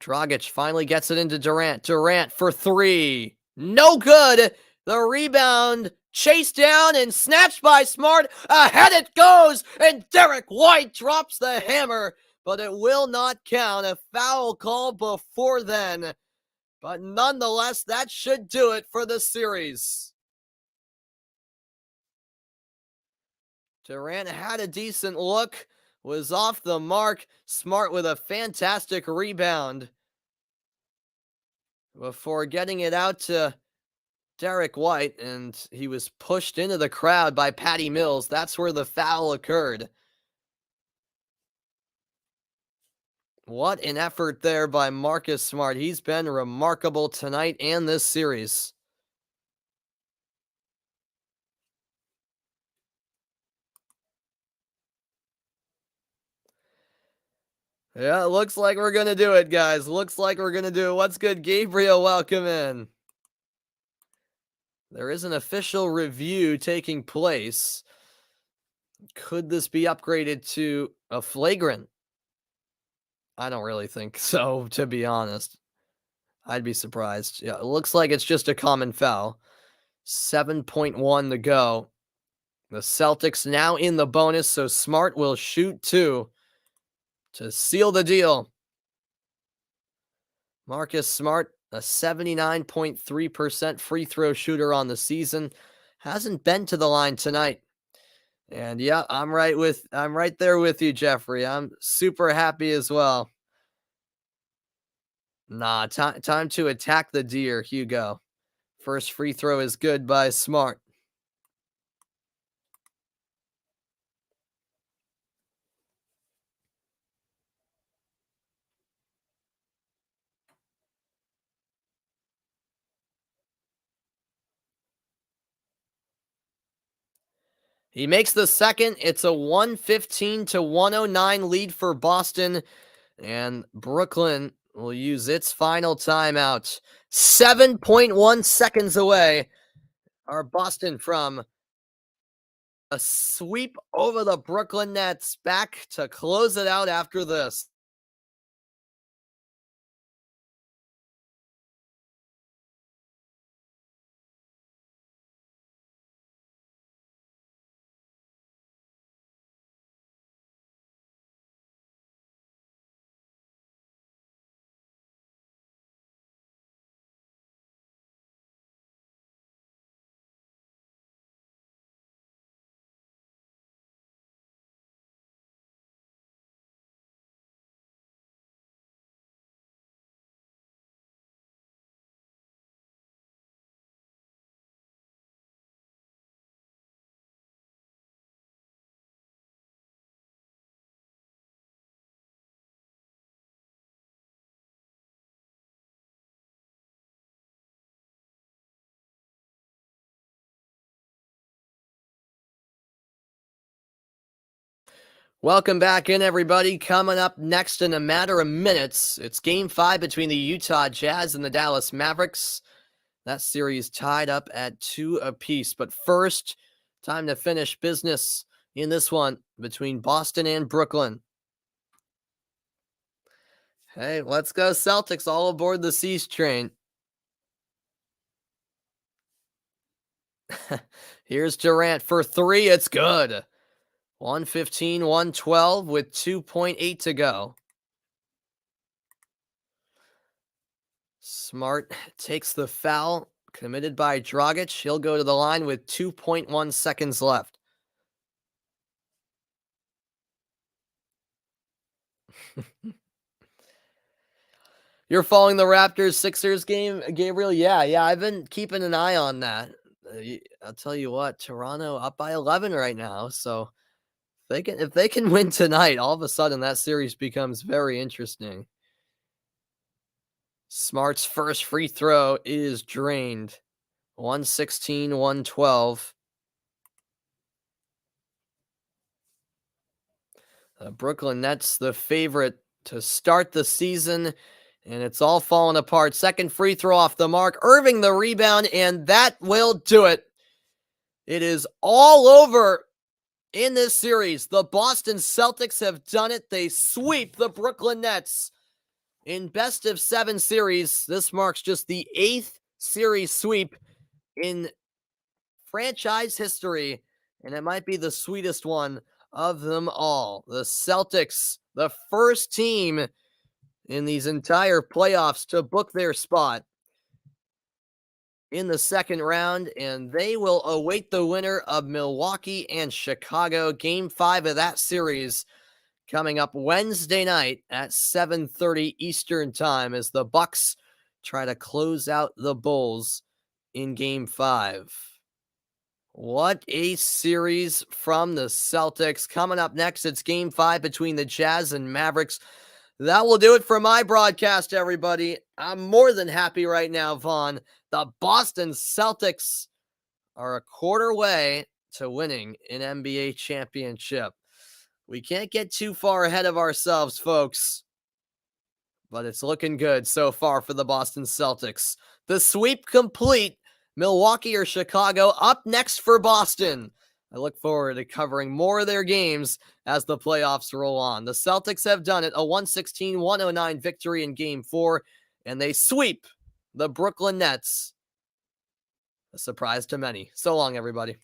Speaker 1: Dragic finally gets it into Durant. Durant for 3. No good. The rebound chased down and snatched by Smart. Ahead it goes, and Derek White drops the hammer, but it will not count. A foul call before then. But nonetheless, that should do it for the series. Durant had a decent look, was off the mark. Smart with a fantastic rebound before getting it out to Derek White, and he was pushed into the crowd by Patty Mills. That's where the foul occurred. What an effort there by Marcus Smart. He's been remarkable tonight and this series. Yeah, looks like we're going to do it, guys. Looks like we're going to do it. What's good, Gabriel? Welcome in. There is an official review taking place. Could this be upgraded to a flagrant? I don't really think so, to be honest. I'd be surprised. Yeah, it looks like it's just a common foul. 7.1 to go. The Celtics now in the bonus, so Smart will shoot 2 to seal the deal. Marcus Smart, a 79.3% free throw shooter on the season, hasn't been to the line tonight. And yeah, I'm right there with you, Jeffrey. I'm super happy as well. Nah, time to attack the deer, Hugo. First free throw is good by Smart. He makes the second. It's a 115 to 109 lead for Boston, and Brooklyn will use its final timeout. 7.1 seconds away are Boston from a sweep over the Brooklyn Nets. Back to close it out after this. Welcome back in, everybody. Coming up next in a matter of minutes, it's Game 5 between the Utah Jazz and the Dallas Mavericks. That series tied up at 2 apiece. But first, time to finish business in this one between Boston and Brooklyn. Hey, let's go Celtics, all aboard the Seas train. Here's Durant for 3. It's good. 115, 112 with 2.8 to go. Smart takes the foul committed by Dragic. He'll go to the line with 2.1 seconds left. You're following the Raptors-Sixers game, Gabriel? Yeah, I've been keeping an eye on that. I'll tell you what, Toronto up by 11 right now, so if they can win tonight, all of a sudden that series becomes very interesting. Smart's first free throw is drained. 116-112. The Brooklyn Nets, the favorite to start the season, and it's all falling apart. Second free throw off the mark. Irving the rebound, and that will do it. It is all over in this series. The Boston Celtics have done it. They sweep the Brooklyn Nets in best-of-7 series. This marks just the 8th series sweep in franchise history, and it might be the sweetest one of them all. The Celtics, the first team in these entire playoffs to book their spot in the second round, and they will await the winner of Milwaukee and Chicago. Game 5 of that series coming up Wednesday night at 7:30 Eastern Time as the Bucks try to close out the Bulls in Game 5. What a series from the Celtics. Coming up next, it's Game 5 between the Jazz and Mavericks. That will do it for my broadcast, everybody. I'm more than happy right now, Vaughn. The Boston Celtics are a quarter way to winning an NBA championship. We can't get too far ahead of ourselves, folks, but it's looking good so far for the Boston Celtics. The sweep complete. Milwaukee or Chicago up next for Boston. I look forward to covering more of their games as the playoffs roll on. The Celtics have done it, a 116-109 victory in Game 4, and they sweep the Brooklyn Nets. A surprise to many. So long, everybody.